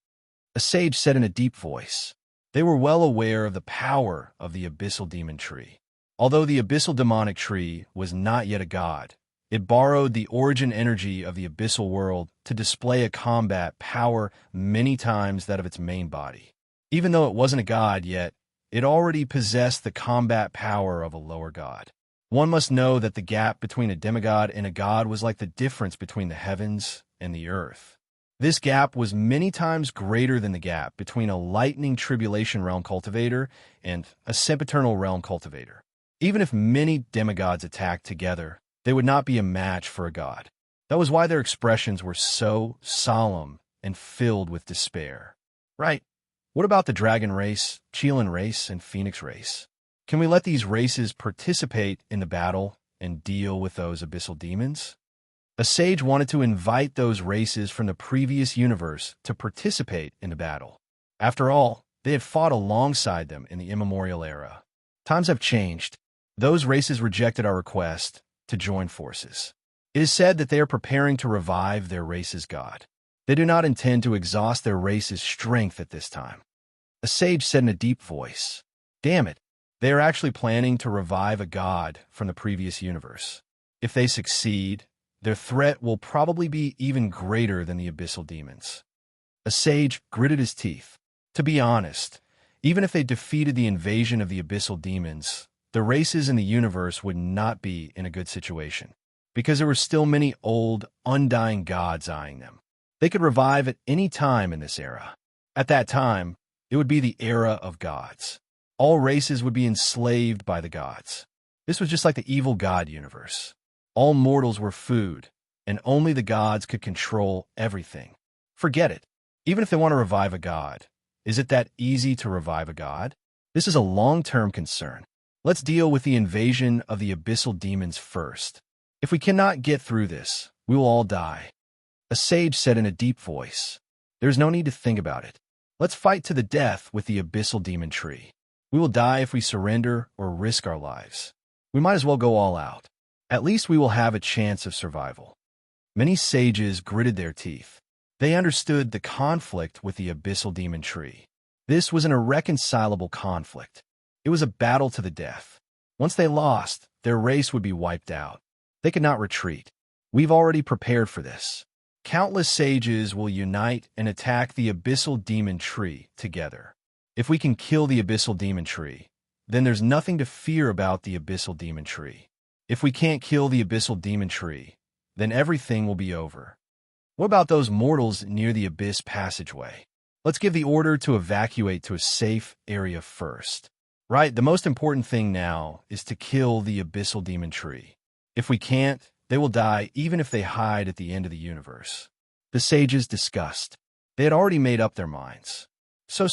A sage said in a deep voice. They were well aware of the power of the Abyssal Demon Tree. Although the abyssal demonic tree was not yet a god, it borrowed the origin energy of the abyssal world to display a combat power many times that of its main body. Even though it wasn't a god yet, it already possessed the combat power of a lower god. One must know that the gap between a demigod and a god was like the difference between the heavens and the earth. This gap was many times greater than the gap between a lightning tribulation realm cultivator and a sempiternal realm cultivator. Even if many demigods attacked together, they would not be a match for a god. That was why their expressions were so solemn and filled with despair. Right? What about the dragon race, Chelan race, and phoenix race? Can we let these races participate in the battle and deal with those abyssal demons? A sage wanted to invite those races from the previous universe to participate in the battle. After all, they had fought alongside them in the immemorial era. Times have changed. Those races rejected our request to join forces. It is said that they are preparing to revive their race's god. They do not intend to exhaust their race's strength at this time. A sage said in a deep voice, "Damn it, they are actually planning to revive a god from the previous universe. If they succeed, their threat will probably be even greater than the abyssal demons." A sage gritted his teeth. To be honest, even if they defeated the invasion of the abyssal demons, the races in the universe would not be in a good situation, because there were still many old, undying gods eyeing them. They could revive at any time in this era. At that time, it would be the era of gods. All races would be enslaved by the gods. This was just like the evil god universe. All mortals were food, and only the gods could control everything. Forget it. Even if they want to revive a god, is it that easy to revive a god? This is a long-term concern. Let's deal with the invasion of the abyssal demons first. If we cannot get through this, we will all die. A sage said in a deep voice, "There's no need to think about it. Let's fight to the death with the abyssal demon tree. We will die if we surrender or risk our lives. We might as well go all out. At least we will have a chance of survival." Many sages gritted their teeth. They understood the conflict with the abyssal demon tree. This was an irreconcilable conflict. It was a battle to the death. Once they lost, their race would be wiped out. They could not retreat. We've already prepared for this. Countless sages will unite and attack the abyssal demon tree together. If we can kill the abyssal demon tree, then there's nothing to fear about the abyssal demon tree. If we can't kill the abyssal demon tree, then everything will be over. What about those mortals near the abyss passageway? Let's give the order to evacuate to a safe area first. Right, the most important thing now is to kill the abyssal demon tree. If we can't, they will die even if they hide at the end of the universe. The sages discussed. They had already made up their minds. So.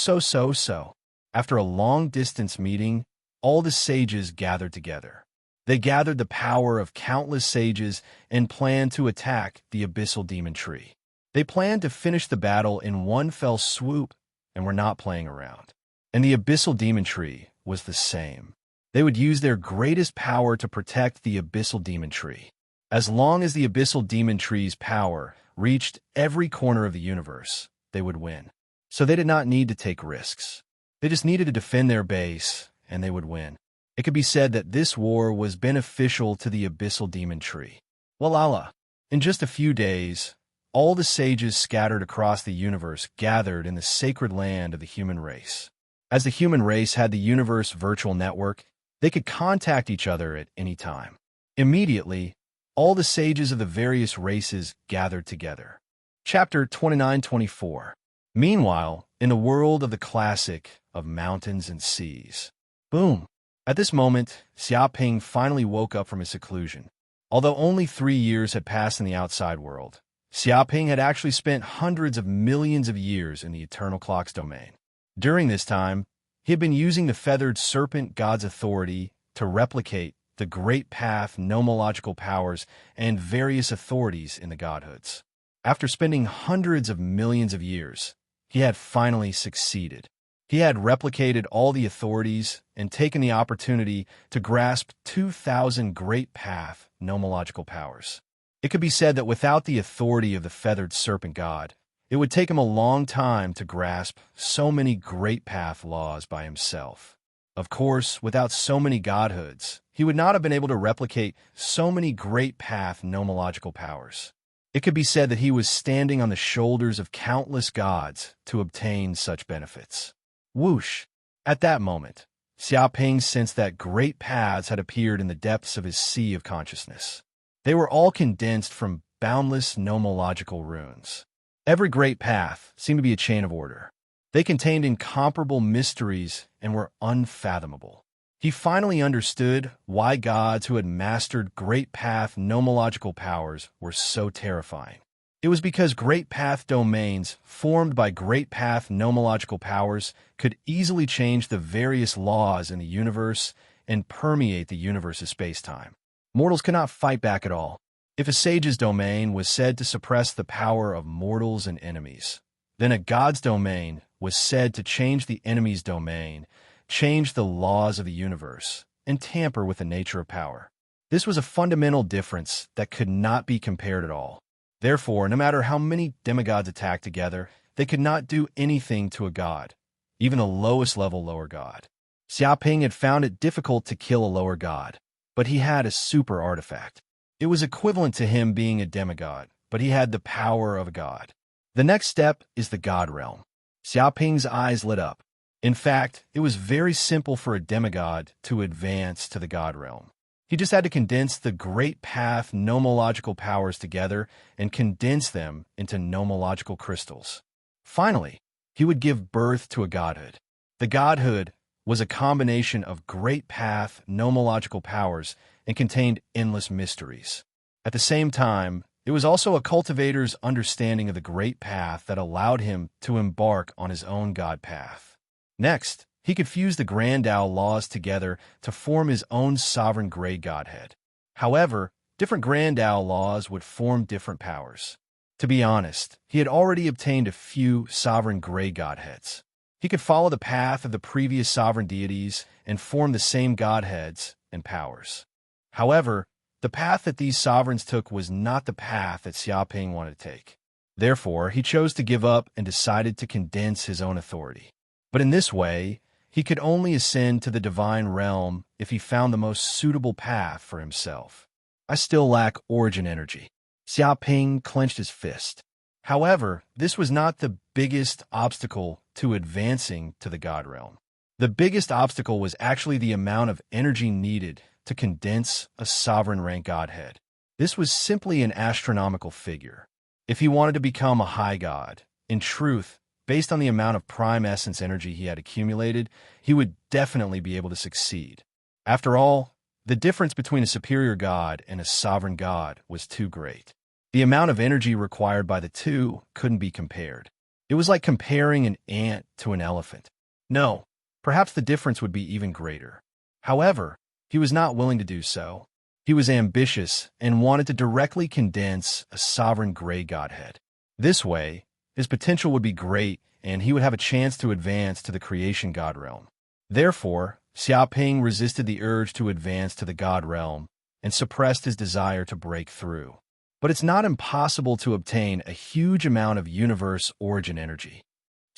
After a long-distance meeting, all the sages gathered together. They gathered the power of countless sages and planned to attack the abyssal demon tree. They planned to finish the battle in one fell swoop and were not playing around. And the abyssal demon tree was the same. They would use their greatest power to protect the abyssal demon tree. As long as the abyssal demon tree's power reached every corner of the universe, they would win. So they did not need to take risks. They just needed to defend their base, and they would win. It could be said that this war was beneficial to the abyssal demon tree. Walala. In just a few days, all the sages scattered across the universe gathered in the sacred land of the human race. As the human race had the universe virtual network, they could contact each other at any time. Immediately, all the sages of the various races gathered together. Chapter 29-24. Meanwhile, in the world of the classic of mountains and seas. Boom! At this moment, Xiaoping finally woke up from his seclusion. Although only 3 years had passed in the outside world, Xiaoping had actually spent hundreds of millions of years in the eternal clock's domain. During this time, he had been using the feathered serpent god's authority to replicate the great path nomological powers and various authorities in the godhoods. After spending hundreds of millions of years, he had finally succeeded. He had replicated all the authorities and taken the opportunity to grasp 2,000 great path nomological powers. It could be said that without the authority of the feathered serpent god, it would take him a long time to grasp so many great path laws by himself. Of course, without so many godhoods, he would not have been able to replicate so many great path nomological powers. It could be said that he was standing on the shoulders of countless gods to obtain such benefits. Whoosh! At that moment, Xiaoping sensed that great paths had appeared in the depths of his sea of consciousness. They were all condensed from boundless nomological runes. Every great path seemed to be a chain of order. They contained incomparable mysteries and were unfathomable. He finally understood why gods who had mastered great path nomological powers were so terrifying. It was because great path domains formed by great path nomological powers could easily change the various laws in the universe and permeate the universe's space-time. Mortals could not fight back at all. If a sage's domain was said to suppress the power of mortals and enemies, then a god's domain was said to change the enemy's domain, change the laws of the universe, and tamper with the nature of power. This was a fundamental difference that could not be compared at all. Therefore, no matter how many demigods attacked together, they could not do anything to a god, even the lowest level lower god. Xiaoping had found it difficult to kill a lower god, but he had a super artifact. It was equivalent to him being a demigod, but he had the power of a god. The next step is the god realm. Xiaoping's eyes lit up. In fact, it was very simple for a demigod to advance to the god realm. He just had to condense the great path nomological powers together and condense them into nomological crystals. Finally, he would give birth to a godhood. The godhood was a combination of great path nomological powers and contained endless mysteries. At the same time, it was also a cultivator's understanding of the great path that allowed him to embark on his own god path. Next, he could fuse the Grand Tao laws together to form his own sovereign gray godhead. However, different Grand Tao laws would form different powers. To be honest, he had already obtained a few sovereign gray godheads. He could follow the path of the previous sovereign deities and form the same godheads and powers. However, the path that these sovereigns took was not the path that Xiaoping wanted to take. Therefore, he chose to give up and decided to condense his own authority. But in this way, he could only ascend to the divine realm if he found the most suitable path for himself. I still lack origin energy. Xiaoping clenched his fist. However, this was not the biggest obstacle to advancing to the god realm. The biggest obstacle was actually the amount of energy needed to condense a sovereign rank godhead. This was simply an astronomical figure. If he wanted to become a high god, in truth, based on the amount of prime essence energy he had accumulated, he would definitely be able to succeed. After all, the difference between a superior god and a sovereign god was too great. The amount of energy required by the two couldn't be compared. It was like comparing an ant to an elephant. No, perhaps the difference would be even greater. However, he was not willing to do so. He was ambitious and wanted to directly condense a sovereign gray godhead. This way, his potential would be great, and he would have a chance to advance to the creation god realm. Therefore, Xiaoping resisted the urge to advance to the god realm and suppressed his desire to break through. But it's not impossible to obtain a huge amount of universe origin energy.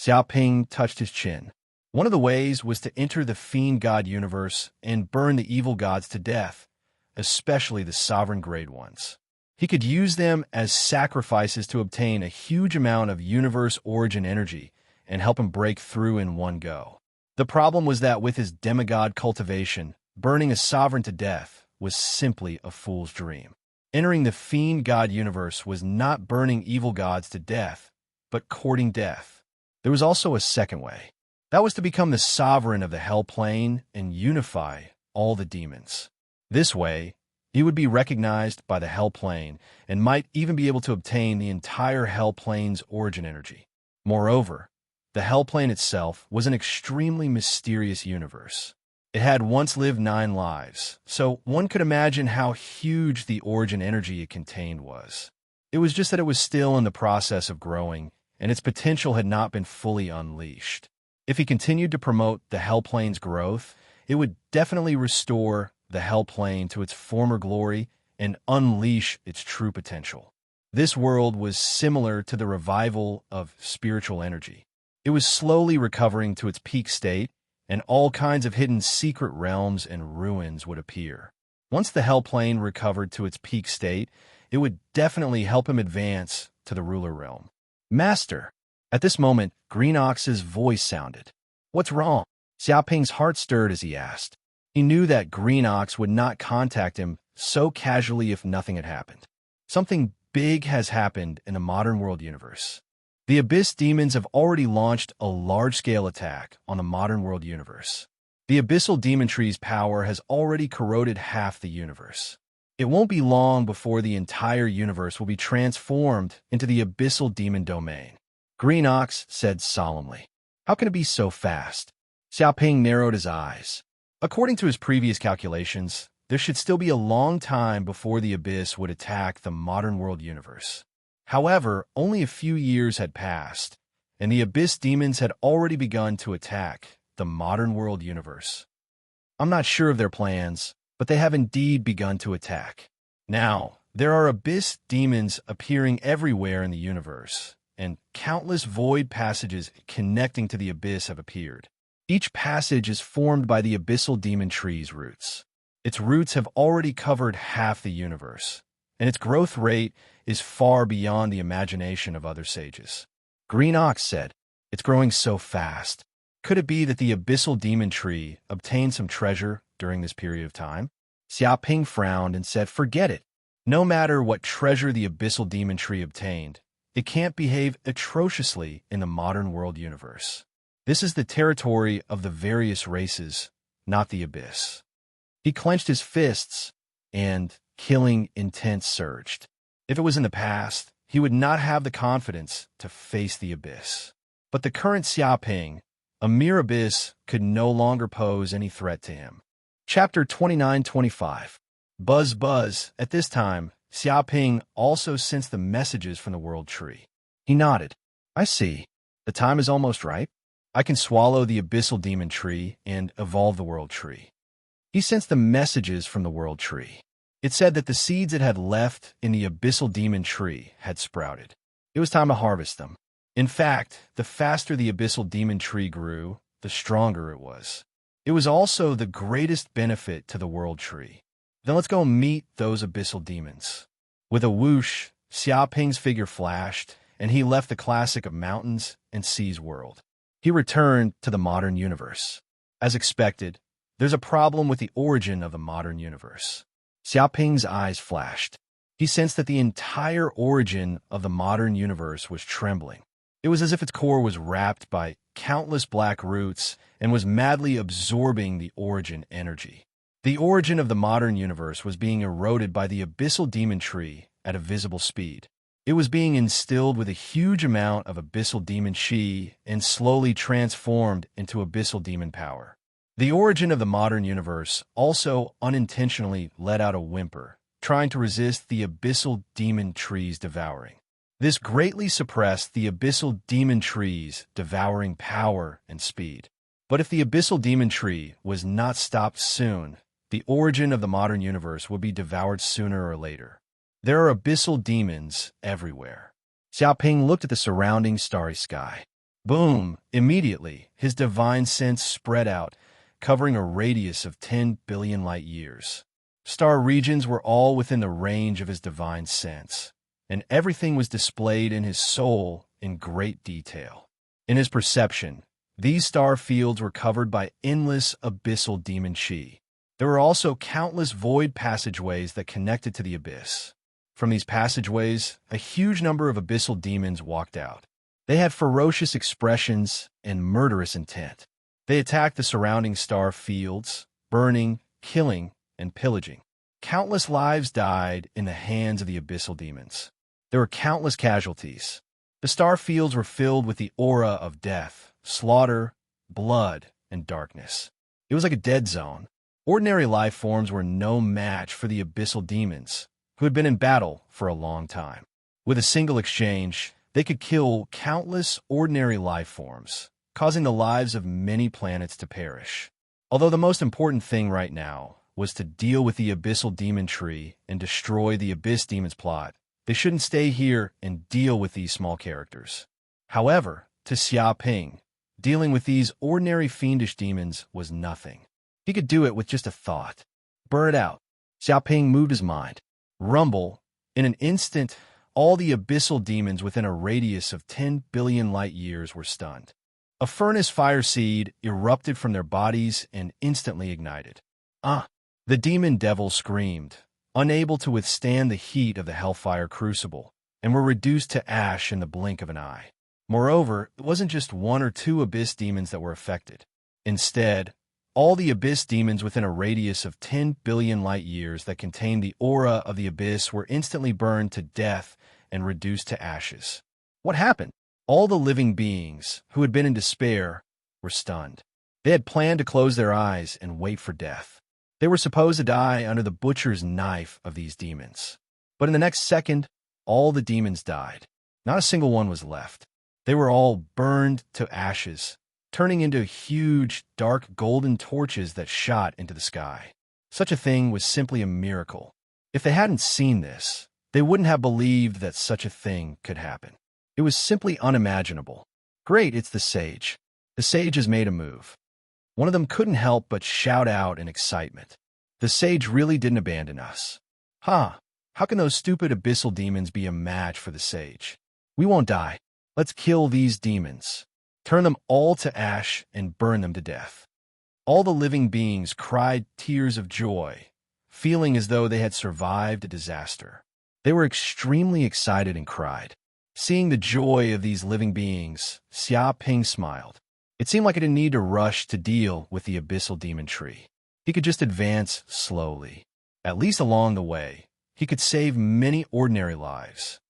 Xiaoping touched his chin. One of the ways was to enter the Fiend god universe and burn the evil gods to death, especially the sovereign grade ones. He could use them as sacrifices to obtain a huge amount of universe origin energy and help him break through in one go. The problem was that with his demigod cultivation, burning a sovereign to death was simply a fool's dream. Entering the Fiend god universe was not burning evil gods to death, but courting death. There was also a second way. That was to become the sovereign of the hell plane and unify all the demons. This way, he would be recognized by the hell plane and might even be able to obtain the entire hell plane's origin energy. Moreover, the hell plane itself was an extremely mysterious universe. It had once lived 9 lives, so one could imagine how huge the origin energy it contained was. It was just that it was still in the process of growing, and its potential had not been fully unleashed. If he continued to promote the hell plane's growth, it would definitely restore the hell plane to its former glory and unleash its true potential. This world was similar to the revival of spiritual energy. It was slowly recovering to its peak state, and all kinds of hidden secret realms and ruins would appear. Once the Hell Plane recovered to its peak state, it would definitely help him advance to the ruler realm. Master! At this moment, Green Ox's voice sounded. What's wrong? Xiaoping's heart stirred as he asked. He knew that Green Ox would not contact him so casually if nothing had happened. Something big has happened in the modern world universe. The Abyss demons have already launched a large-scale attack on the modern world universe. The Abyssal Demon Tree's power has already corroded half the universe. It won't be long before the entire universe will be transformed into the Abyssal Demon Domain. Green Ox said solemnly. How can it be so fast? Xiaoping narrowed his eyes. According to his previous calculations, there should still be a long time before the Abyss would attack the modern world universe. However, only a few years had passed, and the Abyss demons had already begun to attack the modern world universe. I'm not sure of their plans, but they have indeed begun to attack. Now, there are Abyss demons appearing everywhere in the universe, and countless void passages connecting to the Abyss have appeared. Each passage is formed by the Abyssal Demon Tree's roots. Its roots have already covered half the universe, and its growth rate is far beyond the imagination of other sages. Green Ox said, It's growing so fast. Could it be that the Abyssal Demon Tree obtained some treasure during this period of time? Xiaoping frowned and said, Forget it. No matter what treasure the Abyssal Demon Tree obtained, it can't behave atrociously in the modern world universe. This is the territory of the various races, not the Abyss. He clenched his fists, and killing intent surged. If it was in the past, he would not have the confidence to face the Abyss. But the current Xiaoping, a mere Abyss, could no longer pose any threat to him. Chapter 29-25. Buzz Buzz. At this time, Xiaoping also sensed the messages from the World Tree. He nodded. I see. The time is almost ripe. I can swallow the Abyssal Demon Tree and evolve the World Tree. He sensed the messages from the World Tree. It said that the seeds it had left in the Abyssal Demon Tree had sprouted. It was time to harvest them. In fact, the faster the Abyssal Demon Tree grew, the stronger it was. It was also the greatest benefit to the World Tree. Then let's go meet those Abyssal Demons. With a whoosh, Xiaoping's figure flashed, and he left the classic of mountains and seas world. He returned to the modern universe. As expected, there's a problem with the origin of the modern universe. Xiaoping's eyes flashed. He sensed that the entire origin of the modern universe was trembling. It was as if its core was wrapped by countless black roots and was madly absorbing the origin energy. The origin of the modern universe was being eroded by the Abyssal Demon Tree at a visible speed. It was being instilled with a huge amount of Abyssal Demon Chi and slowly transformed into Abyssal Demon power. The origin of the modern universe also unintentionally let out a whimper, trying to resist the Abyssal Demon Tree's devouring. This greatly suppressed the Abyssal Demon Tree's devouring power and speed. But if the Abyssal Demon Tree was not stopped soon, the origin of the modern universe would be devoured sooner or later. There are Abyssal demons everywhere. Xiaoping looked at the surrounding starry sky. Boom! Immediately, his divine sense spread out, covering a radius of 10 billion light years. Star regions were all within the range of his divine sense, and everything was displayed in his soul in great detail. In his perception, these star fields were covered by endless Abyssal Demon Chi. There were also countless void passageways that connected to the Abyss. From these passageways, a huge number of Abyssal demons walked out. They had ferocious expressions and murderous intent. They attacked the surrounding star fields, burning, killing, and pillaging. Countless lives died in the hands of the Abyssal demons. There were countless casualties. The star fields were filled with the aura of death, slaughter, blood, and darkness. It was like a dead zone. Ordinary life forms were no match for the Abyssal demons, who had been in battle for a long time. With a single exchange, they could kill countless ordinary life forms, causing the lives of many planets to perish. Although the most important thing right now was to deal with the Abyssal Demon Tree and destroy the Abyss Demon's plot, they shouldn't stay here and deal with these small characters. However, to Xiaoping, Dealing with these ordinary fiendish demons was nothing. He could do it with just a thought. Burn it out. Xiaoping moved his mind. Rumble. In an instant, all the abyssal demons within a radius of 10 billion light years were stunned. A furnace fire seed erupted from their bodies and instantly ignited. The demon devils screamed, unable to withstand the heat of the hellfire crucible, and were reduced to ash in the blink of an eye. Moreover, it wasn't just one or two abyss demons that were affected. Instead, all the abyss demons within a radius of 10 billion light years that contained the aura of the abyss were instantly burned to death and reduced to ashes. What happened? All the living beings, who had been in despair, were stunned. They had planned to close their eyes and wait for death. They were supposed to die under the butcher's knife of these demons. But in the next second, all the demons died. Not a single one was left. They were all burned to ashes, turning into huge, dark golden torches that shot into the sky. Such a thing was simply a miracle. If they hadn't seen this, they wouldn't have believed that such a thing could happen. It was simply unimaginable. Great, it's the sage. The sage has made a move. One of them couldn't help but shout out in excitement. The sage really didn't abandon us. How can those stupid abyssal demons be a match for the sage? We won't die. Let's kill these demons. Turn them all to ash and burn them to death. All the living beings cried tears of joy, feeling as though they had survived a disaster. They were extremely excited and cried. Seeing the joy of these living beings, Xiaoping smiled. It seemed like he didn't need to rush to deal with the abyssal demon tree. He could just advance slowly. At least along the way, he could save many ordinary lives.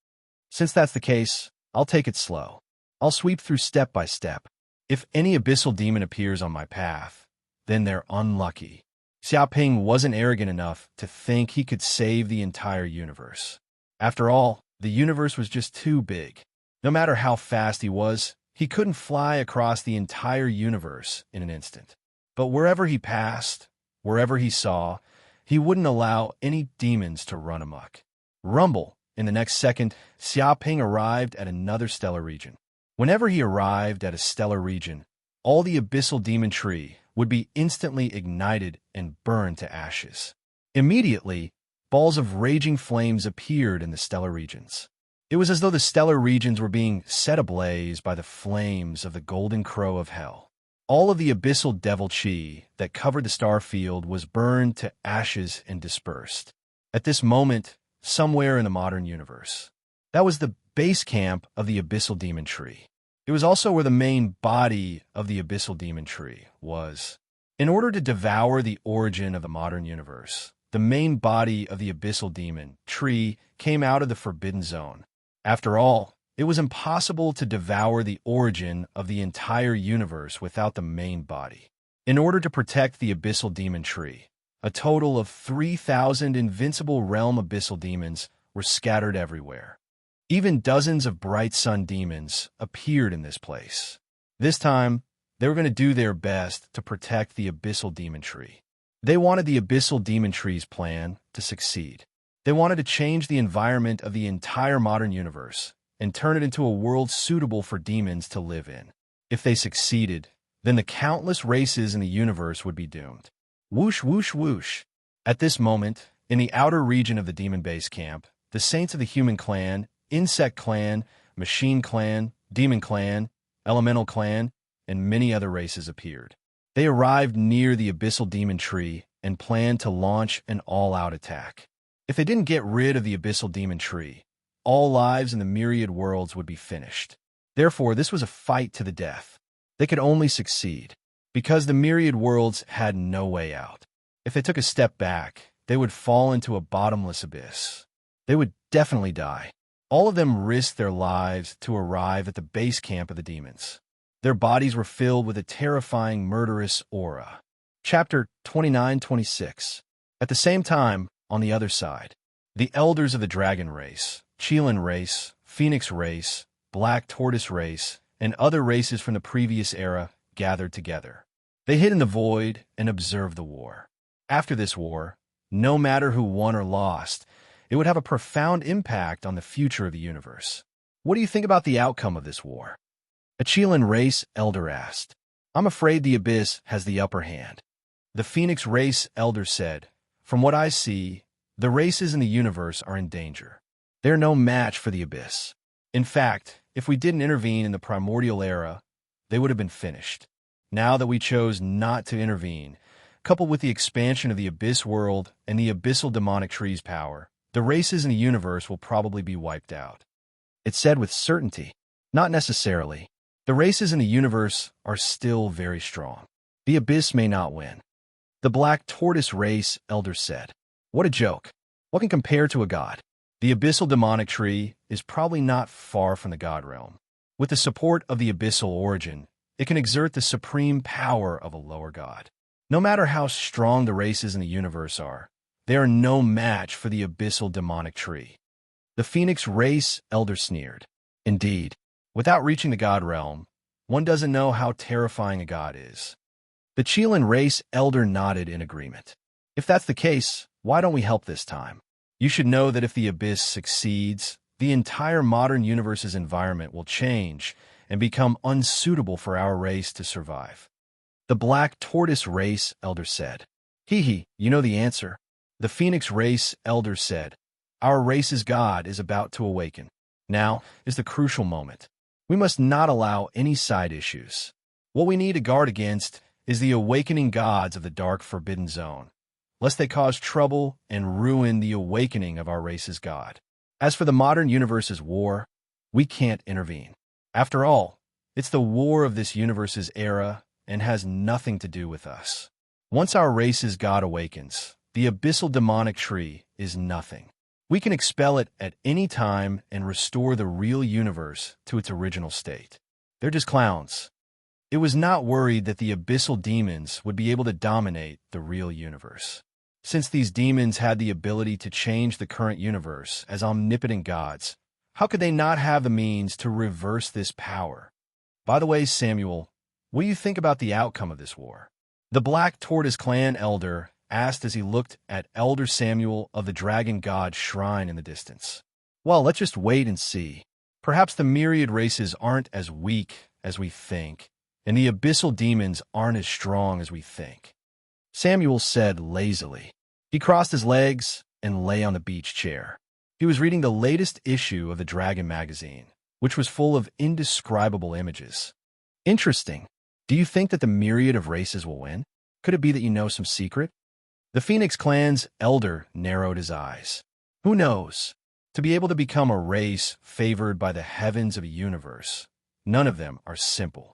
Since that's the case, I'll take it slow. I'll sweep through step by step. If any abyssal demon appears on my path, then they're unlucky. Xiaoping wasn't arrogant enough to think he could save the entire universe. After all, the universe was just too big. No matter how fast he was, he couldn't fly across the entire universe in an instant. But wherever he passed, wherever he saw, he wouldn't allow any demons to run amok. Rumble. In the next second, Xiaoping arrived at another stellar region. Whenever he arrived at a stellar region, all the abyssal demon tree would be instantly ignited and burned to ashes. Immediately, balls of raging flames appeared in the stellar regions. It was as though the stellar regions were being set ablaze by the flames of the golden crow of hell. All of the abyssal devil chi that covered the star field was burned to ashes and dispersed. At this moment, somewhere in the modern universe, that was the base camp of the abyssal demon tree. It was also where the main body of the abyssal demon tree was. In order to devour the origin of the modern universe, the main body of the abyssal demon tree came out of the forbidden zone. After all, it was impossible to devour the origin of the entire universe without the main body. In order to protect the abyssal demon tree, a total of 3,000 invincible realm abyssal demons were scattered everywhere. Even dozens of bright sun demons appeared in this place. This time, they were going to do their best to protect the abyssal demon tree. They wanted the abyssal demon tree's plan to succeed. They wanted to change the environment of the entire modern universe and turn it into a world suitable for demons to live in. If they succeeded, then the countless races in the universe would be doomed. Whoosh, whoosh, whoosh. At this moment, in the outer region of the demon base camp, the saints of the human clan, insect clan, machine clan, demon clan, elemental clan, and many other races appeared. They arrived near the abyssal demon tree and planned to launch an all-out attack. If they didn't get rid of the abyssal demon tree, all lives in the myriad worlds would be finished. Therefore, this was a fight to the death. They could only succeed, because the myriad worlds had no way out. If they took a step back, they would fall into a bottomless abyss. They would definitely die. All of them risked their lives to arrive at the base camp of the demons. Their bodies were filled with a terrifying, murderous aura. Chapter 29-26. At the same time, on the other side, the elders of the dragon race, Qilin race, Phoenix race, Black Tortoise race, and other races from the previous era gathered together. They hid in the void and observed the war. After this war, no matter who won or lost, it would have a profound impact on the future of the universe. What do you think about the outcome of this war? A Chelan race elder asked. I'm afraid the Abyss has the upper hand. The Phoenix race elder said, From what I see, the races in the universe are in danger. They're no match for the Abyss. In fact, if we didn't intervene in the primordial era, they would have been finished. Now that we chose not to intervene, coupled with the expansion of the Abyss world and the abyssal demonic tree's power, the races in the universe will probably be wiped out. It said with certainty. Not necessarily. The races in the universe are still very strong. The Abyss may not win. The Black Tortoise race elder said. What a joke. What can compare to a god? The abyssal demonic tree is probably not far from the god realm. With the support of the abyssal origin, it can exert the supreme power of a lower god. No matter how strong the races in the universe are, they are no match for the abyssal demonic tree. The Phoenix race elder sneered. Indeed, without reaching the god realm, one doesn't know how terrifying a god is. The Chelan race elder nodded in agreement. If that's the case, why don't we help this time? You should know that if the Abyss succeeds, the entire modern universe's environment will change and become unsuitable for our race to survive. The Black Tortoise race elder said. Hee, you know the answer. The Phoenix race elder said. Our race's god is about to awaken. Now is the crucial moment. We must not allow any side issues. What we need to guard against is the awakening gods of the dark forbidden zone, lest they cause trouble and ruin the awakening of our race's god. As for the modern universe's war, we can't intervene. After all, it's the war of this universe's era and has nothing to do with us. Once our race's god awakens, the abyssal demonic tree is nothing. We can expel it at any time and restore the real universe to its original state. They're just clowns. It was not worried that the abyssal demons would be able to dominate the real universe. Since these demons had the ability to change the current universe as omnipotent gods, how could they not have the means to reverse this power? By the way, Samuel, what do you think about the outcome of this war? The Black Tortoise clan elder asked as he looked at Elder Samuel of the Dragon God shrine in the distance. Well, let's just wait and see. Perhaps the myriad races aren't as weak as we think, and the abyssal demons aren't as strong as we think. Samuel said lazily. He crossed his legs and lay on the beach chair. He was reading the latest issue of the Dragon magazine, which was full of indescribable images. Interesting. Do you think that the myriad of races will win? Could it be that you know some secret? The Phoenix clan's elder narrowed his eyes. Who knows? To be able to become a race favored by the heavens of a universe, none of them are simple.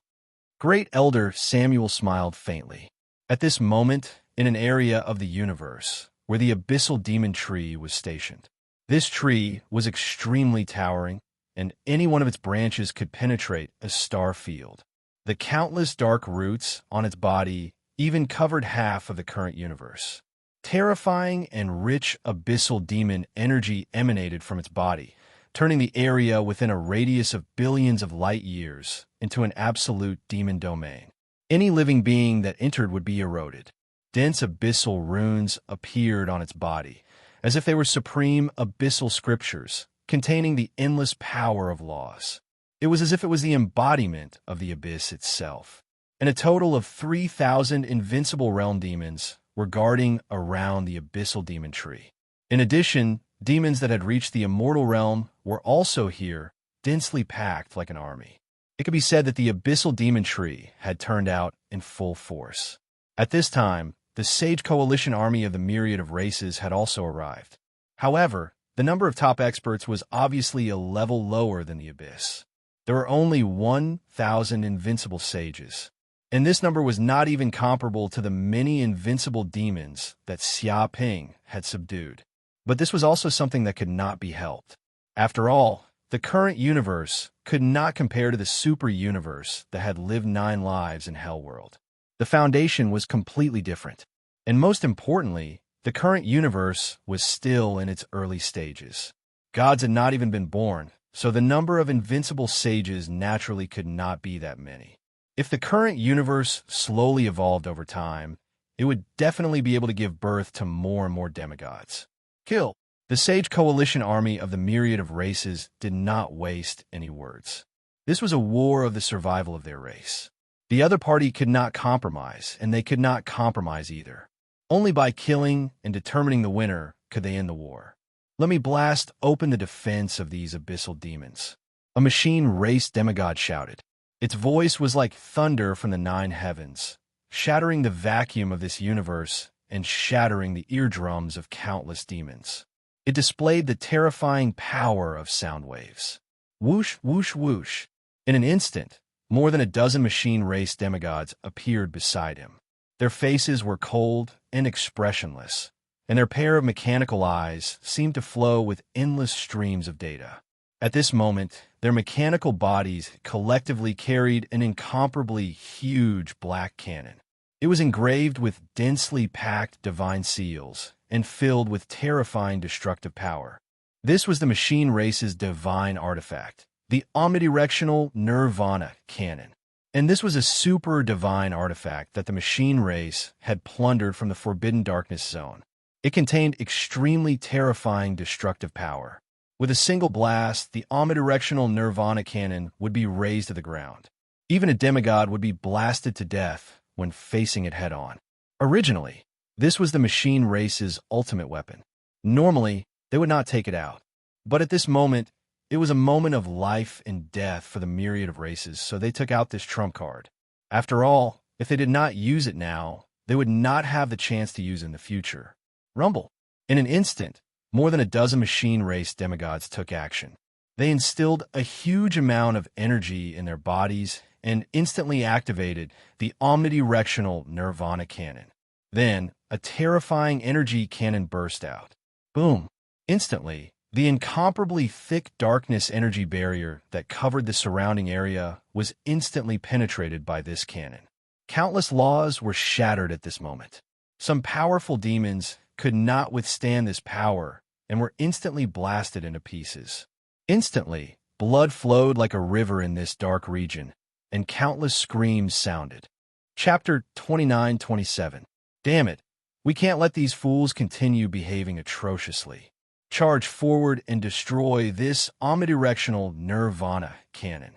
Great Elder Samuel smiled faintly. At this moment, in an area of the universe where the abyssal demon tree was stationed. This tree was extremely towering, and any one of its branches could penetrate a star field. The countless dark roots on its body even covered half of the current universe. Terrifying and rich abyssal demon energy emanated from its body, turning the area within a radius of billions of light years into an absolute demon domain. Any living being that entered would be eroded. Dense abyssal runes appeared on its body, as if they were supreme abyssal scriptures, containing the endless power of laws. It was as if it was the embodiment of the abyss itself. And a total of 3,000 invincible realm demons were guarding around the abyssal demon tree. In addition, demons that had reached the immortal realm were also here, densely packed like an army. It could be said that the abyssal demon tree had turned out in full force. At this time, the Sage Coalition army of the myriad of races had also arrived. However, the number of top experts was obviously a level lower than the abyss. There were only 1,000 invincible sages, and this number was not even comparable to the many invincible demons that Xia Ping had subdued. But this was also something that could not be helped. After all, the current universe could not compare to the super universe that had lived 9 lives in Hellworld. The foundation was completely different. And most importantly, the current universe was still in its early stages. Gods had not even been born, so the number of invincible sages naturally could not be that many. If the current universe slowly evolved over time, it would definitely be able to give birth to more and more demigods. Kill. The Sage Coalition army of the myriad of races did not waste any words. This was a war of the survival of their race. The other party could not compromise, and they could not compromise either. Only by killing and determining the winner could they end the war. Let me blast open the defense of these abyssal demons. A machine race demigod shouted. Its voice was like thunder from the nine heavens, shattering the vacuum of this universe and shattering the eardrums of countless demons. It displayed the terrifying power of sound waves. Whoosh, whoosh, whoosh. In an instant, more than a dozen machine race demigods appeared beside him. Their faces were cold and expressionless, and their pair of mechanical eyes seemed to flow with endless streams of data. At this moment, their mechanical bodies collectively carried an incomparably huge black cannon. It was engraved with densely packed divine seals and filled with terrifying destructive power. This was the machine race's divine artifact, the omnidirectional Nirvana cannon. And this was a super divine artifact that the machine race had plundered from the Forbidden Darkness Zone. It contained extremely terrifying destructive power. With a single blast, the omnidirectional Nirvana cannon would be razed to the ground. Even a demigod would be blasted to death when facing it head-on. Originally, this was the machine race's ultimate weapon. Normally, they would not take it out. But at this moment, it was a moment of life and death for the myriad of races, so they took out this trump card. After all, if they did not use it now, they would not have the chance to use it in the future. Rumble. In an instant, more than a dozen machine race demigods took action. They instilled a huge amount of energy in their bodies and instantly activated the omnidirectional Nirvana cannon. Then, a terrifying energy cannon burst out. Boom! Instantly, the incomparably thick darkness energy barrier that covered the surrounding area was instantly penetrated by this cannon. Countless laws were shattered at this moment. Some powerful demons could not withstand this power and were instantly blasted into pieces. Instantly, blood flowed like a river in this dark region, and countless screams sounded. Chapter 29-27. Damn it, we can't let these fools continue behaving atrociously. Charge forward and destroy this omnidirectional Nirvana cannon.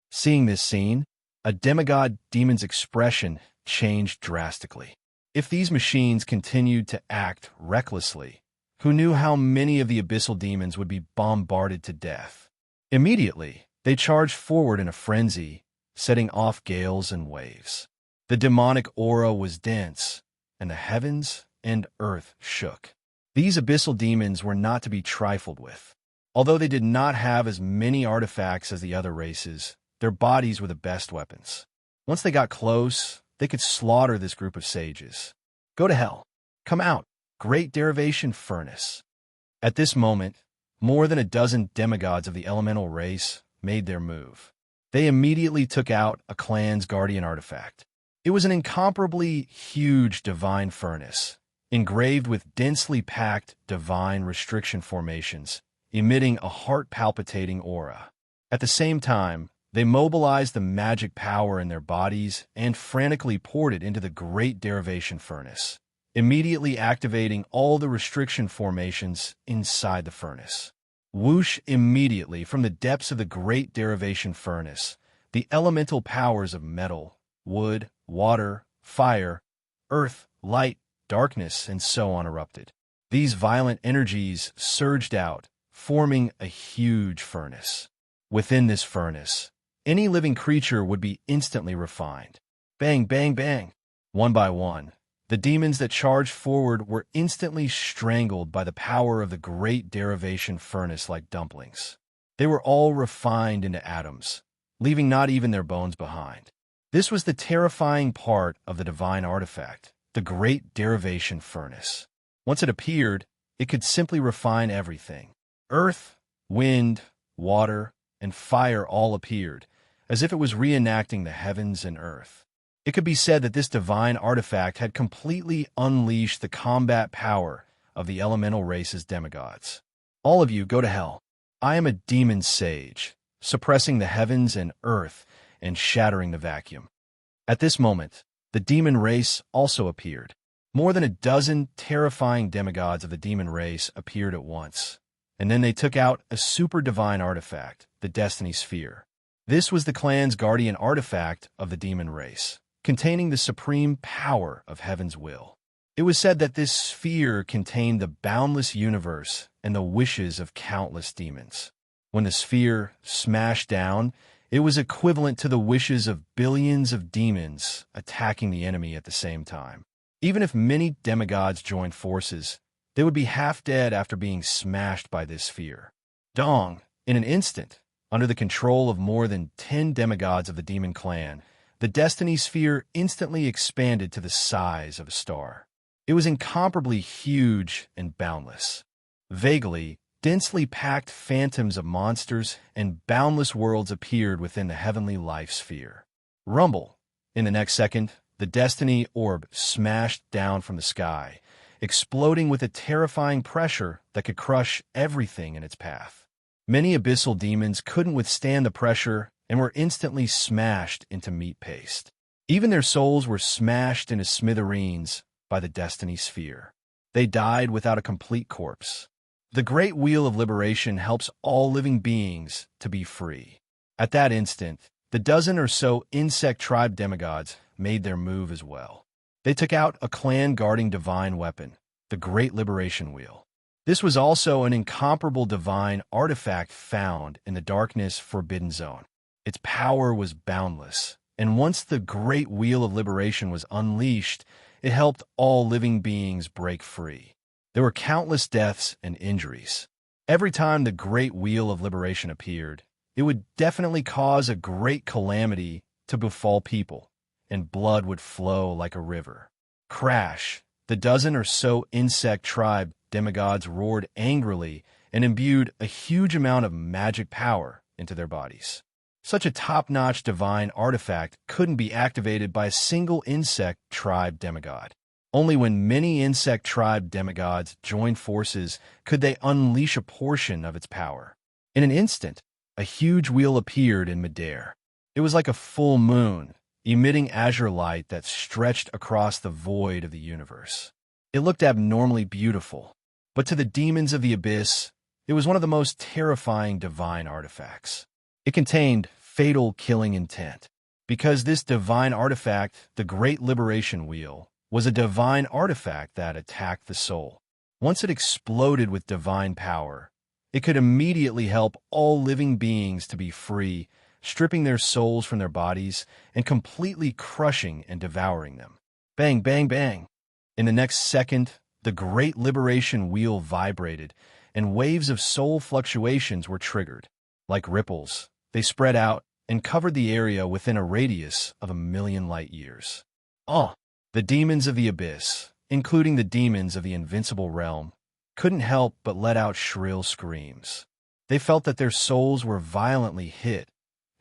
Seeing this scene, a demigod demon's expression changed drastically. If these machines continued to act recklessly, who knew how many of the abyssal demons would be bombarded to death? Immediately, they charged forward in a frenzy, setting off gales and waves. The demonic aura was dense, and the heavens and earth shook. These abyssal demons were not to be trifled with. Although they did not have as many artifacts as the other races, their bodies were the best weapons. Once they got close, they could slaughter this group of sages. Go to hell. Come out, great derivation furnace. At this moment, more than a dozen demigods of the elemental race made their move. They immediately took out a clan's guardian artifact. It was an incomparably huge divine furnace, engraved with densely packed divine restriction formations, emitting a heart-palpitating aura. At the same time, they mobilized the magic power in their bodies and frantically poured it into the great derivation furnace, immediately activating all the restriction formations inside the furnace. Whoosh! Immediately from the depths of the great derivation furnace, the elemental powers of metal, wood, water, fire, earth, light, darkness, and so on erupted. These violent energies surged out, forming a huge furnace. Within this furnace, any living creature would be instantly refined. Bang, bang, bang. One by one, the demons that charged forward were instantly strangled by the power of the great derivation furnace like dumplings. They were all refined into atoms, leaving not even their bones behind. This was the terrifying part of the divine artifact, the great derivation furnace. Once it appeared, it could simply refine everything. Earth, wind, water, and fire all appeared, as if it was reenacting the heavens and earth. It could be said that this divine artifact had completely unleashed the combat power of the elemental race's demigods. All of you go to hell. I am a demon sage, suppressing the heavens and earth and shattering the vacuum. At this moment, the demon race also appeared. More than a dozen terrifying demigods of the demon race appeared at once, and then they took out a super divine artifact, the Destiny Sphere. This was the clan's guardian artifact of the demon race, containing the supreme power of heaven's will. It was said that this sphere contained the boundless universe and the wishes of countless demons. When the sphere smashed down, it was equivalent to the wishes of billions of demons attacking the enemy at the same time. Even if many demigods joined forces, they would be half dead after being smashed by this sphere. Dong, in an instant, under the control of more than 10 demigods of the demon clan, the destiny sphere instantly expanded to the size of a star. It was incomparably huge and boundless. Vaguely, densely packed phantoms of monsters and boundless worlds appeared within the heavenly life sphere. Rumble! In the next second, the destiny orb smashed down from the sky, exploding with a terrifying pressure that could crush everything in its path. Many abyssal demons couldn't withstand the pressure and were instantly smashed into meat paste. Even their souls were smashed into smithereens by the destiny sphere. They died without a complete corpse. The Great Wheel of Liberation helps all living beings to be free. At that instant, the dozen or so insect tribe demigods made their move as well. They took out a clan-guarding divine weapon, the Great Liberation Wheel. This was also an incomparable divine artifact found in the Darkness Forbidden Zone. Its power was boundless, and once the Great Wheel of Liberation was unleashed, it helped all living beings break free. There were countless deaths and injuries. Every time the Great Wheel of Liberation appeared, it would definitely cause a great calamity to befall people, and blood would flow like a river. Crash! The dozen or so insect tribe demigods roared angrily and imbued a huge amount of magic power into their bodies. Such a top-notch divine artifact couldn't be activated by a single insect tribe demigod. Only when many insect tribe demigods joined forces could they unleash a portion of its power. In an instant, a huge wheel appeared in midair. It was like a full moon, emitting azure light that stretched across the void of the universe. It looked abnormally beautiful, but to the demons of the abyss, it was one of the most terrifying divine artifacts. It contained fatal killing intent. Because this divine artifact, the Great Liberation Wheel, was a divine artifact that attacked the soul. Once it exploded with divine power, it could immediately help all living beings to be free, stripping their souls from their bodies and completely crushing and devouring them. Bang, bang, bang! In the next second, the Great Liberation Wheel vibrated, and waves of soul fluctuations were triggered. Like ripples, they spread out and covered the area within a radius of 1,000,000 light years. The demons of the abyss, including the demons of the invincible realm, couldn't help but let out shrill screams. They felt that their souls were violently hit,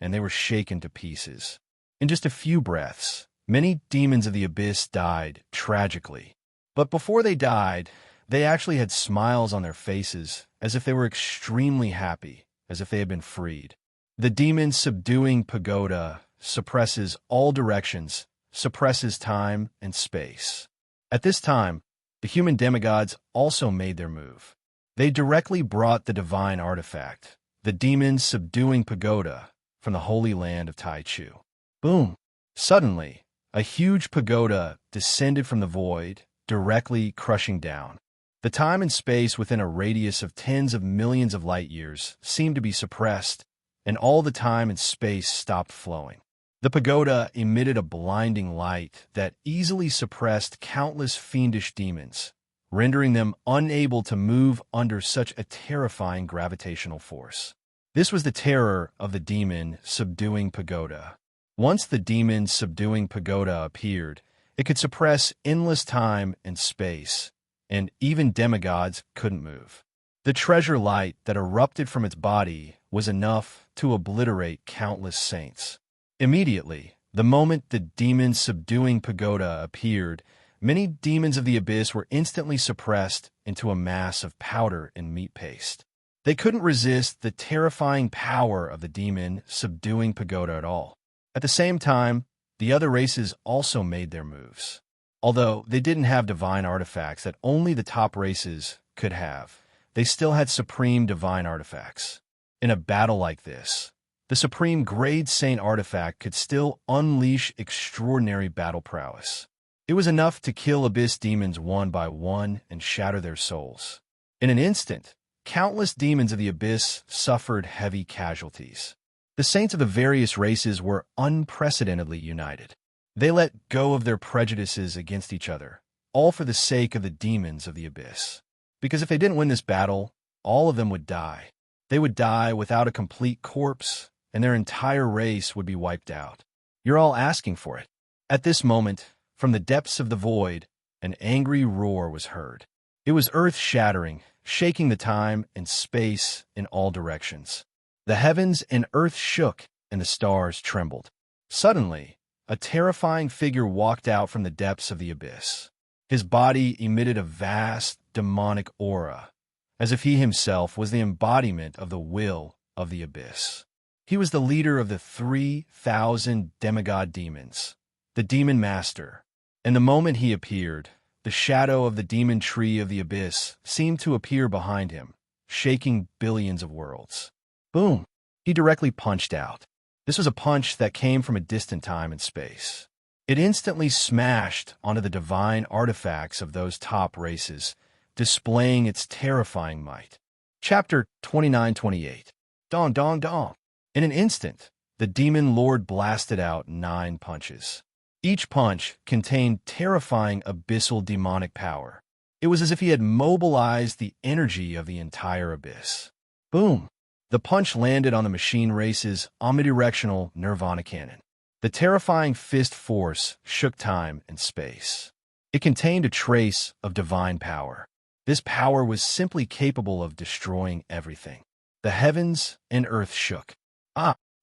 and they were shaken to pieces. In just a few breaths, many demons of the abyss died tragically. But before they died, they actually had smiles on their faces, as if they were extremely happy, as if they had been freed. The demon subduing pagoda suppresses all directions, suppresses time and space. At this time, the human demigods also made their move. They directly brought the divine artifact, the demon subduing pagoda, from the holy land of Taichu. Boom! Suddenly, a huge pagoda descended from the void, directly crushing down. The time and space within a radius of tens of millions of light years seemed to be suppressed, and all the time and space stopped flowing. The pagoda emitted a blinding light that easily suppressed countless fiendish demons, rendering them unable to move under such a terrifying gravitational force. This was the terror of the demon subduing pagoda. Once the demon subduing pagoda appeared, it could suppress endless time and space, and even demigods couldn't move. The treasure light that erupted from its body was enough to obliterate countless saints. Immediately, the moment the demon subduing pagoda appeared, many demons of the abyss were instantly suppressed into a mass of powder and meat paste. They couldn't resist the terrifying power of the demon subduing pagoda at all. At the same time, the other races also made their moves. Although they didn't have divine artifacts that only the top races could have, they still had supreme divine artifacts. In a battle like this, the supreme grade Saint artifact could still unleash extraordinary battle prowess. It was enough to kill abyss demons one by one and shatter their souls. In an instant, countless demons of the abyss suffered heavy casualties. The saints of the various races were unprecedentedly united. They let go of their prejudices against each other, all for the sake of the demons of the abyss. Because if they didn't win this battle, all of them would die. They would die without a complete corpse, and their entire race would be wiped out. You're all asking for it. At this moment, from the depths of the void, an angry roar was heard. It was earth-shattering, shaking the time and space in all directions. The heavens and earth shook, and the stars trembled. Suddenly, a terrifying figure walked out from the depths of the abyss. His body emitted a vast, demonic aura, as if he himself was the embodiment of the will of the abyss. He was the leader of the 3,000 demigod demons, the demon master, and the moment he appeared, the shadow of the demon tree of the abyss seemed to appear behind him, shaking billions of worlds. Boom! He directly punched out. This was a punch that came from a distant time and space. It instantly smashed onto the divine artifacts of those top races, displaying its terrifying might. Chapter 29-28. Dong, dong, dong. In an instant, the demon lord blasted out 9 punches. Each punch contained terrifying abyssal demonic power. It was as if he had mobilized the energy of the entire abyss. Boom! The punch landed on the machine race's omnidirectional Nirvana cannon. The terrifying fist force shook time and space. It contained a trace of divine power. This power was simply capable of destroying everything. The heavens and earth shook.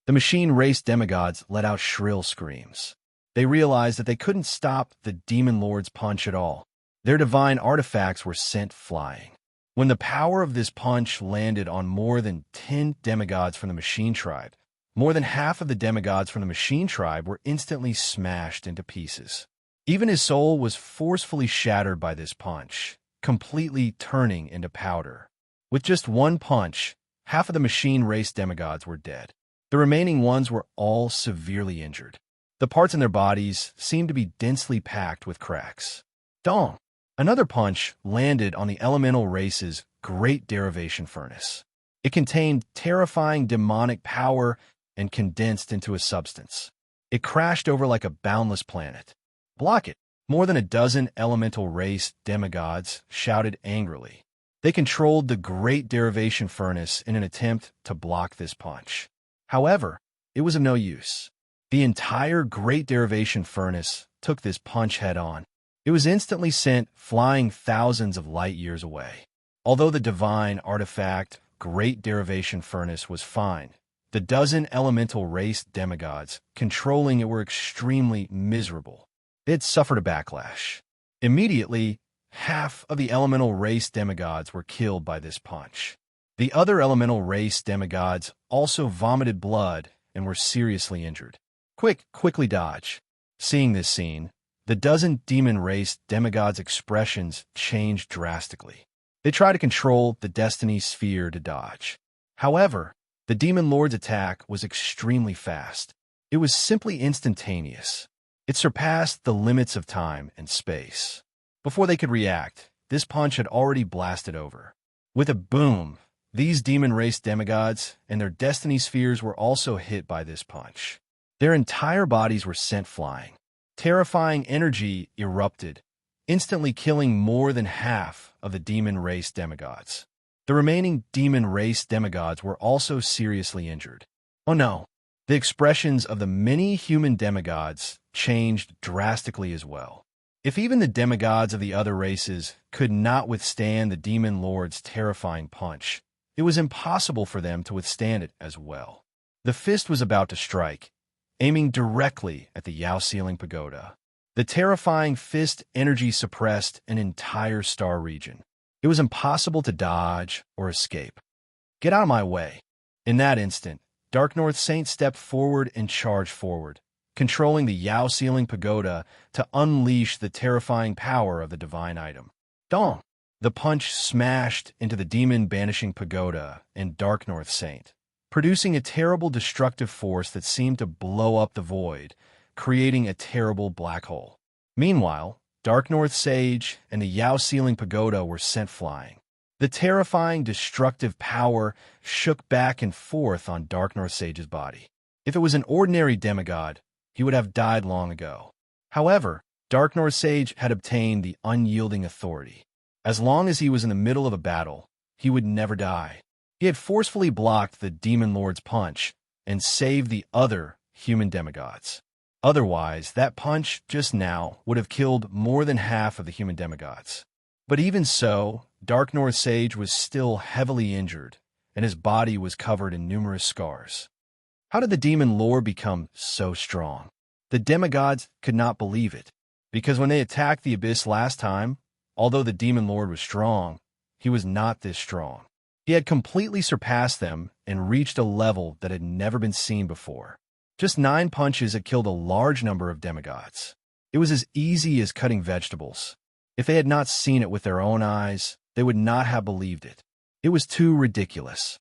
The machine race demigods let out shrill screams. They realized that they couldn't stop the demon lord's punch at all. Their divine artifacts were sent flying. When the power of this punch landed on more than 10 demigods from the machine tribe, more than half of the demigods from the machine tribe were instantly smashed into pieces. Even his soul was forcefully shattered by this punch, completely turning into powder. With just one punch, half of the machine race demigods were dead. The remaining ones were all severely injured. The parts in their bodies seemed to be densely packed with cracks. Dong! Another punch landed on the elemental race's great derivation furnace. It contained terrifying demonic power and condensed into a substance. It crashed over like a boundless planet. Block it! More than a dozen elemental race demigods shouted angrily. They controlled the great derivation furnace in an attempt to block this punch. However, it was of no use. The entire great derivation furnace took this punch head-on. It was instantly sent flying thousands of light years away. Although the divine artifact great derivation furnace was fine, the dozen elemental race demigods controlling it were extremely miserable. They had suffered a backlash. Immediately, half of the elemental race demigods were killed by this punch. The other elemental race demigods also vomited blood and were seriously injured. Quickly dodge. Seeing this scene, the dozen demon race demigods' expressions changed drastically. They tried to control the destiny sphere to dodge. However, the demon lord's attack was extremely fast. It was simply instantaneous. It surpassed the limits of time and space. Before they could react, this punch had already blasted over. With a boom, these demon race demigods and their destiny spheres were also hit by this punch. Their entire bodies were sent flying. Terrifying energy erupted, instantly killing more than half of the demon race demigods. The remaining demon race demigods were also seriously injured. Oh no! The expressions of the many human demigods changed drastically as well. If even the demigods of the other races could not withstand the demon lord's terrifying punch, it was impossible for them to withstand it as well. The fist was about to strike, aiming directly at the Yao Ceiling Pagoda. The terrifying fist energy suppressed an entire star region. It was impossible to dodge or escape. Get out of my way. In that instant, Dark North Saint stepped forward and charged forward, controlling the Yao Ceiling Pagoda to unleash the terrifying power of the divine item. Dong! The punch smashed into the demon banishing pagoda and Dark North Saint, producing a terrible destructive force that seemed to blow up the void, creating a terrible black hole. Meanwhile, Dark North Sage and the Yao Ceiling Pagoda were sent flying. The terrifying, destructive power shook back and forth on Dark North Sage's body. If it was an ordinary demigod, he would have died long ago. However, Dark North Sage had obtained the unyielding authority. As long as he was in the middle of a battle, he would never die. He had forcefully blocked the Demon Lord's punch and saved the other human demigods. Otherwise, that punch just now would have killed more than half of the human demigods. But even so, Dark North Sage was still heavily injured, and his body was covered in numerous scars. How did the Demon Lord become so strong? The demigods could not believe it, because when they attacked the Abyss last time, although the Demon Lord was strong, he was not this strong. He had completely surpassed them and reached a level that had never been seen before. Just 9 punches had killed a large number of demigods. It was as easy as cutting vegetables. If they had not seen it with their own eyes, they would not have believed it. It was too ridiculous.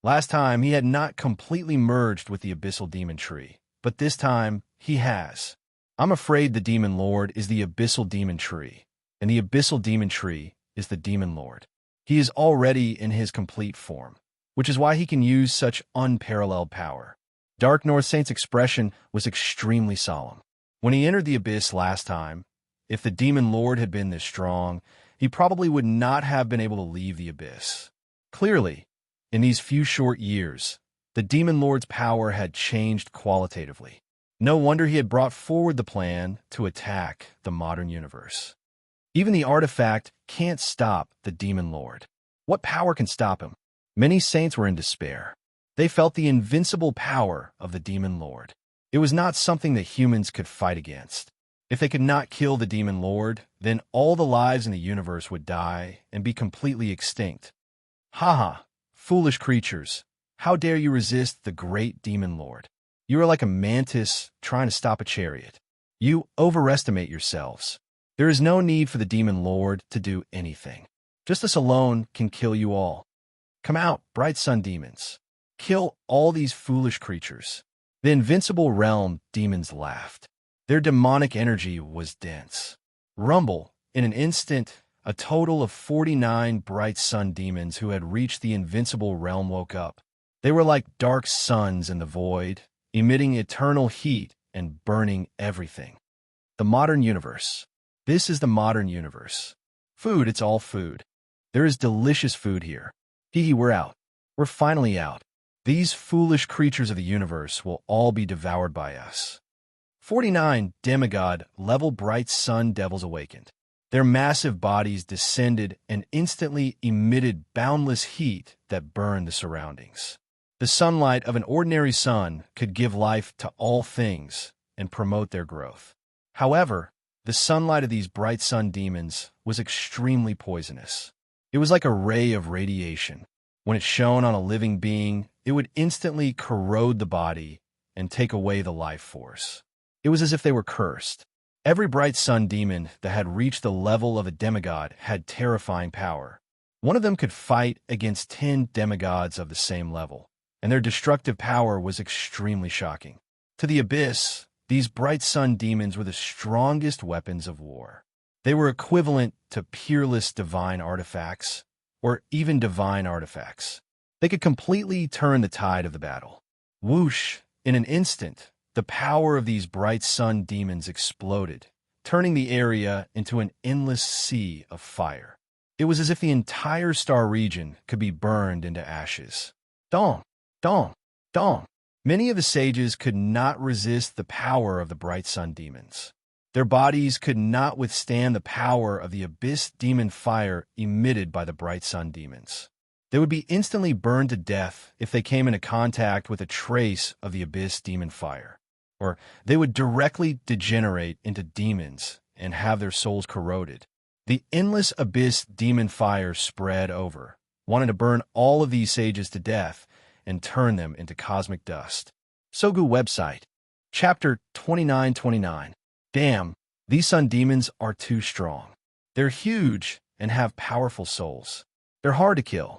Last time, he had not completely merged with the Abyssal Demon Tree, but this time, he has. I'm afraid the Demon Lord is the Abyssal Demon Tree, and the Abyssal Demon Tree is the Demon Lord. He is already in his complete form, which is why he can use such unparalleled power. Dark North Sage's expression was extremely solemn. When he entered the Abyss last time, if the Demon Lord had been this strong, he probably would not have been able to leave the Abyss. Clearly, in these few short years, the Demon Lord's power had changed qualitatively. No wonder he had brought forward the plan to attack the modern universe. Even the artifact can't stop the Demon Lord. What power can stop him? Many saints were in despair. They felt the invincible power of the Demon Lord. It was not something that humans could fight against. If they could not kill the Demon Lord, then all the lives in the universe would die and be completely extinct. Ha! Foolish creatures, how dare you resist the great Demon Lord? You are like a mantis trying to stop a chariot. You overestimate yourselves. There is no need for the Demon Lord to do anything. Just this alone can kill you all. Come out, bright sun demons. Kill all these foolish creatures. The invincible realm demons laughed. Their demonic energy was dense. Rumble, in an instant, a total of 49 bright sun demons who had reached the invincible realm woke up. They were like dark suns in the void, emitting eternal heat and burning everything. The modern universe. This is the modern universe. Food, it's all food. There is delicious food here. Hee, we're out. We're finally out. These foolish creatures of the universe will all be devoured by us. 49 demigod-level bright sun devils awakened. Their massive bodies descended and instantly emitted boundless heat that burned the surroundings. The sunlight of an ordinary sun could give life to all things and promote their growth. However, the sunlight of these bright sun demons was extremely poisonous. It was like a ray of radiation. When it shone on a living being, it would instantly corrode the body and take away the life force. It was as if they were cursed. Every bright sun demon that had reached the level of a demigod had terrifying power. One of them could fight against 10 demigods of the same level, and their destructive power was extremely shocking. To the Abyss, these bright sun demons were the strongest weapons of war. They were equivalent to peerless divine artifacts, or even divine artifacts. They could completely turn the tide of the battle. Whoosh! In an instant, the power of these bright sun demons exploded, turning the area into an endless sea of fire. It was as if the entire star region could be burned into ashes. Dong! Dong! Dong! Many of the sages could not resist the power of the bright sun demons. Their bodies could not withstand the power of the abyss demon fire emitted by the bright sun demons. They would be instantly burned to death if they came into contact with a trace of the abyss demon fire, or they would directly degenerate into demons and have their souls corroded. The endless abyss demon fire spread over, wanting to burn all of these sages to death and turn them into cosmic dust. Sogu website, chapter 2929. Damn, these sun demons are too strong. They're huge and have powerful souls. They're hard to kill.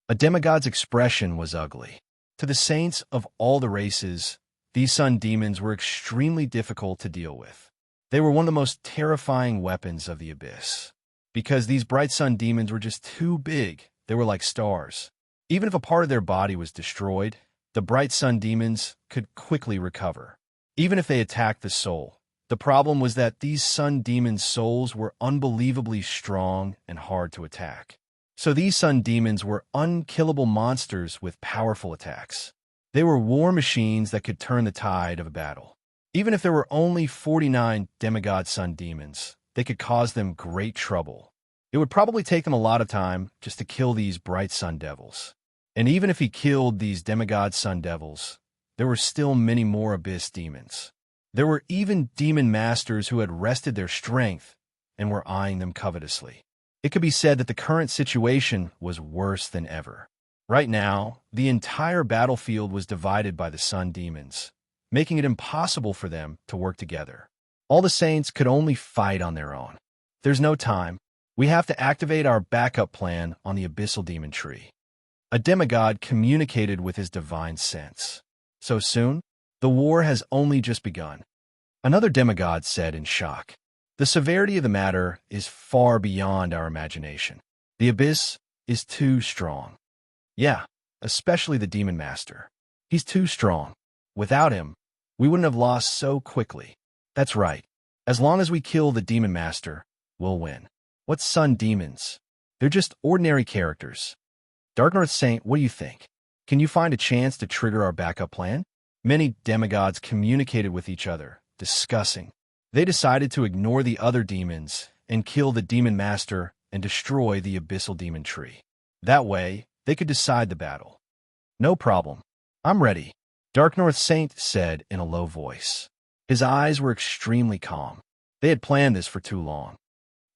A demigod's expression was ugly. To the saints of all the races, these sun demons were extremely difficult to deal with. They were one of the most terrifying weapons of the abyss. Because these bright sun demons were just too big, they were like stars. Even if a part of their body was destroyed, the bright sun demons could quickly recover. Even if they attacked the soul, the problem was that these sun demons' souls were unbelievably strong and hard to attack. So these sun demons were unkillable monsters with powerful attacks. They were war machines that could turn the tide of a battle. Even if there were only 49 demigod sun demons, they could cause them great trouble. It would probably take them a lot of time just to kill these bright sun devils. And even if he killed these demigod sun devils, there were still many more abyss demons. There were even demon masters who had rested their strength and were eyeing them covetously. It could be said that the current situation was worse than ever. Right now, the entire battlefield was divided by the sun demons, making it impossible for them to work together. All the saints could only fight on their own. There's no time. We have to activate our backup plan on the abyssal demon tree. A demigod communicated with his divine sense. So soon? The war has only just begun. Another demigod said in shock. The severity of the matter is far beyond our imagination. The abyss is too strong. Yeah, especially the demon master. He's too strong. Without him, we wouldn't have lost so quickly. That's right. As long as we kill the demon master, we'll win. What's sun demons? They're just ordinary characters. Dark North Saint, what do you think? Can you find a chance to trigger our backup plan? Many demigods communicated with each other, discussing. They decided to ignore the other demons and kill the demon master and destroy the abyssal demon tree. That way, they could decide the battle. No problem. I'm ready, Dark North Saint said in a low voice. His eyes were extremely calm. They had planned this for too long.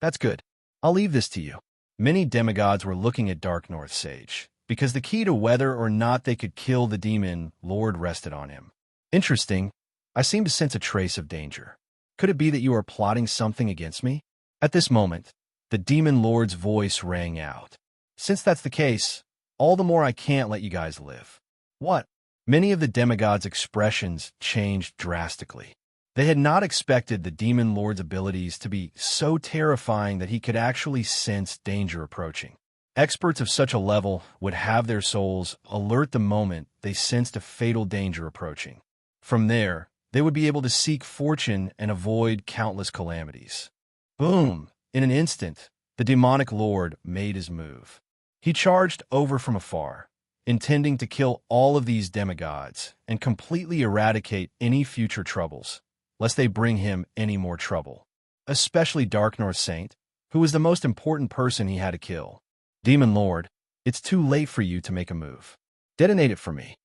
That's good. I'll leave this to you. Many demigods were looking at Dark North Sage, because the key to whether or not they could kill the demon lord rested on him. Interesting. I seem to sense a trace of danger. Could it be that you are plotting something against me? At this moment, the demon lord's voice rang out. Since that's the case, all the more I can't let you guys live. What? Many of the demigods' expressions changed drastically. They had not expected the demon lord's abilities to be so terrifying that he could actually sense danger approaching. Experts of such a level would have their souls alert the moment they sensed a fatal danger approaching. From there, they would be able to seek fortune and avoid countless calamities. Boom! In an instant, the demonic lord made his move. He charged over from afar, intending to kill all of these demigods and completely eradicate any future troubles, lest they bring him any more trouble. Especially Dark North Saint, who was the most important person he had to kill. Demon Lord, it's too late for you to make a move. Detonate it for me.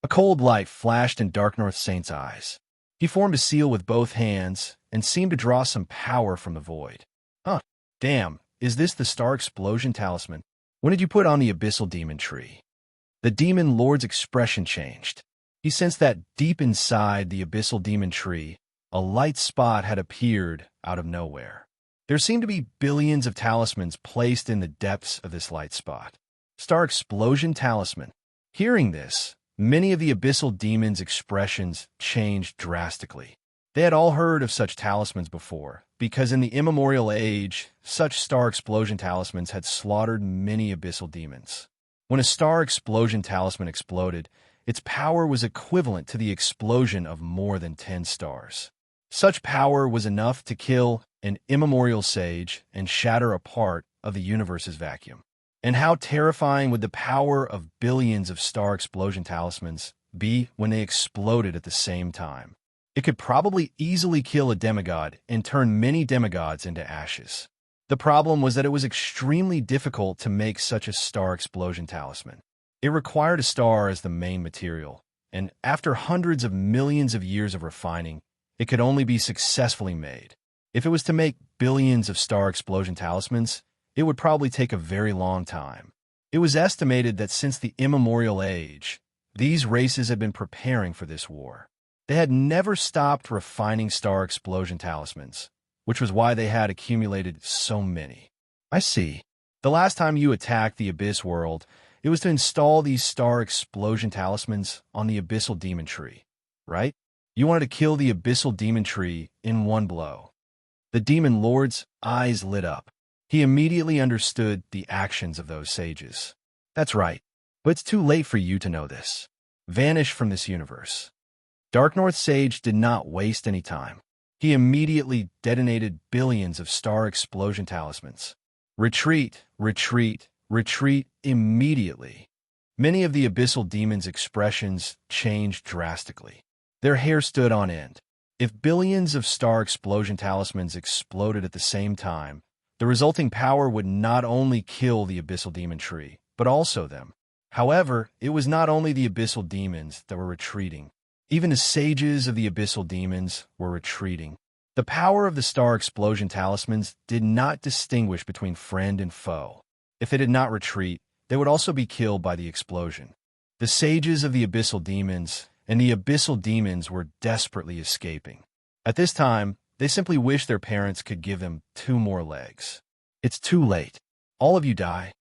A cold light flashed in Dark North Saint's eyes. He formed a seal with both hands and seemed to draw some power from the void. Huh, damn, is this the Star Explosion Talisman? When did you put on the Abyssal Demon Tree? The Demon Lord's expression changed. He sensed that deep inside the Abyssal Demon Tree, a light spot had appeared out of nowhere. There seemed to be billions of talismans placed in the depths of this light spot. Star Explosion Talisman. Hearing this, many of the abyssal demons' expressions changed drastically. They had all heard of such talismans before, because in the immemorial age, such Star Explosion Talismans had slaughtered many abyssal demons. When a Star Explosion Talisman exploded, its power was equivalent to the explosion of more than 10 stars. Such power was enough to kill an immemorial sage and shatter a part of the universe's vacuum. And how terrifying would the power of billions of Star Explosion Talismans be when they exploded at the same time? It could probably easily kill a demigod and turn many demigods into ashes. The problem was that it was extremely difficult to make such a Star Explosion Talisman. It required a star as the main material, and after hundreds of millions of years of refining, it could only be successfully made. If it was to make billions of Star Explosion Talismans, it would probably take a very long time. It was estimated that since the immemorial age, these races had been preparing for this war. They had never stopped refining Star Explosion Talismans, which was why they had accumulated so many. I see. The last time you attacked the Abyss world, It was to install these star explosion talismans on the abyssal demon tree, right? You wanted to kill the abyssal demon tree in one blow. The demon lord's eyes lit up. He immediately understood the actions of those sages. That's right, but it's too late for you to know this. Vanish from this universe. Dark North Sage did not waste any time. He immediately detonated billions of star explosion talismans. Retreat, retreat, retreat immediately. Many of the abyssal demons' expressions changed drastically. Their hair stood on end. If billions of star explosion talismans exploded at the same time, the resulting power would not only kill the abyssal demon tree, but also them. However, it was not only the abyssal demons that were retreating. Even the sages of the abyssal demons were retreating. The power of the star explosion talismans did not distinguish between friend and foe. If they did not retreat, they would also be killed by the explosion. The sages of the abyssal demons and the abyssal demons were desperately escaping. At this time, they simply wished their parents could give them 2 more legs. It's too late. All of you die.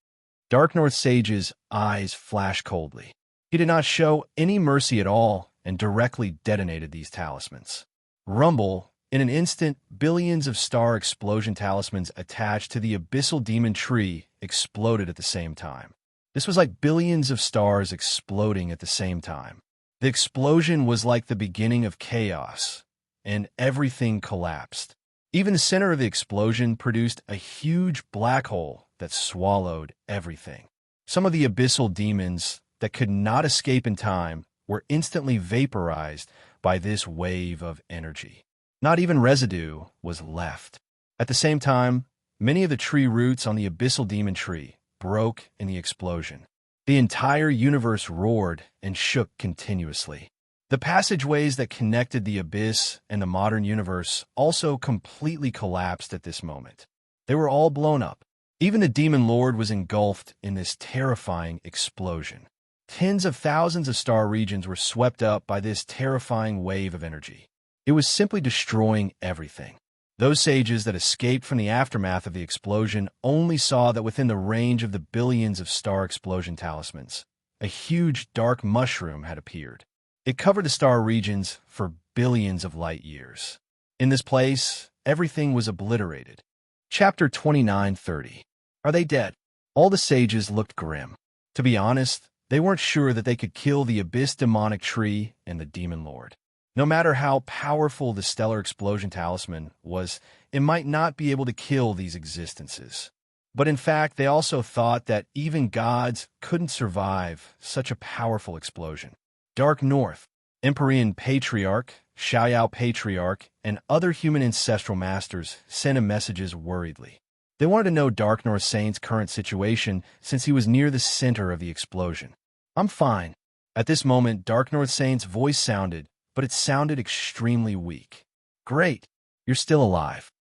Dark North Sage's eyes flashed coldly. He did not show any mercy at all and directly detonated these talismans. Rumble, in an instant, billions of star explosion talismans attached to the abyssal demon tree exploded at the same time. This was like billions of stars exploding at the same time. The explosion was like the beginning of chaos, and everything collapsed. Even the center of the explosion produced a huge black hole that swallowed everything. Some of the abyssal demons that could not escape in time were instantly vaporized by this wave of energy. Not even residue was left. At the same time, many of the tree roots on the abyssal demon tree broke in the explosion. The entire universe roared and shook continuously. The passageways that connected the abyss and the modern universe also completely collapsed at this moment. They were all blown up. Even the demon lord was engulfed in this terrifying explosion. Tens of thousands of star regions were swept up by this terrifying wave of energy. It was simply destroying everything. Those sages that escaped from the aftermath of the explosion only saw that within the range of the billions of star explosion talismans, a huge dark mushroom had appeared. It covered the star regions for billions of light years. In this place, everything was obliterated. Chapter 29:30. Are they dead? All the sages looked grim. To be honest, they weren't sure that they could kill the abyss demonic tree and the demon lord. No matter how powerful the stellar explosion talisman was, it might not be able to kill these existences. But in fact, they also thought that even gods couldn't survive such a powerful explosion. Dark North, Empyrean Patriarch, Xiaoyao Patriarch, and other human ancestral masters sent him messages worriedly. They wanted to know Dark North Saint's current situation since he was near the center of the explosion. I'm fine. At this moment, Dark North Saint's voice sounded, but it sounded extremely weak. Great, you're still alive.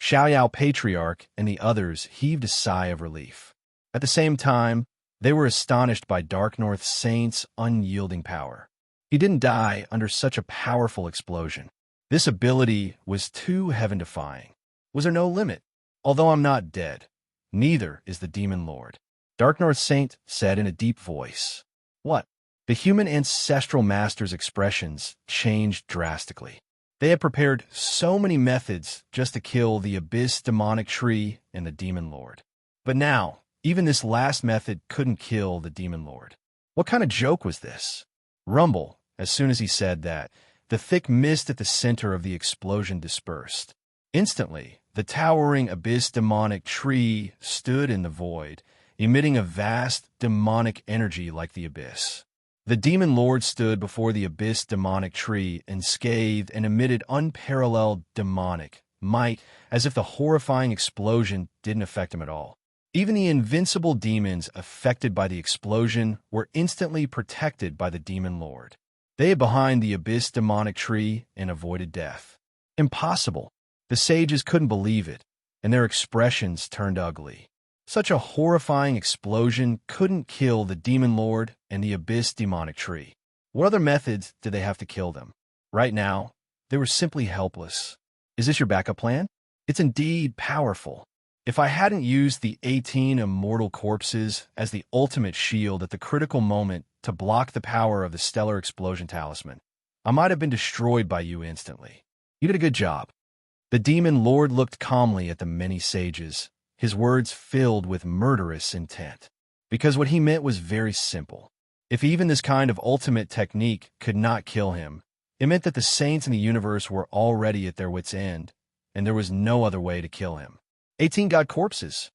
Xiaoyao Patriarch and the others heaved a sigh of relief. At the same time, they were astonished by Dark North Saint's unyielding power. He didn't die under such a powerful explosion. This ability was too heaven-defying. Was there no limit? Although I'm not dead, neither is the Demon Lord. Dark North Saint said in a deep voice. What? The human ancestral master's expressions changed drastically. They had prepared so many methods just to kill the abyss demonic tree and the Demon Lord. But now, even this last method couldn't kill the Demon Lord. What kind of joke was this? Rumble, as soon as he said that, the thick mist at the center of the explosion dispersed. Instantly, the towering abyss demonic tree stood in the void, emitting a vast demonic energy like the abyss. The Demon Lord stood before the abyss demonic tree unscathed and emitted unparalleled demonic might, as if the horrifying explosion didn't affect him at all. Even the invincible demons affected by the explosion were instantly protected by the Demon Lord. They hid behind the abyss demonic tree and avoided death. Impossible. The sages couldn't believe it, and their expressions turned ugly. Such a horrifying explosion couldn't kill the Demon Lord and the abyss demonic tree. What other methods did they have to kill them? Right now, they were simply helpless. Is this your backup plan? It's indeed powerful. If I hadn't used the 18 immortal corpses as the ultimate shield at the critical moment to block the power of the stellar explosion talisman, I might have been destroyed by you instantly. You did a good job. The demon lord looked calmly at the many sages, his words filled with murderous intent. Because what he meant was very simple. If even this kind of ultimate technique could not kill him, it meant that the saints in the universe were already at their wits' end, and there was no other way to kill him. 18 god corpses.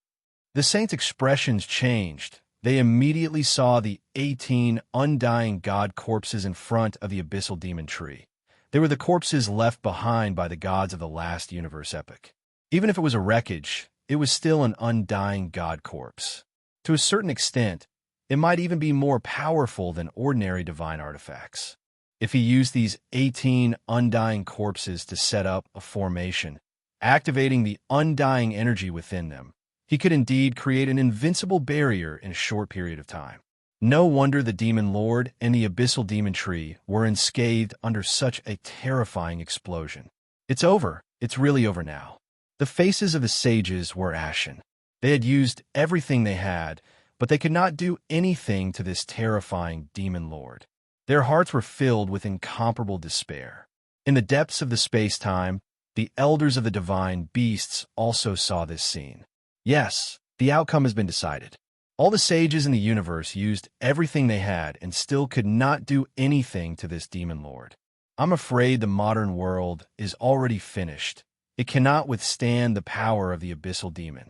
The saints' expressions changed. They immediately saw the 18 undying god corpses in front of the abyssal demon tree. They were the corpses left behind by the gods of the last universe epoch. Even if it was a wreckage, it was still an undying god corpse. To a certain extent, it might even be more powerful than ordinary divine artifacts. If he used these 18 undying corpses to set up a formation, activating the undying energy within them, he could indeed create an invincible barrier in a short period of time. No wonder the demon lord and the abyssal demon tree were unscathed under such a terrifying explosion. It's over. It's really over now. The faces of the sages were ashen. They had used everything they had, but they could not do anything to this terrifying demon lord. Their hearts were filled with incomparable despair. In the depths of the space-time, the elders of the divine beasts also saw this scene. Yes, the outcome has been decided. All the sages in the universe used everything they had and still could not do anything to this demon lord. I'm afraid the modern world is already finished. It cannot withstand the power of the abyssal demon.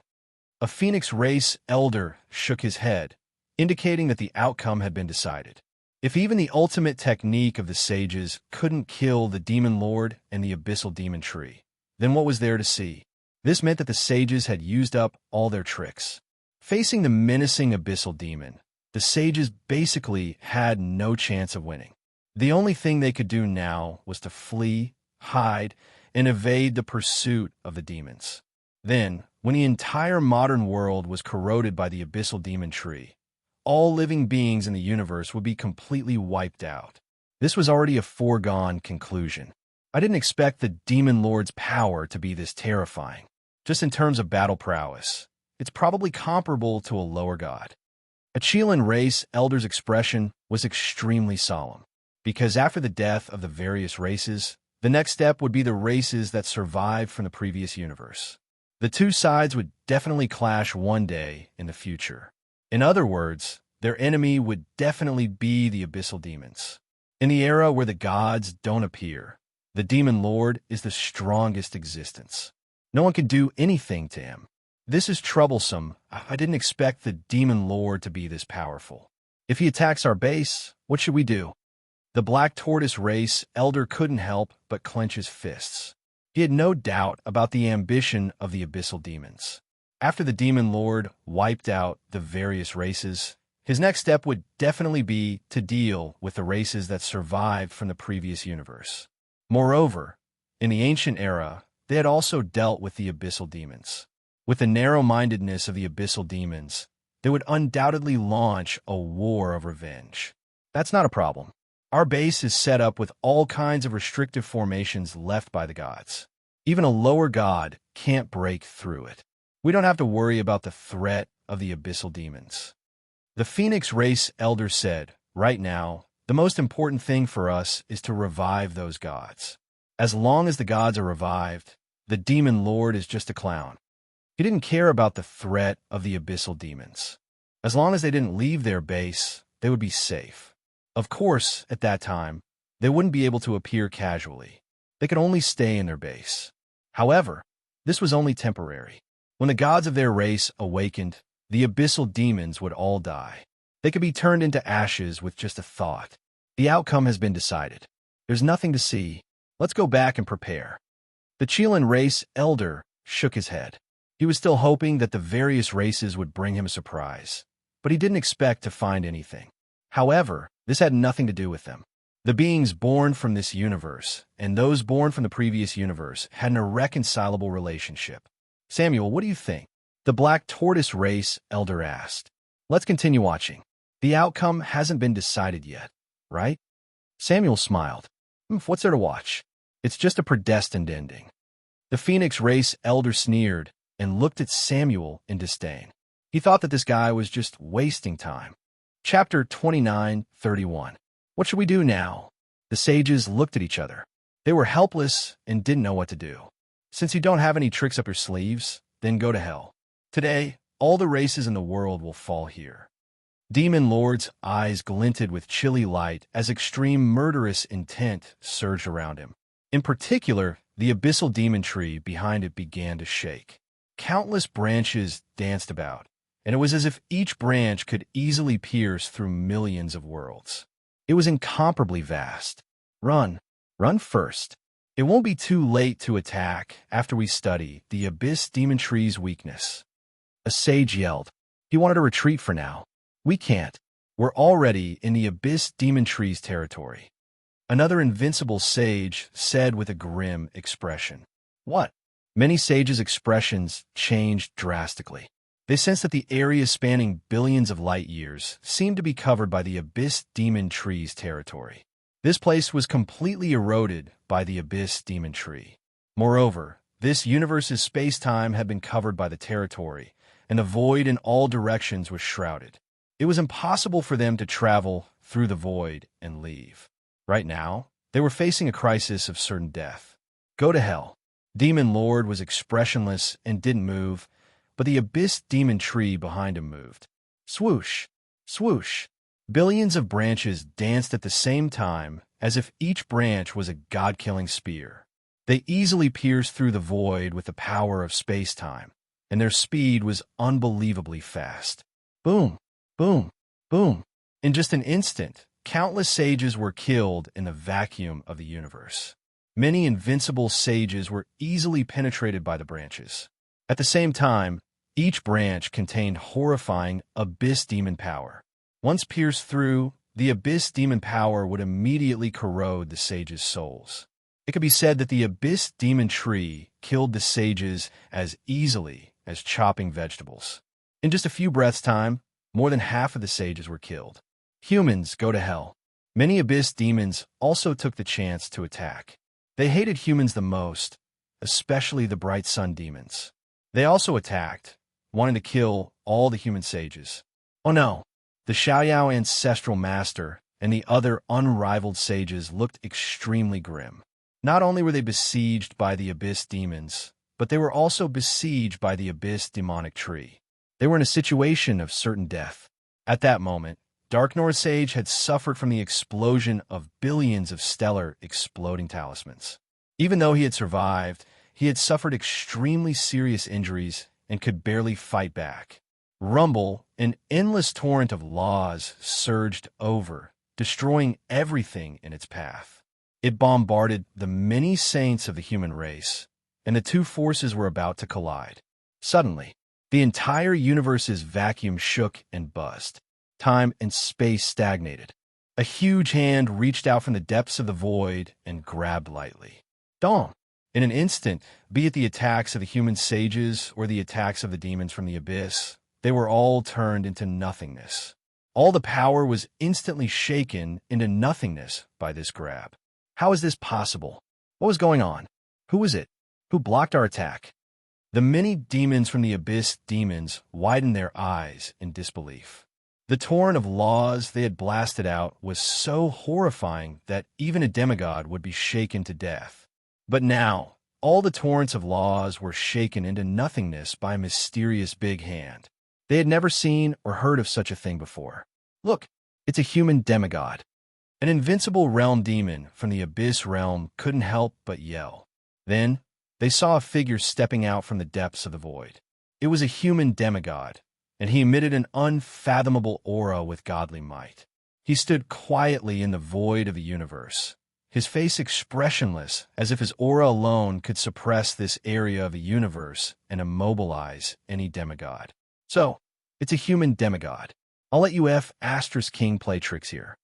A phoenix race elder shook his head, indicating that the outcome had been decided. If even the ultimate technique of the sages couldn't kill the demon lord and the abyssal demon tree, then what was there to see? This meant that the sages had used up all their tricks. Facing the menacing abyssal demon, the sages basically had no chance of winning. The only thing they could do now was to flee, hide, and evade the pursuit of the demons. Then, when the entire modern world was corroded by the abyssal demon tree, all living beings in the universe would be completely wiped out. This was already a foregone conclusion. I didn't expect the demon lord's power to be this terrifying. Just in terms of battle prowess, it's probably comparable to a lower god. A Chilean race elder's expression was extremely solemn, because after the death of the various races, the next step would be the races that survived from the previous universe. The two sides would definitely clash one day in the future. In other words, their enemy would definitely be the abyssal demons. In the era where the gods don't appear, the demon lord is the strongest existence. No one can do anything to him. This is troublesome. I didn't expect the demon lord to be this powerful. If he attacks our base, what should we do? The black tortoise race elder couldn't help but clench his fists. He had no doubt about the ambition of the abyssal demons. After the demon lord wiped out the various races, his next step would definitely be to deal with the races that survived from the previous universe. Moreover, in the ancient era, they had also dealt with the abyssal demons. With the narrow-mindedness of the abyssal demons, they would undoubtedly launch a war of revenge. That's not a problem. Our base is set up with all kinds of restrictive formations left by the gods. Even a lower god can't break through it. We don't have to worry about the threat of the abyssal demons. The Phoenix race elder said, right now, the most important thing for us is to revive those gods. As long as the gods are revived, the demon lord is just a clown. He didn't care about the threat of the abyssal demons. As long as they didn't leave their base, they would be safe. Of course, at that time, they wouldn't be able to appear casually. They could only stay in their base. However, this was only temporary. When the gods of their race awakened, the abyssal demons would all die. They could be turned into ashes with just a thought. The outcome has been decided. There's nothing to see. Let's go back and prepare. The Chilean race elder shook his head. He was still hoping that the various races would bring him a surprise, but he didn't expect to find anything. However, this had nothing to do with them. The beings born from this universe and those born from the previous universe had an irreconcilable relationship. Samuel, what do you think? The black tortoise race elder asked. Let's continue watching. The outcome hasn't been decided yet, right? Samuel smiled. What's there to watch? It's just a predestined ending. The Phoenix race elder sneered. and looked at Samuel in disdain. He thought that this guy was just wasting time. Chapter 29:31. What should we do now? The sages looked at each other. They were helpless and didn't know what to do. Since you don't have any tricks up your sleeves, then go to hell. Today, all the races in the world will fall here. Demon Lord's eyes glinted with chilly light as extreme murderous intent surged around him. In particular, the abyssal demon tree behind it began to shake. Countless branches danced about, and it was as if each branch could easily pierce through millions of worlds. It was incomparably vast. Run. Run first. It won't be too late to attack after we study the abyss demon tree's weakness. A sage yelled. He wanted to retreat for now. We can't. We're already in the abyss demon tree's territory. Another invincible sage said with a grim expression. What? Many sages' expressions changed drastically. They sensed that the area spanning billions of light years seemed to be covered by the abyss demon tree's territory. This place was completely eroded by the abyss demon tree. Moreover, this universe's space-time had been covered by the territory, and the void in all directions was shrouded. It was impossible for them to travel through the void and leave. Right now, they were facing a crisis of certain death. Go to hell. Demon Lord was expressionless and didn't move, but the abyss demon tree behind him moved. Swoosh! Swoosh! Billions of branches danced at the same time as if each branch was a god-killing spear. They easily pierced through the void with the power of space-time, and their speed was unbelievably fast. Boom! Boom! Boom! In just an instant, countless sages were killed in the vacuum of the universe. Many invincible sages were easily penetrated by the branches. At the same time, each branch contained horrifying abyss demon power. Once pierced through, the abyss demon power would immediately corrode the sages' souls. It could be said that the abyss demon tree killed the sages as easily as chopping vegetables. In just a few breaths' time, more than half of the sages were killed. Humans go to hell. Many abyss demons also took the chance to attack. They hated humans the most, especially the bright sun demons. They also attacked, wanting to kill all the human sages. Oh no! The Xiaoyao ancestral master and the other unrivaled sages looked extremely grim. Not only were they besieged by the abyss demons, but they were also besieged by the abyss demonic tree. They were in a situation of certain death. At that moment, Dark North Sage had suffered from the explosion of billions of stellar exploding talismans. Even though he had survived, he had suffered extremely serious injuries and could barely fight back. Rumble, an endless torrent of laws, surged over, destroying everything in its path. It bombarded the many saints of the human race, and the two forces were about to collide. Suddenly, the entire universe's vacuum shook and buzzed. Time and space stagnated. A huge hand reached out from the depths of the void and grabbed lightly. Dong! In an instant, be it the attacks of the human sages or the attacks of the demons from the abyss, they were all turned into nothingness. All the power was instantly shaken into nothingness by this grab. How is this possible? What was going on? Who was it? Who blocked our attack? The many demons from the abyss demons widened their eyes in disbelief. The torrent of laws they had blasted out was so horrifying that even a demigod would be shaken to death. But now, all the torrents of laws were shaken into nothingness by a mysterious big hand. They had never seen or heard of such a thing before. Look, it's a human demigod. An invincible realm demon from the abyss realm couldn't help but yell. Then, they saw a figure stepping out from the depths of the void. It was a human demigod, and he emitted an unfathomable aura with godly might. He stood quietly in the void of the universe, his face expressionless, as if his aura alone could suppress this area of the universe and immobilize any demigod. So, it's a human demigod. I'll let you King play tricks here.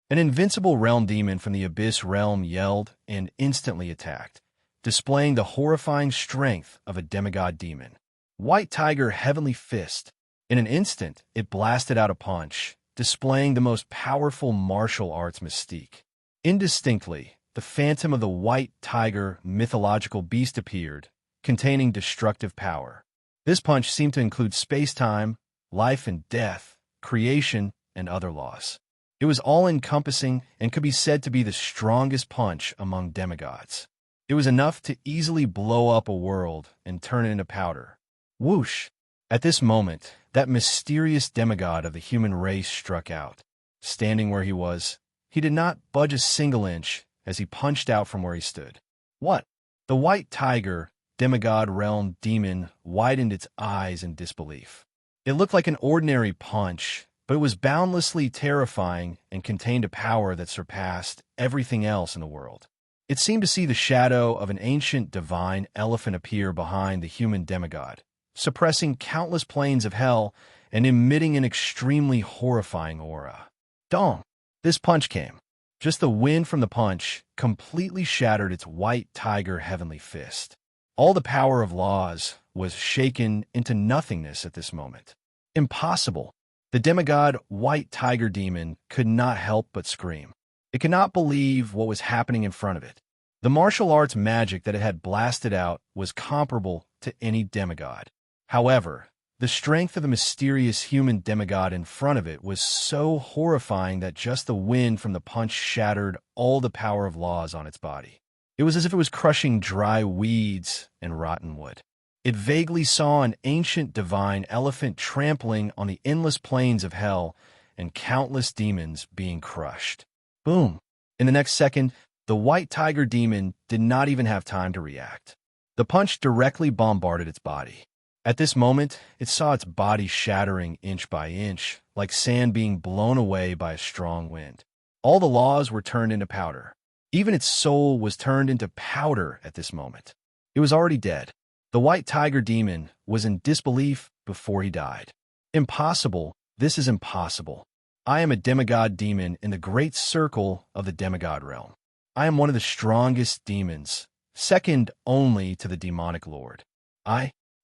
An invincible realm demon from the abyss realm yelled and instantly attacked, displaying the horrifying strength of a demigod demon. White Tiger Heavenly Fist. In an instant, it blasted out a punch, displaying the most powerful martial arts mystique. Indistinctly, the phantom of the White Tiger mythological beast appeared, containing destructive power. This punch seemed to include space-time, life and death, creation, and other laws. It was all-encompassing and could be said to be the strongest punch among demigods. It was enough to easily blow up a world and turn it into powder. Whoosh! At this moment, that mysterious demigod of the human race struck out. Standing where he was, he did not budge a single inch as he punched out from where he stood. What? The white tiger, demigod realm demon, widened its eyes in disbelief. It looked like an ordinary punch, but it was boundlessly terrifying and contained a power that surpassed everything else in the world. It seemed to see the shadow of an ancient divine elephant appear behind the human demigod, suppressing countless planes of hell and emitting an extremely horrifying aura. Dong! This punch came. Just the wind from the punch completely shattered its white tiger heavenly fist. All the power of laws was shaken into nothingness at this moment. Impossible! The demigod white tiger demon could not help but scream. It could not believe what was happening in front of it. The martial arts magic that it had blasted out was comparable to any demigod. However, the strength of the mysterious human demigod in front of it was so horrifying that just the wind from the punch shattered all the power of laws on its body. It was as if it was crushing dry weeds and rotten wood. It vaguely saw an ancient divine elephant trampling on the endless plains of hell and countless demons being crushed. Boom! In the next second, the white tiger demon did not even have time to react. The punch directly bombarded its body. At this moment, it saw its body shattering inch by inch, like sand being blown away by a strong wind. All the laws were turned into powder. Even its soul was turned into powder at this moment. It was already dead. The white tiger demon was in disbelief before he died. Impossible! This is impossible. I am a demigod demon in the great circle of the demigod realm. I am one of the strongest demons, second only to the demonic lord.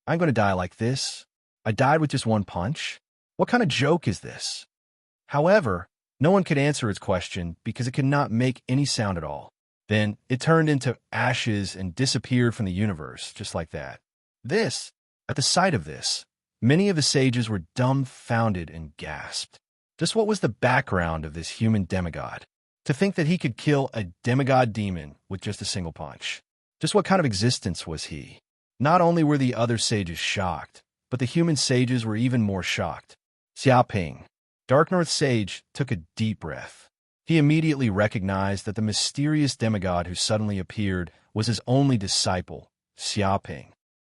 I'm going to die like this? I died with just one punch? What kind of joke is this? However, no one could answer its question because it could not make any sound at all. Then it turned into ashes and disappeared from the universe, just like that. At the sight of this, many of the sages were dumbfounded and gasped. Just what was the background of this human demigod? To think that he could kill a demigod demon with just a single punch. Just what kind of existence was he? Not only were the other sages shocked, but the human sages were even more shocked. Xiaoping, Dark North Sage, took a deep breath. He immediately recognized that the mysterious demigod who suddenly appeared was his only disciple, Xiaoping.